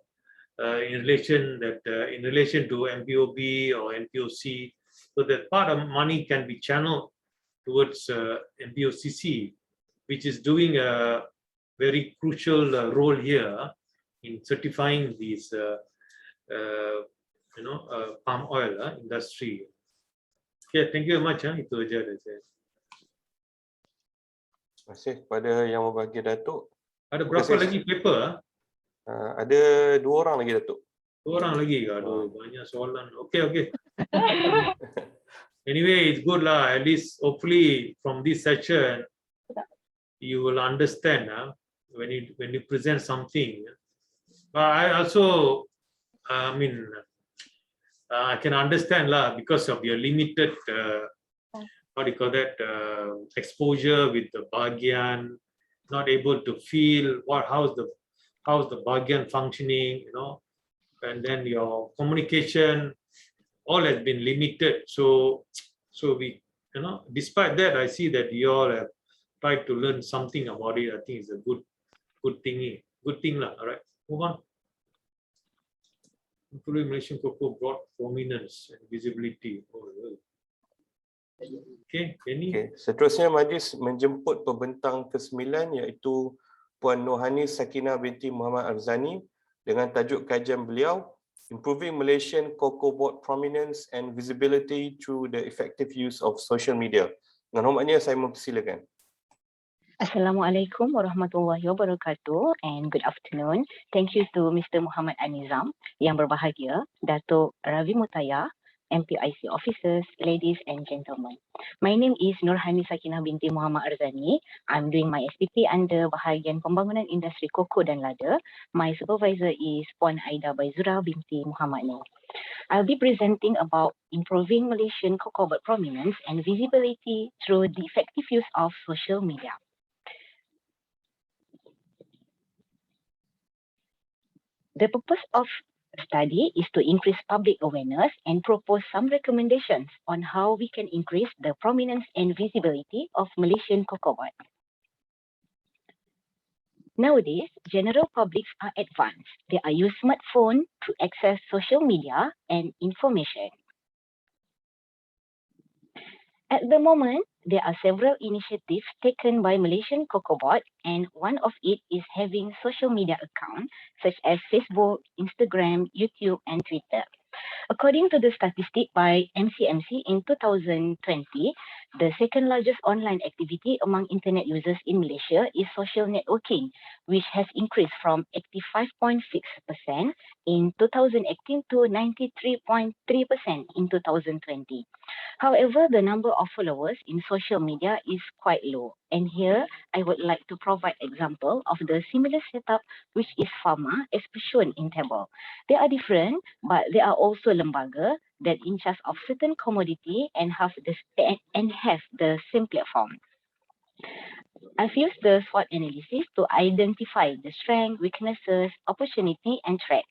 in relation to MPOB or MPOC, so that part of money can be channeled towards MPOCC, which is doing a very crucial role here in certifying these palm oil industry. Okay, thank you very much. Itu aja dari saya. Terima kasih kepada yang berbahagia Datuk. Ada berapa lagi paper? Ada 2 orang lagi Datuk. 2 orang lagi? Aduh, banyak soalan. Okay. Anyway, it's good lah. At least, hopefully, from this session, you will understand when you present something. But I also, I can understand lah, because of your limited exposure with the bahagian, not able to feel how's the bahagian functioning, and then your communication all has been limited. So we, despite that, I see that you all have tried to learn something about it. I think it's a good thing lah. All right, move on. Including Malaysian cocoa brought prominence and visibility. Okay, Kenny. Seterusnya majlis menjemput pembentang ke-9 iaitu Puan Nurhani Sakinah binti Muhammad Arzani dengan tajuk kajian beliau Improving Malaysian Cocoa Board Prominence and Visibility Through the Effective Use of Social Media. Dengan hormatnya saya mempersilakan. Assalamualaikum warahmatullahi wabarakatuh and good afternoon. Thank you to Mr. Muhammad Anizam, yang berbahagia, Datuk Ravi Mutaya, MPIC officers, ladies and gentlemen. My name is Nurhani Sakinah binti Muhammad Arzani. I'm doing my SPP under bahagian pembangunan industri koko dan lada. My supervisor is Puan Aida Baizura binti Muhammad Noor. I'll be presenting about improving Malaysian cocoa board prominence and visibility through the effective use of social media. The purpose of study is to increase public awareness and propose some recommendations on how we can increase the prominence and visibility of Malaysian cocoa bud. Nowadays, general publics are advanced. They are use smartphone to access social media and information. At the moment, there are several initiatives taken by Malaysian Cocoa Board, and one of it is having social media accounts such as Facebook, Instagram, YouTube, and Twitter. According to the statistic by MCMC in 2020, the second largest online activity among internet users in Malaysia is social networking, which has increased from 85.6% in 2018 to 93.3% in 2020. However, the number of followers in social media is quite low. And here, I would like to provide example of the similar setup, which is Pharma, as shown in table. They are different, but they are also lembaga that in charge of certain commodity and have the same platform. I've used the SWOT analysis to identify the strength, weaknesses, opportunity, and threat.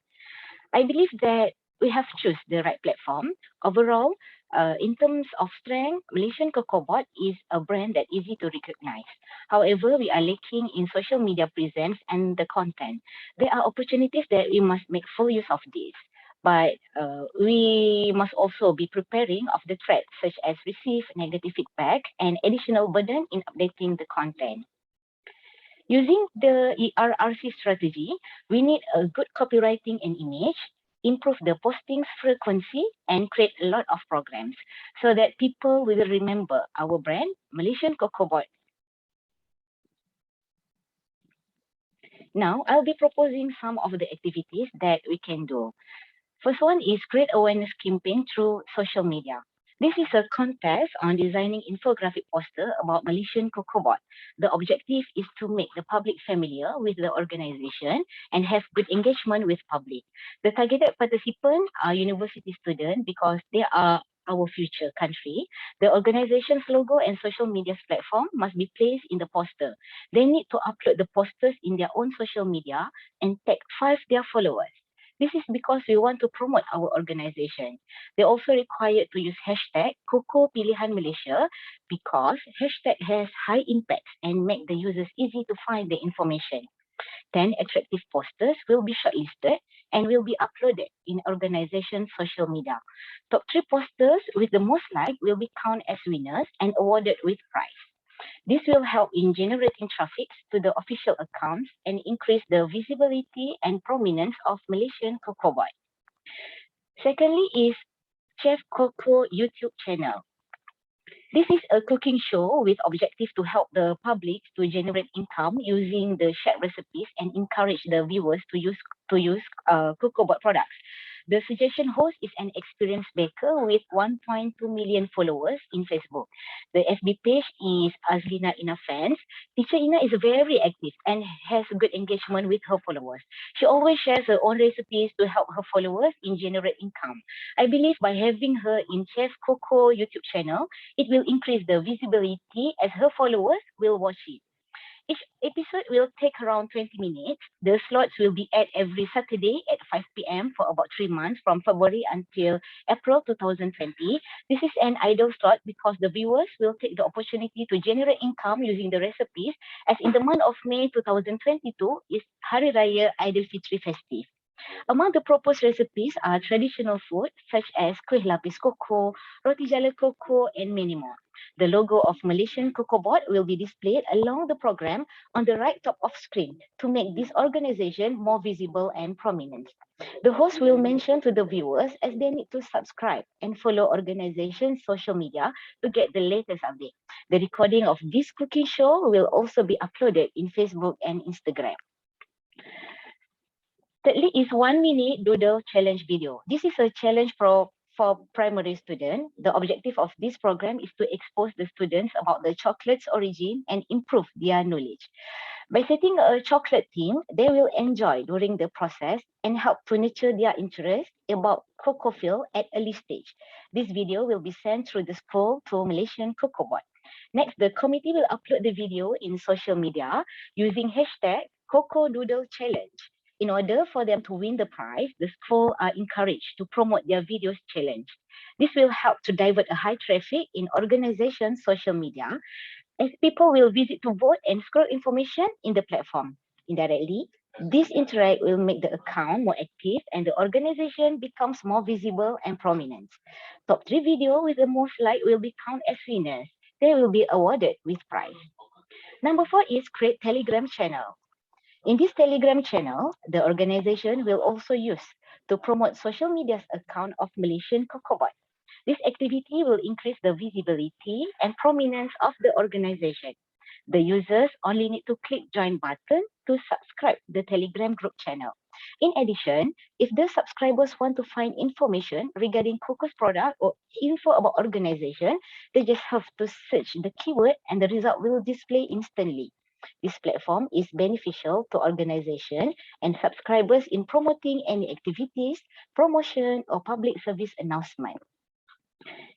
I believe that we have choose the right platform. Overall, in terms of strength, Malaysian Cocoa Board is a brand that easy to recognize. However, we are lacking in social media presence and the content. There are opportunities that we must make full use of this. But we must also be preparing of the threats such as receive negative feedback and additional burden in updating the content. Using the ERRC strategy, we need a good copywriting and image, improve the postings frequency, and create a lot of programs so that people will remember our brand, Malaysian Cocoa Board. Now, I'll be proposing some of the activities that we can do. First one is create awareness campaign through social media. This is a contest on designing infographic poster about Malaysian Cocoa Board. The objective is to make the public familiar with the organization and have good engagement with public. The targeted participants are university students because they are our future country. The organization's logo and social media platform must be placed in the poster. They need to upload the posters in their own social media and tag 5 their followers. This is because we want to promote our organization. They're also required to use hashtag Cocoa Pilihan Malaysia because hashtag has high impact and make the users easy to find the information. 10 attractive posters will be shortlisted and will be uploaded in organization's social media. Top 3 posters with the most like will be counted as winners and awarded with prize. This will help in generating traffic to the official accounts and increase the visibility and prominence of Malaysian Cocoa Board. Secondly is Chef Coco YouTube channel. This is a cooking show with objective to help the public to generate income using the shared recipes and encourage the viewers to use Cocoa Board products. The suggestion host is an experienced baker with 1.2 million followers in Facebook. The FB page is Azlina Ina Fans. Teacher Ina is very active and has good engagement with her followers. She always shares her own recipes to help her followers in generate income. I believe by having her in Chef Coco YouTube channel, it will increase the visibility as her followers will watch it. Each episode will take around 20 minutes. The slots will be at every Saturday at 5 p.m. for about 3 months from February until April 2020. This is an ideal slot because the viewers will take the opportunity to generate income using the recipes, as in the month of May 2022 is Hari Raya Aidilfitri festive. Among the proposed recipes are traditional food such as kuih lapis koko, roti jala koko, and many more. The logo of Malaysian Cocoa Board will be displayed along the program on the right top of screen to make this organization more visible and prominent. The host will mention to the viewers as they need to subscribe and follow organization's social media to get the latest update. The recording of this cooking show will also be uploaded in Facebook and Instagram. Thirdly is 1 minute Doodle challenge video. This is a challenge for primary students. The objective of this program is to expose the students about the chocolate's origin and improve their knowledge. By setting a chocolate theme, they will enjoy during the process and help to nurture their interest about cocoa field at early stage. This video will be sent through the school to Malaysian Cocoa Board. Next, the committee will upload the video in social media using hashtag Cocoa Doodle Challenge. In order for them to win the prize, the school are encouraged to promote their videos challenge. This will help to divert a high traffic in organizations' social media, as people will visit to vote and scroll information in the platform. Indirectly, this interact will make the account more active and the organization becomes more visible and prominent. Top 3 video with the most like will be counted as winners. They will be awarded with prize. Number 4 is create Telegram channel. In this Telegram channel, the organization will also use to promote social media's account of Malaysian Kokobot. This activity will increase the visibility and prominence of the organization. The users only need to click join button to subscribe the Telegram group channel. In addition, if the subscribers want to find information regarding Kokos product or info about organization, they just have to search the keyword and the result will display instantly. This platform is beneficial to organization and subscribers in promoting any activities, promotion, or public service announcement.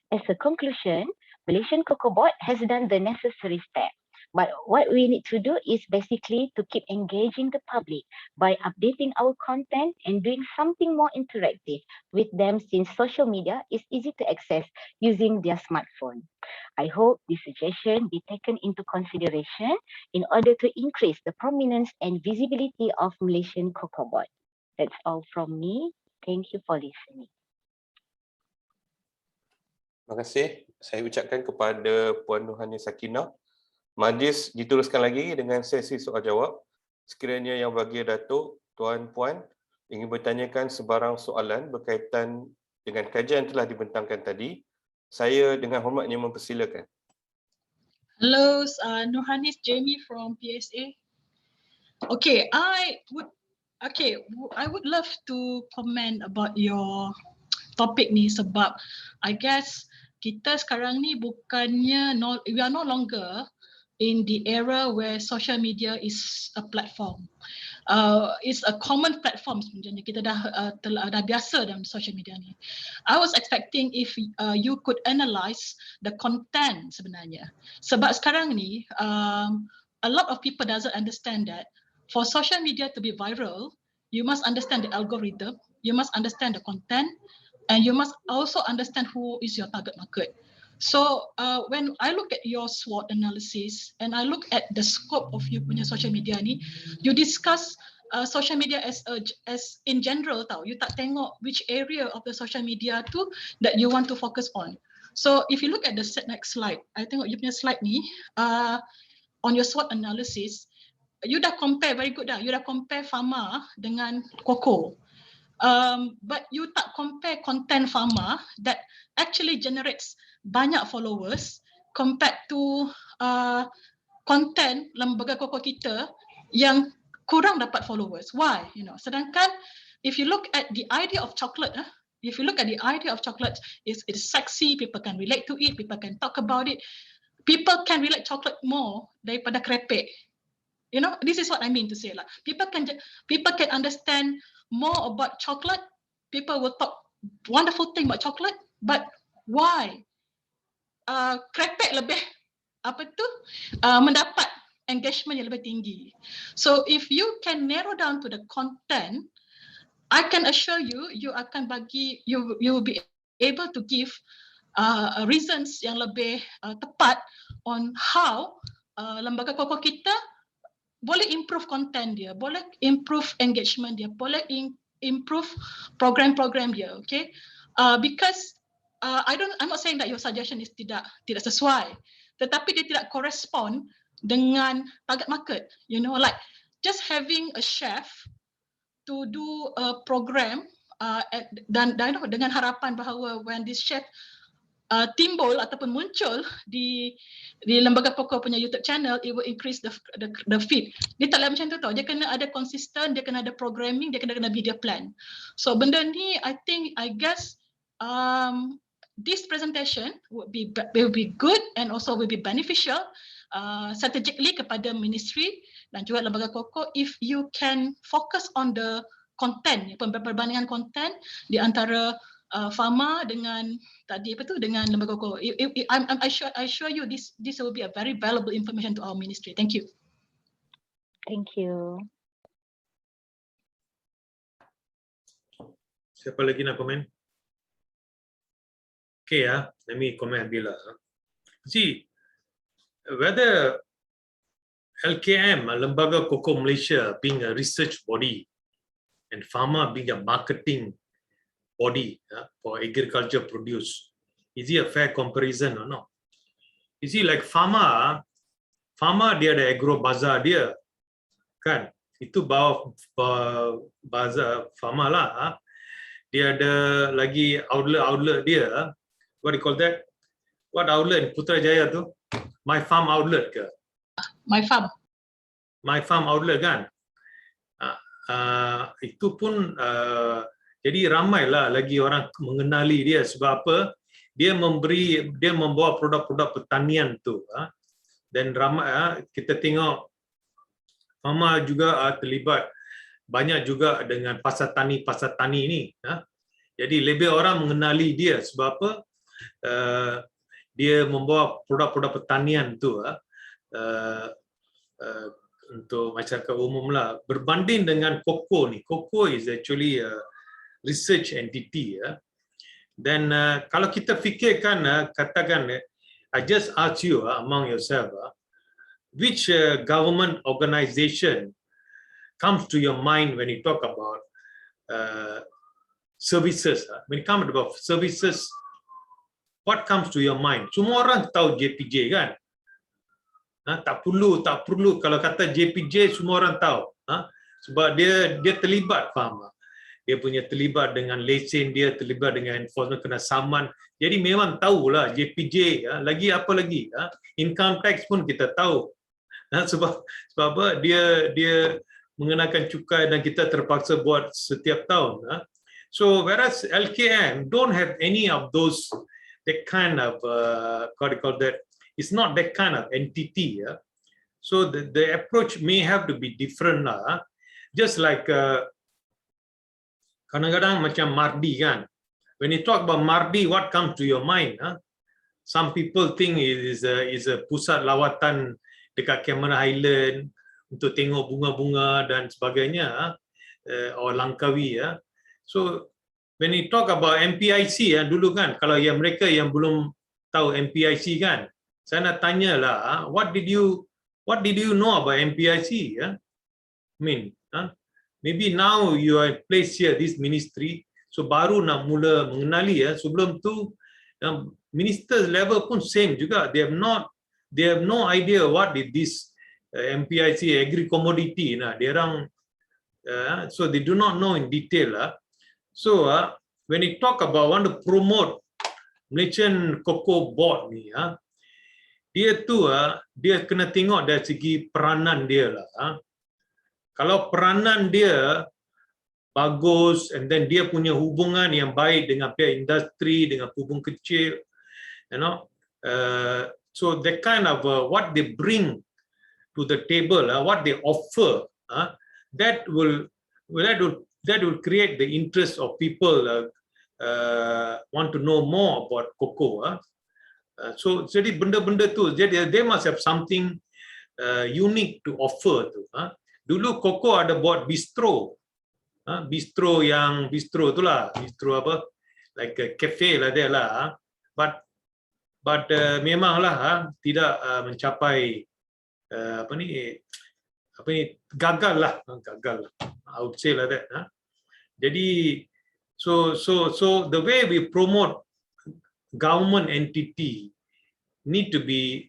As a conclusion, Malaysian Kokobot has done the necessary step. But what we need to do is basically to keep engaging the public by updating our content and doing something more interactive with them, since social media is easy to access using their smartphone. I hope this suggestion be taken into consideration in order to increase the prominence and visibility of Malaysian Kokobot. That's all from me. Thank you for listening. Terima kasih. Saya ucapkan kepada Puan Nurhani Sakinah. Majlis diteruskan lagi dengan sesi soal jawab. Sekiranya yang berbahagia Datuk, Tuan Puan ingin bertanyakan sebarang soalan berkaitan dengan kajian yang telah dibentangkan tadi, saya dengan hormatnya mempersilakan. Hello, Nurhani Jamie from PSA. Okay, I would love to comment about your topik ni sebab I guess kita sekarang ni bukannya we are no longer in the era where social media is a platform. It's a common platform sebenarnya. Kita dah biasa dalam social media ni. I was expecting if you could analyze the content sebenarnya. Sebab sekarang ni a lot of people doesn't understand that for social media to be viral, you must understand the algorithm, you must understand the content, and you must also understand who is your target market. So when I look at your SWOT analysis and I look at the scope of you punya social media ni, you discuss social media as in general tau. You tak tengok which area of the social media tu that you want to focus on. So if you look at the next slide, I tengok you punya slide ni on your SWOT analysis, you dah compare very good dah. You dah compare pharma dengan Koko. But you tak compare content pharma that actually generates banyak followers compared to content lembaga Koko kita yang kurang dapat followers. Why? Sedangkan if you look at the idea of chocolate, it's sexy, people can relate to it, people can talk about it. People can relate chocolate more daripada krepek. This is what I mean to say lah. People can understand more about chocolate. People will talk wonderful thing about chocolate, but why? Krepek lebih mendapat engagement yang lebih tinggi. So if you can narrow down to the content, I can assure you, you will be able to give reasons yang lebih tepat on how lembaga Koko kita boleh improve content dia, boleh improve engagement dia, boleh improve program-program dia, okay? Because I'm not saying that your suggestion is tidak sesuai, tetapi dia tidak correspond dengan target market. Like just having a chef to do a program dan dengan harapan bahawa when this chef timbul ataupun muncul di lembaga Koko punya YouTube channel, it will increase the feed. Dia tak boleh macam tu tau. Dia kena ada consistent, dia kena ada programming, dia kena media plan. So benda ni I guess this presentation will be good and also will be beneficial strategically kepada ministry dan juga lembaga Koko if you can focus on the content, perbandingan content di antara pharma dengan dengan lembaga Koko. I assure you this will be a very valuable information to our ministry. Thank you. Thank you. Siapa lagi nak komen? Okay, let me comment bila. See, whether LKM, Lembaga Cocoa Malaysia, being a research body, and Pharma being a marketing body for agriculture produce, is it a fair comparison or not? You see, like Pharma dia ada agro bazaar dia, kan? Itu bawah bazar Pharma lah. Dia ada lagi outlet dia. What do you call that? What outlet Putrajaya tu? My Farm outlet ke? My Farm. My Farm outlet kan? Itu pun jadi ramailah lagi orang mengenali dia sebab apa? Dia membawa produk-produk pertanian tu. Dan ramai kita tengok Pharma juga terlibat banyak juga dengan pasar tani ni. Jadi lebih orang mengenali dia sebab apa? Dia membawa produk-produk pertanian tu untuk masyarakat umum lah. Berbanding dengan Cocoa ni, Cocoa is actually a research entity. Dan kalau kita fikirkan, katakan, I just ask you among yourself, which government organization comes to your mind when you talk about services? When it comes about services, what comes to your mind? Semua orang tahu JPJ kan? Tak perlu kalau kata JPJ semua orang tahu. Sebab dia terlibat, faham tak? Dia punya terlibat dengan lesen dia, terlibat dengan enforcement kena saman. Jadi memang tahulah JPJ, lagi apa lagi? Income tax pun kita tahu. Sebab apa? Dia mengenakan cukai dan kita terpaksa buat setiap tahun. So whereas LKM don't have any of those, that kind of what do you call that? It's not that kind of entity. So the approach may have to be different lah. Just like kadang-kadang macam Mardi kan. When you talk about Mardi, what comes to your mind? Some people think it is a pusat lawatan dekat Cameron Highland untuk tengok bunga-bunga dan sebagainya, or Langkawi. So when you talk about MPIC dulu kan, kalau yang mereka yang belum tahu MPIC kan, saya nak tanyalah, what did you know about MPIC? I mean, maybe now you are placed here, this ministry, so baru nak mula mengenali. Sebelum tu minister level pun same juga, they have no idea what is this MPIC, agri commodity. Dia orang, so they do not know in detail. So when you talk about want to promote Malaysian Cocoa Board ni, dia tu dia kena tengok dari segi peranan dia lah. Kalau peranan dia bagus, and then dia punya hubungan yang baik dengan pihak industri, dengan hubung kecil, so that kind of what they bring to the table, what they offer, that will create the interest of people want to know more about cocoa. So jadi benda-benda tu, jadi they must have something unique to offer tu. Dulu Cocoa ada buat bistro. Bistro itulah, bistro apa? Like a cafe lah dia lah. But memanglah tidak mencapai gagal lah. I would say like that. Jadi so the way we promote government entity need to be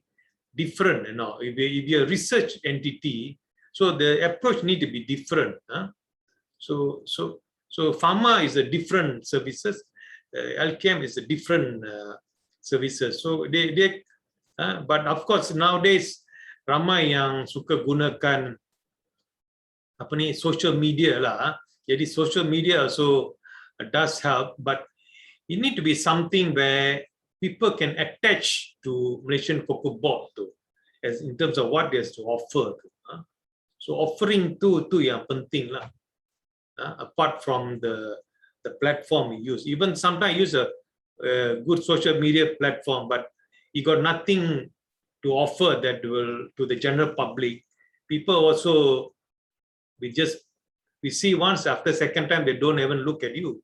different, If you're a research entity, so the approach need to be different. So Pharma is a different services, LKM is a different services. So but of course nowadays ramai yang suka gunakan social media lah. Jadi social media also does help, but it need to be something where people can attach to Malaysian Cocoa Board tu, as in terms of what there's to offer. So offering tu yang penting lah. Apart from the platform you use, even sometimes use a good social media platform, but you got nothing to offer that will to the general public. People also we see once, after second time they don't even look at you.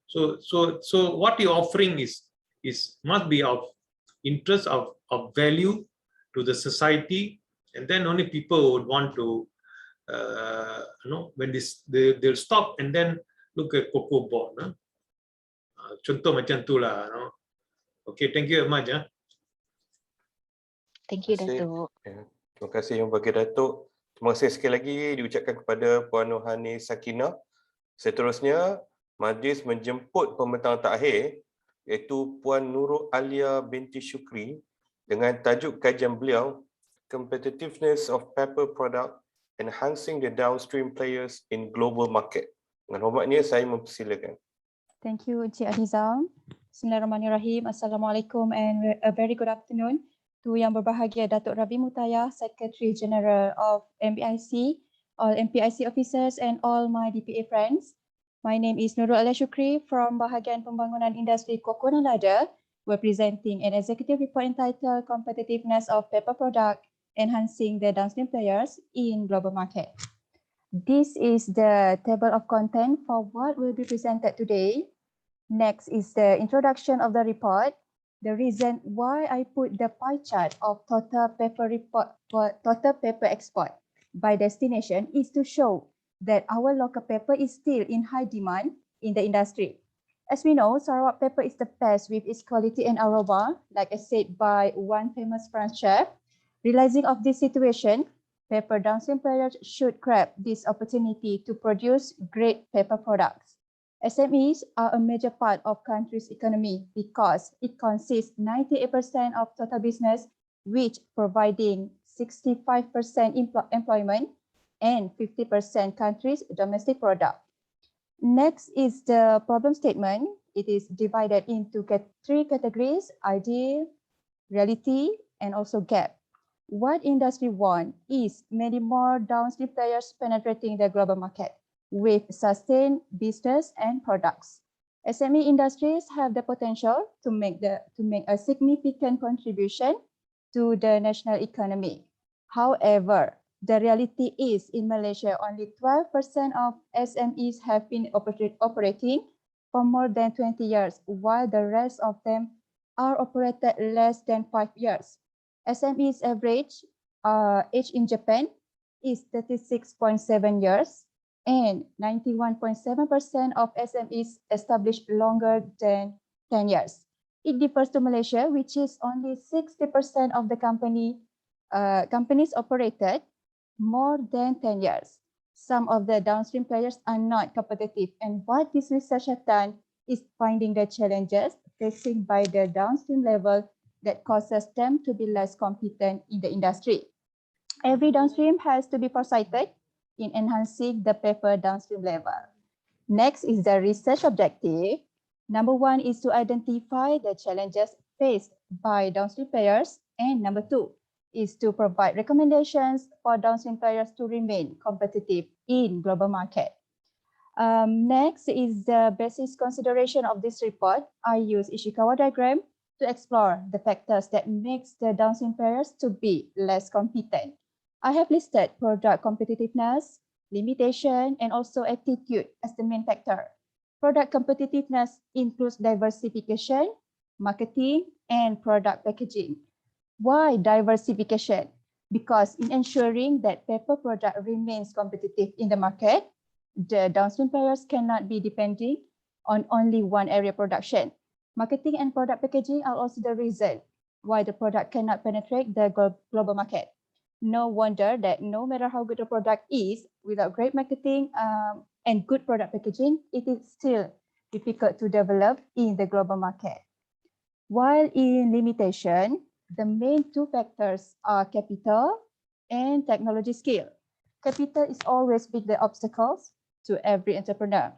So what you're offering is must be of interest of value to the society, and then only people would want to when they'll stop and then look at cocoa board. Contoh macam tu lah. Okay, thank you very much. Thank you, Terima kasih. Datuk. Terima kasih Yang Berbahagia Datuk. Terima kasih sekali lagi diucapkan kepada Puan Nohani Sakinah. Seterusnya, majlis menjemput pembentang takhir iaitu Puan Nurul Alia binti Syukri dengan tajuk kajian beliau Competitiveness of Paper Product Enhancing the Downstream Players in Global Market. Dengan hormatnya saya mempersilakan. Thank you, Encik Adizam. Bismillahirrahmanirrahim. Assalamualaikum and a very good afternoon to Yang Berbahagia Datuk Ravi Mutaya, Secretary General of MPIC, all MPIC officers and all my DPA friends. My name is Nurul Alia Syukri from Bahagian Pembangunan Industri Koko dan Lada. We're presenting an executive report entitled Competitiveness of Paper Product Enhancing the Downstream Players in Global Market. This is the table of content for what will be presented today. Next is the introduction of the report. The reason why I put the pie chart of total paper export by destination is to show that our local paper is still in high demand in the industry. As we know, Sarawak paper is the best with its quality and aroma, like I said by one famous French chef. Realizing of this situation, paper downstream players should grab this opportunity to produce great paper products. SMEs are a major part of country's economy because it consists 98% of total business, which providing 65% employment and 50% country's domestic product. Next is the problem statement. It is divided into three categories: ideal, reality, and also gap. What industry want is many more downstream players penetrating the global market with sustained business and products. SME industries have the potential to make a significant contribution to the national economy. However, the reality is in Malaysia, only 12% of SMEs have been operating for more than 20 years, while the rest of them are operated less than 5 years. SMEs average age in Japan is 36.7 years, and 91.7% of SMEs established longer than 10 years. It differs to Malaysia, which is only 60% of the companies operated more than 10 years. Some of the downstream players are not competitive, and what this research has done is finding the challenges facing by the downstream level that causes them to be less competent in the industry. Every downstream has to be foresighted in enhancing the paper downstream level. Next is the research objective. Number one is to identify the challenges faced by downstream players, and number two is to provide recommendations for downstream players to remain competitive in global market. Next is the basis consideration of this report. I use Ichikawa Diagram to explore the factors that makes the downstream players to be less competent. I have listed product competitiveness, limitation, and also attitude as the main factor. Product competitiveness includes diversification, marketing, and product packaging. Why diversification? Because in ensuring that paper product remains competitive in the market, the downstream players cannot be depending on only one area production. Marketing and product packaging are also the reason why the product cannot penetrate the global market. No wonder that no matter how good the product is, without great marketing and good product packaging, it is still difficult to develop in the global market. While in limitation, the main two factors are capital and technology skill. Capital is always the obstacles to every entrepreneur.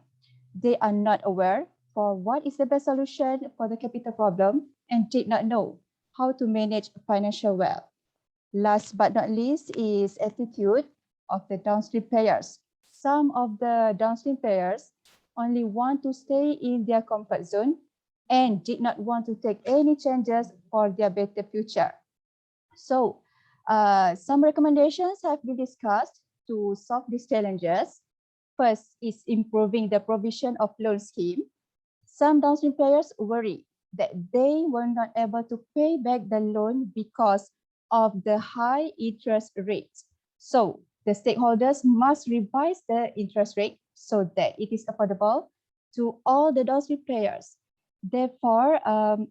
They are not aware for what is the best solution for the capital problem and did not know how to manage financial wealth. Last but not least is attitude of the downstream players. Some of the downstream players only want to stay in their comfort zone and did not want to take any changes for their better future. So, some recommendations have been discussed to solve these challenges. First is improving the provision of loan scheme. Some downstream players worry that they were not able to pay back the loan because of the high interest rates. So the stakeholders must revise the interest rate so that it is affordable to all the downstream players. Therefore,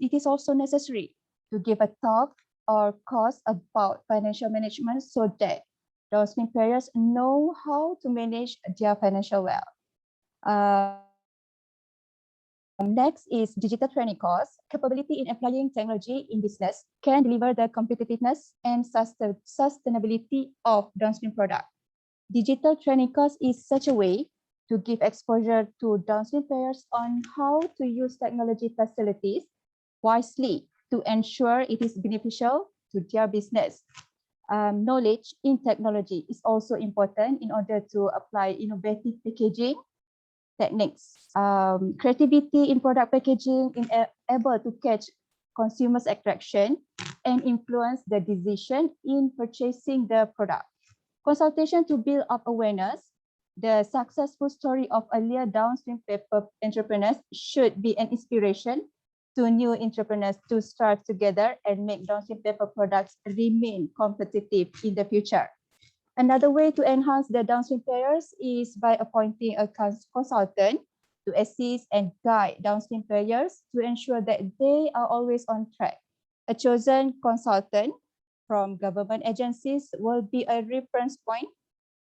it is also necessary to give a talk or course about financial management so that downstream players know how to manage their financial well. Next is digital training course. Capability in applying technology in business can deliver the competitiveness and sustainability of downstream product. Digital training course is such a way to give exposure to downstream players on how to use technology facilities wisely to ensure it is beneficial to their business. Knowledge in technology is also important in order to apply innovative packaging techniques. Creativity in product packaging is able to catch consumers' attraction and influence the decision in purchasing the product. Consultation to build up awareness. The successful story of earlier downstream paper entrepreneurs should be an inspiration to new entrepreneurs to start together and make downstream paper products remain competitive in the future. Another way to enhance the downstream players is by appointing a consultant to assist and guide downstream players to ensure that they are always on track. A chosen consultant from government agencies will be a reference point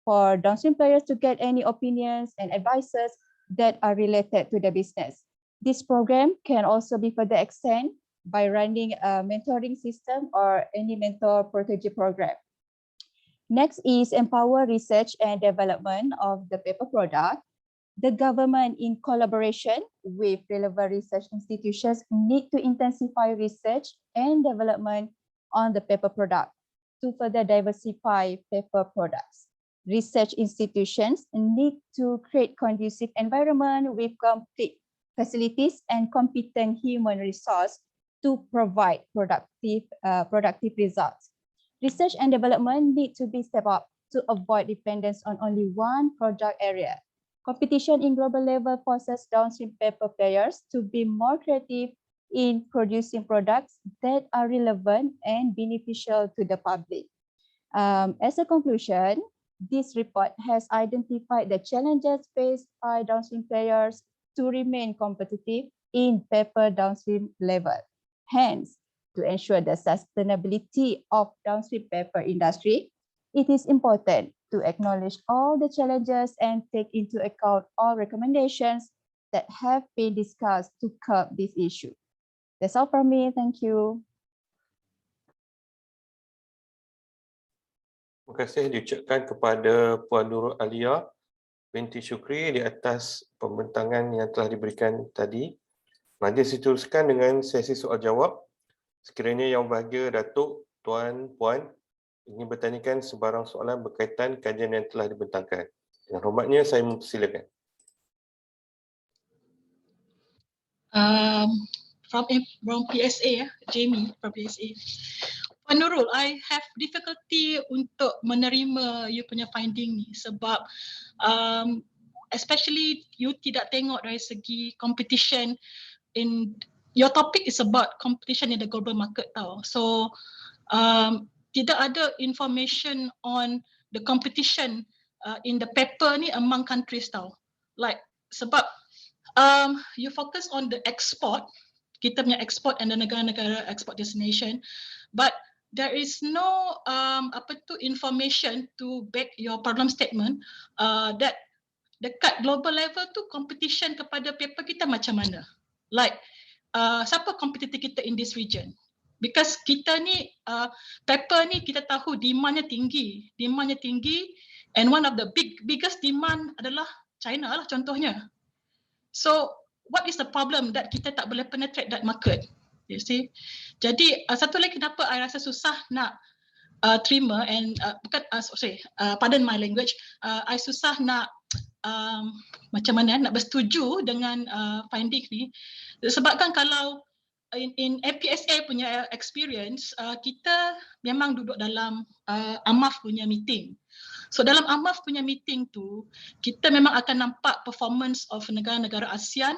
for downstream players to get any opinions and advices that are related to the business. This program can also be further extended by running a mentoring system or any mentor protege program. Next is empower research and development of the paper product. The government, in collaboration with relevant research institutions, need to intensify research and development on the paper product to further diversify paper products. Research institutions need to create conducive environment with complete facilities and competent human resource to provide productive results. Research and development need to be stepped up to avoid dependence on only one product area. Competition in global level forces downstream paper players to be more creative in producing products that are relevant and beneficial to the public. As a conclusion, this report has identified the challenges faced by downstream players to remain competitive in paper downstream level. Hence, to ensure the sustainability of downstream paper industry, it is important to acknowledge all the challenges and take into account all recommendations that have been discussed to curb this issue. That's all from me. Thank you. Terima kasih diucapkan kepada Puan Nurul Alia binti Syukri di atas pembentangan yang telah diberikan tadi. Majlis diteruskan dengan sesi soal jawab. Sekiranya Yang Berbahagia Datuk, Tuan, Puan ingin bertanyakan sebarang soalan berkaitan kajian yang telah dibentangkan. Dengan hormatnya, saya mempersilakan. From PSA, Jamie from PSA. Puan Nurul, I have difficulty untuk menerima you punya finding ni sebab especially you tidak tengok dari segi competition in your topic is about competition in the global market tau. So tidak ada information on the competition in the paper ni among countries tau. Like sebab you focus on the export, kita punya export and the negara-negara export destination, but there is no information to back your problem statement that dekat global level tu competition kepada paper kita macam mana? Like siapa competitor kita in this region? Because kita ni paper ni kita tahu demandnya tinggi and one of the biggest demand adalah China lah contohnya. So what is the problem that kita tak boleh penetrate that market? You see? Jadi satu lagi kenapa I rasa susah nak terima and pardon my language, I susah nak macam mana nak bersetuju dengan finding ni sebabkan kalau in APSA punya experience kita memang duduk dalam AMAF punya meeting. So dalam AMAF punya meeting tu, kita memang akan nampak performance of negara-negara ASEAN,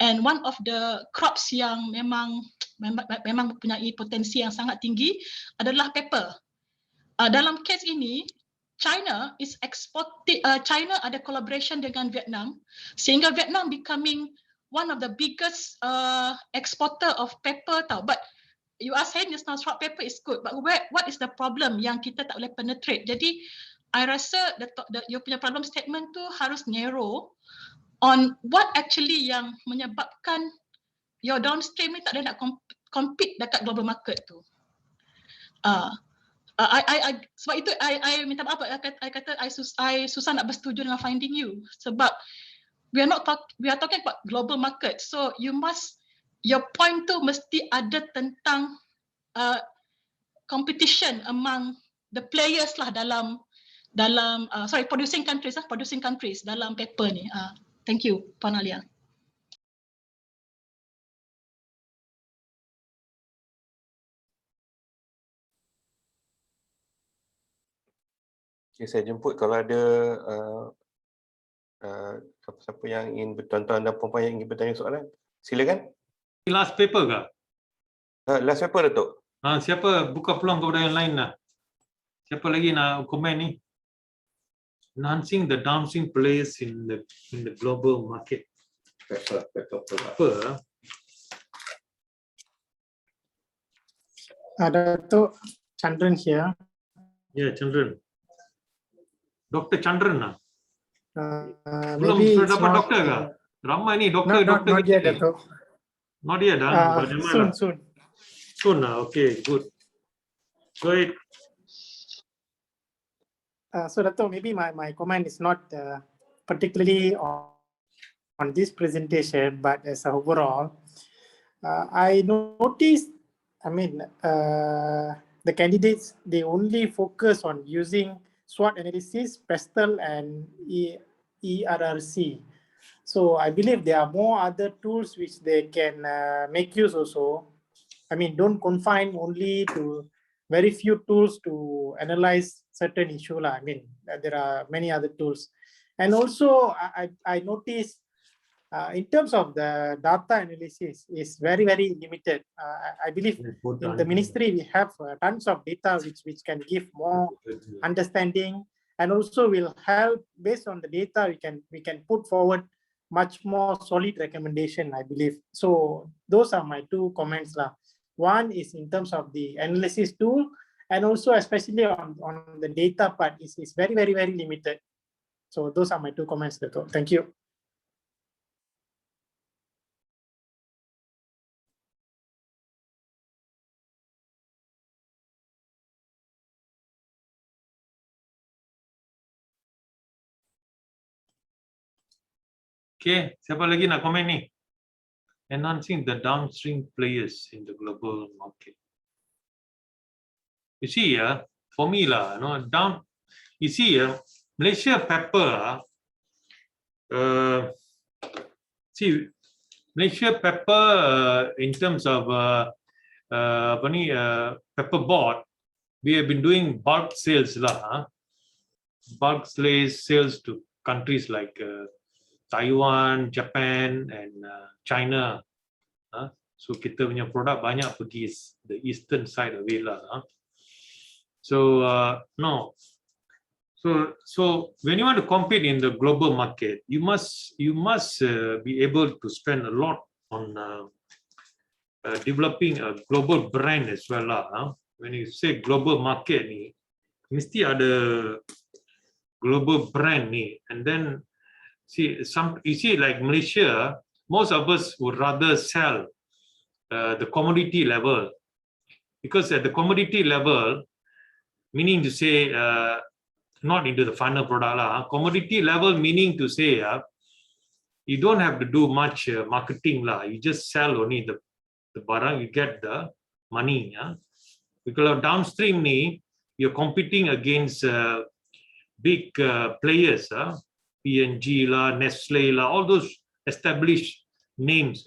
and one of the crops yang memang mempunyai potensi yang sangat tinggi adalah paper. Dalam kes ini, China ada collaboration dengan Vietnam, sehingga Vietnam becoming one of the biggest exporter of paper tau. But you are saying just now short paper is good, but what is the problem yang kita tak boleh penetrate? Jadi I rasa you punya problem statement tu harus narrow on what actually yang menyebabkan your downstream ni tak ada nak compete dekat global market tu. Sebab itu I minta maaf, I kata I susah nak bersetuju dengan finding you, sebab we are talking about global market, so your point tu mesti ada tentang competition among the players lah dalam producing countries dalam paper ni. Thank you, Puan Alia. Okay, saya jemput kalau ada siapa yang ingin tuan-tuan dan puan-puan yang ingin bertanya soalan, silakan. Last paper ke? Last paper, Datuk. Siapa buka peluang kepada yang lain lah. Siapa lagi nak komen ni? Enhancing the downstream players in the global market. Paper. Datuk Chandran here. Yeah, Chandran. Dr. Chandran lah. Belum Maybe dapat doktor ke? Ramai ni doktor. Not yet, Datuk. Not yet, Soon lah. Okay, good. Go ahead. So Datuk, maybe my comment is not particularly on this presentation, but as a overall, I noticed, the candidates, they only focus on using SWOT analysis, PESTEL, and ERRC. So I believe there are more other tools which they can make use also. Don't confine only to very few tools to analyze certain issue lah. There are many other tools. And also I noticed in terms of the data analysis is very, very limited. I believe in the ministry we have tons of data which can give more understanding, and also will help based on the data we can put forward much more solid recommendation, I believe. So those are my two comments lah. One is in terms of the analysis tool, and also especially on the data part is very, very, very limited. So those are my two comments, Dato'. Thank you. Okay, siapa lagi nak komen ni? Enhancing the downstream players in the global market. You see, for me lah, you see, Malaysia paper, Malaysia paper in terms of paper board, we have been doing bulk sales lah, bulk sales to countries like Taiwan, Japan, and China. So kita punya produk banyak pergi the eastern side of it lah. So so when you want to compete in the global market, you must be able to spend a lot on developing a global brand as well lah. When you say global market ni, mesti ada global brand ni, and then you see like Malaysia, most of us would rather sell the commodity level, because at the commodity level, meaning to say not into the final product lah. Commodity level meaning to say you don't have to do much marketing lah. You just sell only the barang, you get the money. Because downstream ni, you're competing against big players. P&G lah, Nestle lah, all those established names,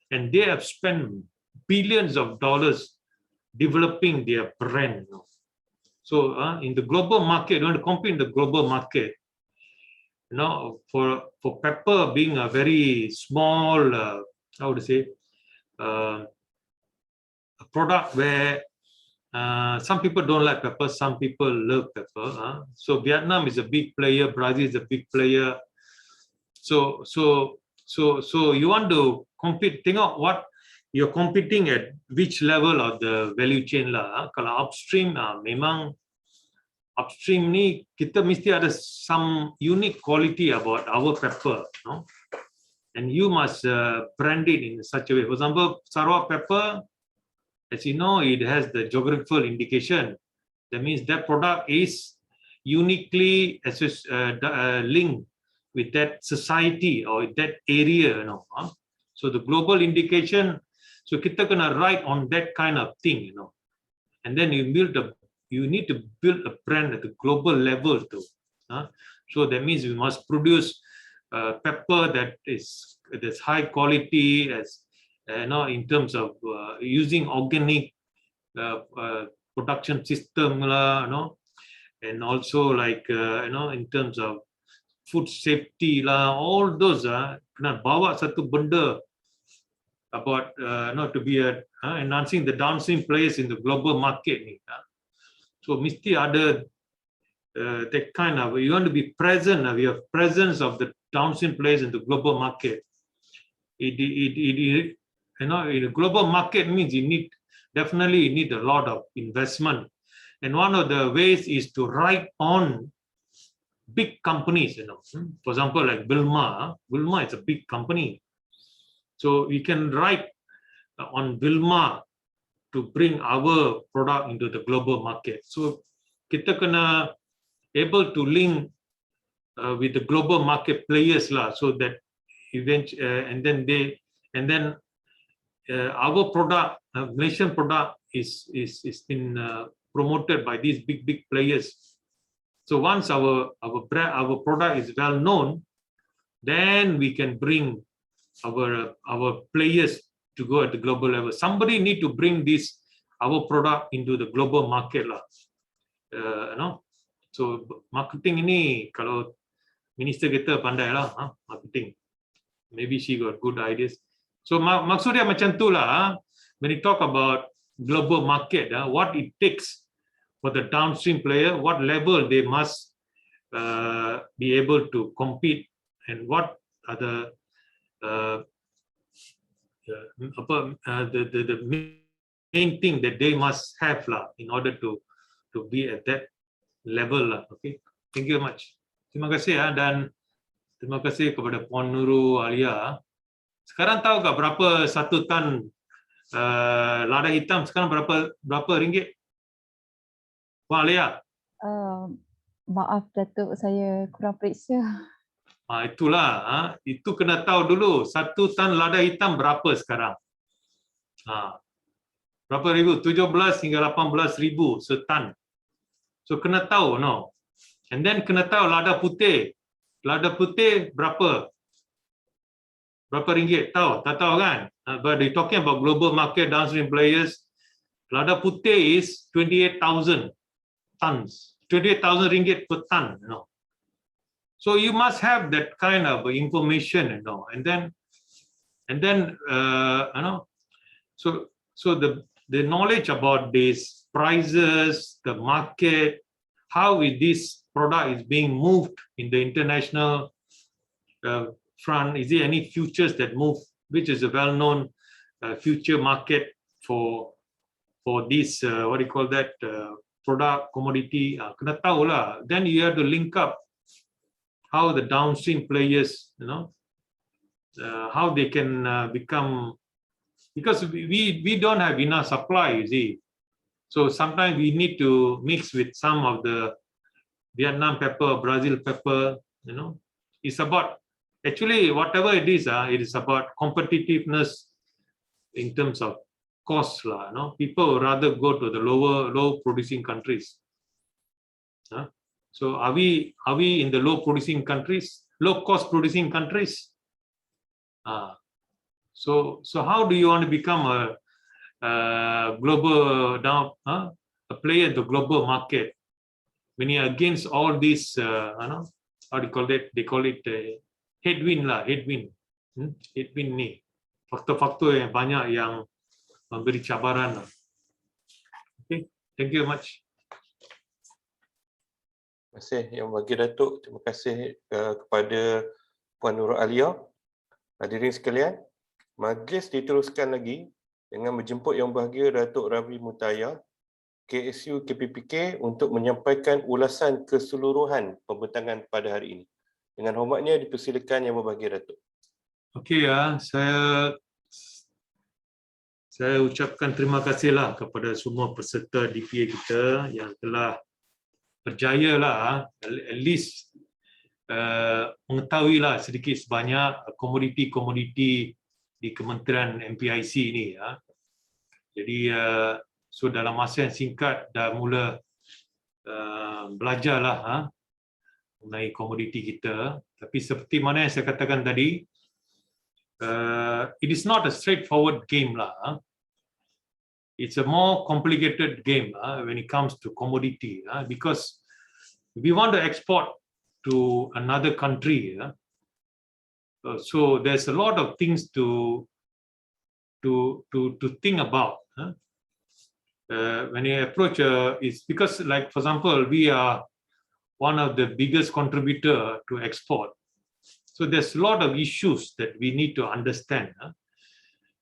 and they have spent billions of dollars developing their brand. So in the global market, you want to compete in the global market. You know, for pepper being a very small, how to say, a product where some people don't like pepper, some people love pepper. So Vietnam is a big player, Brazil is a big player. So you want to compete. Think of what you're competing at, which level of the value chain lah. Kalau upstream, memang upstream ni kita mesti ada some unique quality about our pepper, no? And you must brand it in such a way. For example, Sarawak pepper, as you know, it has the geographical indication. That means that product is uniquely linked with that society or that area, you know. So the global indication, so kita kena write on that kind of thing, you know. And then you need to build a brand at the global level too. So that means we must produce pepper that is high quality, as you know, in terms of using organic production system lah, you know, and also like you know, in terms of food safety lah, all those kena bawa satu benda about not to be enhancing the downstream players in the global market ni. So mesti ada that kind of, you want to be present, we have presence of the downstream players in the global market. You know, in the global market means you definitely need a lot of investment. And one of the ways is to write on big companies, you know. For example, like Wilma is a big company. So we can write on Wilma to bring our product into the global market. So kita kena able to link with the global market players lah, so that eventually and then our product, Malaysian product is been promoted by these big players. So once our product is well known, then we can bring our players to go at the global level. Somebody need to bring our product into the global market lah. You know, so marketing ini kalau minister kita pandai lah, marketing. Maybe she got good ideas. So maksud dia macam tu lah. When you talk about global market, what it takes for the downstream player, what level they must be able to compete, and what are the main thing that they must have lah, in order to be at that level lah. Okay, thank you very much. Terima kasih dan terima kasih kepada Puan Nurul Alia. Sekarang tahu tak berapa satu tan lada hitam sekarang berapa ringgit? Puan Alia? Maaf Datuk, saya kurang periksa. Itulah, itu kena tahu dulu. Satu tan lada hitam berapa sekarang? Berapa ribu? 17 hingga 18 ribu setan. So kena tahu, no? And then kena tahu lada putih. Lada putih berapa? Berapa ringgit? Tahu? Tak tahu kan? But they talking about global market downstream players. Lada putih is 28,000 tons. 28,000 ringgit per ton, you know. So you must have that kind of information, you know. And then you know, so the knowledge about these prices, the market, how is this product is being moved in the international front. Is there any futures that move, which is a well-known future market for this what do you call that product, commodity? Kena tahu lah. Then you have to link up how the downstream players, you know, how they can become, because we don't have enough supply, you see. So sometimes we need to mix with some of the Vietnam pepper, Brazil pepper, you know. It's about, actually, whatever it is about competitiveness in terms of cost lah. You know? People would rather go to the low producing countries. So are we in the low cost producing countries? So how do you want to become a global a player in the global market, meaning against all these, how do you call it? They call it headwind lah, headwind ni. Faktor-faktor yang banyak yang memberi cabaran lah. Okay, thank you very much. Terima kasih Yang Bagi Datuk. Terima kasih kepada Puan Nurul Alia. Hadirin sekalian, majlis diteruskan lagi dengan menjemput Yang Bahagia Datuk Ravi Mutaya, KSU KPPK, untuk menyampaikan ulasan keseluruhan pembentangan pada hari ini. Dengan hormatnya dipersilakan Yang Berbahagia Datuk. Okey ya, saya ucapkan terima kasihlah kepada semua peserta DPA kita yang telah berjaya lah, at least mengetahuilah sedikit sebanyak komoditi-komoditi di Kementerian MPIC ini ya. Jadi so dalam masa yang singkat dah mula belajarlah mengenai komoditi kita. Tapi seperti mana yang saya katakan tadi, it is not a straightforward game lah. It's a more complicated game when it comes to commodity because we want to export to another country. So there's a lot of things to think about. When you approach, it's because, like for example, we are one of the biggest contributor to export. So there's a lot of issues that we need to understand.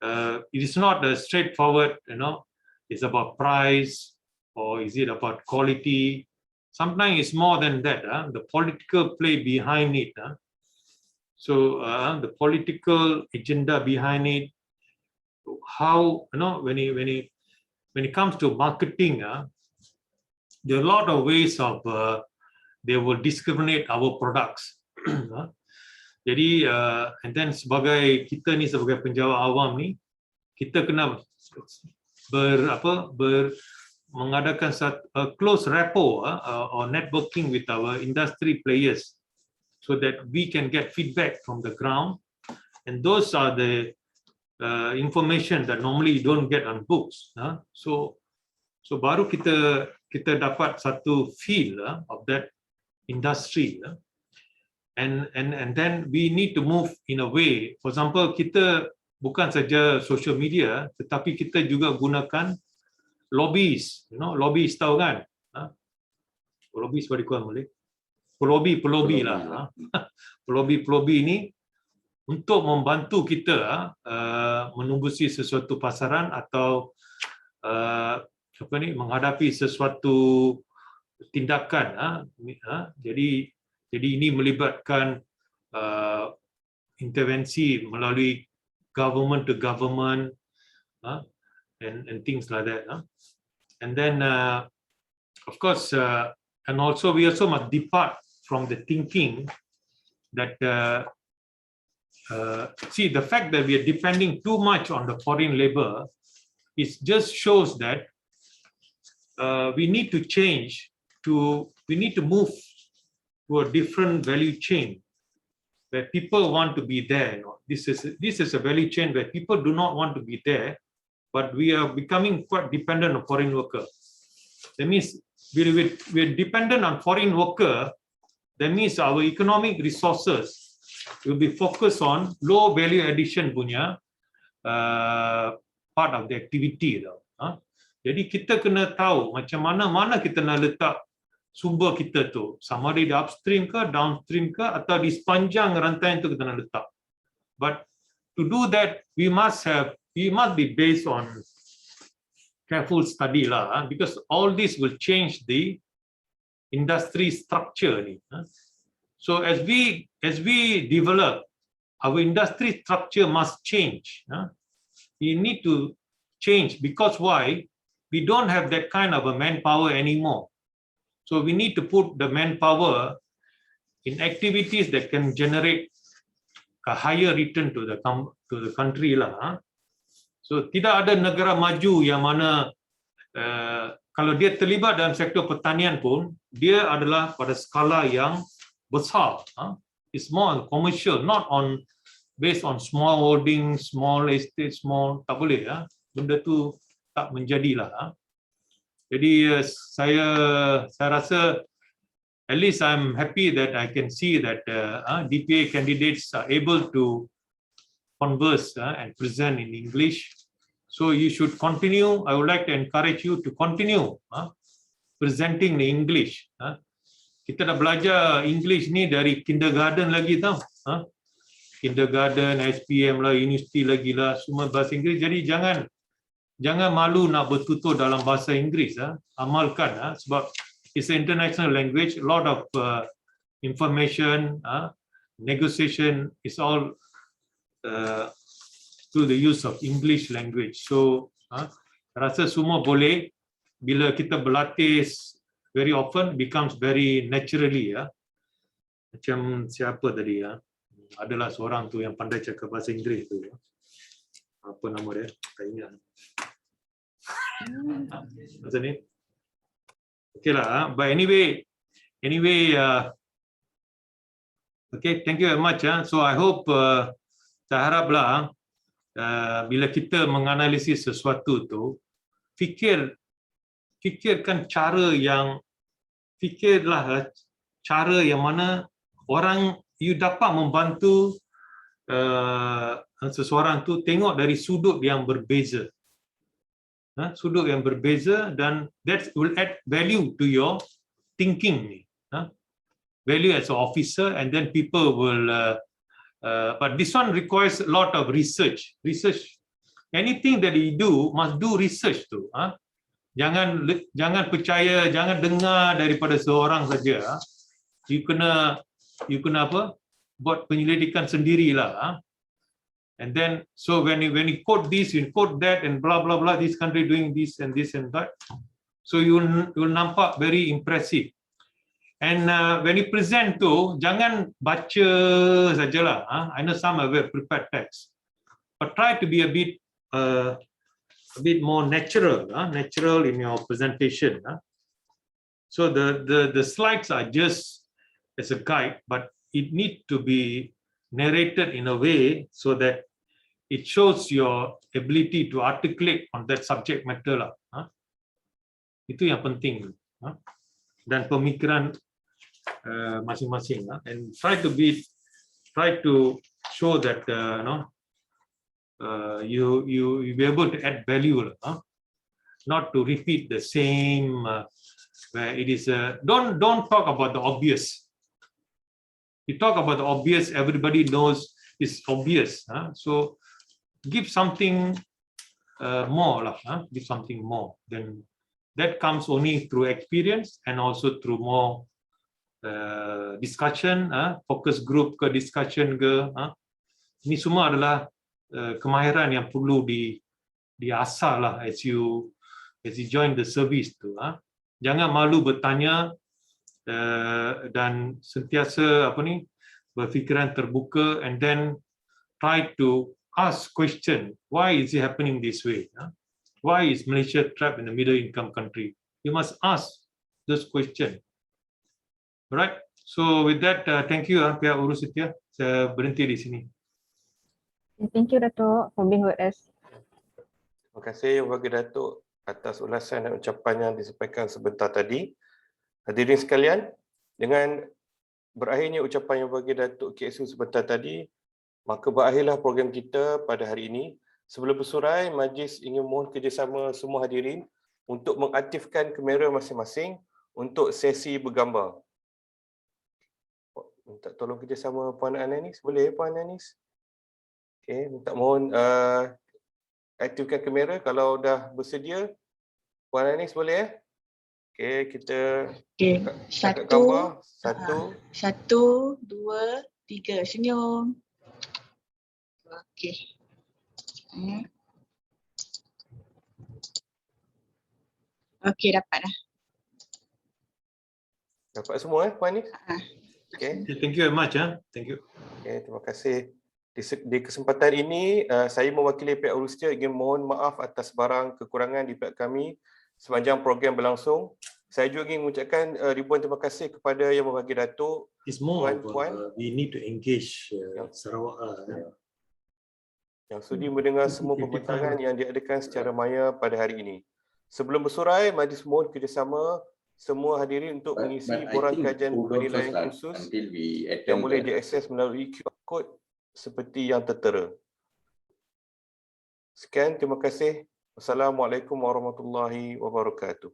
It is not a straightforward, it's about price or is it about quality. Sometimes it's more than that. The political play behind it. So the political agenda behind it. How when it comes to marketing, there are a lot of ways of they will discriminate our products. Jadi and then sebagai kita ni sebagai penjawat awam ni, kita kena mengadakan close rapport or networking with our industry players so that we can get feedback from the ground, and those are the information that normally you don't get on books. So baru kita dapat satu feel of that industry. And then we need to move in a way. For example, kita bukan saja social media, tetapi kita juga gunakan lobbies. Lobbies tahu kan? Lobbies what do you call boleh? Pelobi lah. Pelobi ini untuk membantu kita menembusi sesuatu pasaran atau menghadapi sesuatu tindakan. Jadi ini melibatkan intervensi melalui government to government and things like that. And then of course and also we also must depart from the thinking that see the fact that we are depending too much on the foreign labor, it just shows that we need to move to a different value chain where people want to be there. This is a value chain where people do not want to be there, but we are becoming quite dependent on foreign workers. That means we're dependent on foreign worker. That means our economic resources will be focused on low value addition punya part of the activity. Jadi kita kena tahu macam mana kita nak letak sumber kita tu, sama ada di upstream ke, downstream ke, atau di sepanjang rantai itu kita nak letak. But to do that, we must be based on careful study lah, because all this will change the industry structure ni. So as we develop, our industry structure must change. We need to change because why? We don't have that kind of a manpower anymore. So we need to put the manpower in activities that can generate a higher return to the country lah. So tidak ada negara maju yang mana kalau dia terlibat dalam sektor pertanian pun dia adalah pada skala yang besar. It's more on commercial, not on based on small holding, small estate, small, tak boleh. Benda tu tak menjadilah. Jadi saya rasa at least I'm happy that I can see that DPA candidates are able to converse and present in English. So you should continue. I would like to encourage you to continue presenting in English. Kita dah belajar English ni dari kindergarten lagi tau. Kindergarten, SPM lah, universiti lagi lah, semua bahasa Inggeris. Jadi jangan malu nak bertutur dalam bahasa Inggeris. Amalkan sebab it's an international language. A lot of information, negotiation is all through the use of English language. So rasa semua boleh bila kita berlatih very often becomes very naturally. Macam siapa tadi adalah seorang tu yang pandai cakap bahasa Inggeris tu. Apa nama dia? Tak ingat. Macam ni. Okay lah. But anyway, okay, thank you very much. So I hope, saya haraplah bila kita menganalisis sesuatu tu, fikirkan cara yang mana orang you dapat membantu seseorang tu tengok dari sudut yang berbeza. Sudut yang berbeza, dan that will add value to your thinking ni. Value as an officer, and then people will but this one requires a lot of research. Anything that you do must do research tu. Jangan percaya, jangan dengar daripada seorang saja. You kena apa? Buat penyelidikan sendirilah. And then so when you quote this, you quote that, and blah blah blah, this country doing this and this and that. So you'll nampak very impressive. And when you present tu, jangan baca sajalah. I know some have prepared text, but try to be a bit more natural, natural in your presentation. So the slides are just as a guide, but it needs to be narrated in a way so that it shows your ability to articulate on that subject matter lah. Itu yang penting. Dan pemikiran masing-masing. And try to show that you be able to add value. Not to repeat the same where it is don't talk about the obvious. You talk about the obvious, everybody knows it's obvious. So give something more lah. Give something more. Then that comes only through experience and also through more discussion, focus group ke discussion ke. Ini semua adalah kemahiran yang perlu diasah lah as you join the service tu. Jangan malu bertanya dan sentiasa berfikiran terbuka, and then try to ask question, why is it happening this way? Why is Malaysia trapped in a middle income country? You must ask those questions. Alright, so with that, thank you pihak urus setia. Saya berhenti di sini. Thank you Datuk for being with us. Terima kasih bagi Datuk atas ulasan dan ucapan yang disampaikan sebentar tadi. Hadirin sekalian, dengan berakhirnya ucapan yang bagi Datuk KSU sebentar tadi, maka berakhirlah program kita pada hari ini. Sebelum bersurai, Majlis ingin mohon kerjasama semua hadirin untuk mengaktifkan kamera masing-masing untuk sesi bergambar. Minta tolong kerjasama Puan Ananis, boleh Puan Ananis? Okey, minta mohon aktifkan kamera kalau dah bersedia. Puan Ananis boleh Okey, kita angkat gambar. Satu, dua, tiga. Senyum. Okey. Okey, dapat dah. Dapat semua Puan Ananis? Okay. Thank you very much. Thank you. Okay, terima kasih. Di kesempatan ini, saya mewakili pihak urus setia ingin mohon maaf atas barang kekurangan di pihak kami sepanjang program berlangsung. Saya juga ingin mengucapkan ribuan terima kasih kepada yang berbagi Datuk. It's more we need to engage Sarawak. Yang sudi mendengar semua pembincangan yang diadakan secara maya pada hari ini. Sebelum bersurai, majlis mohon kerjasama semua hadirin untuk mengisi borang kajian penilaian khusus yang boleh diakses melalui QR code seperti yang tertera. Sekian, terima kasih. Wassalamualaikum warahmatullahi wabarakatuh.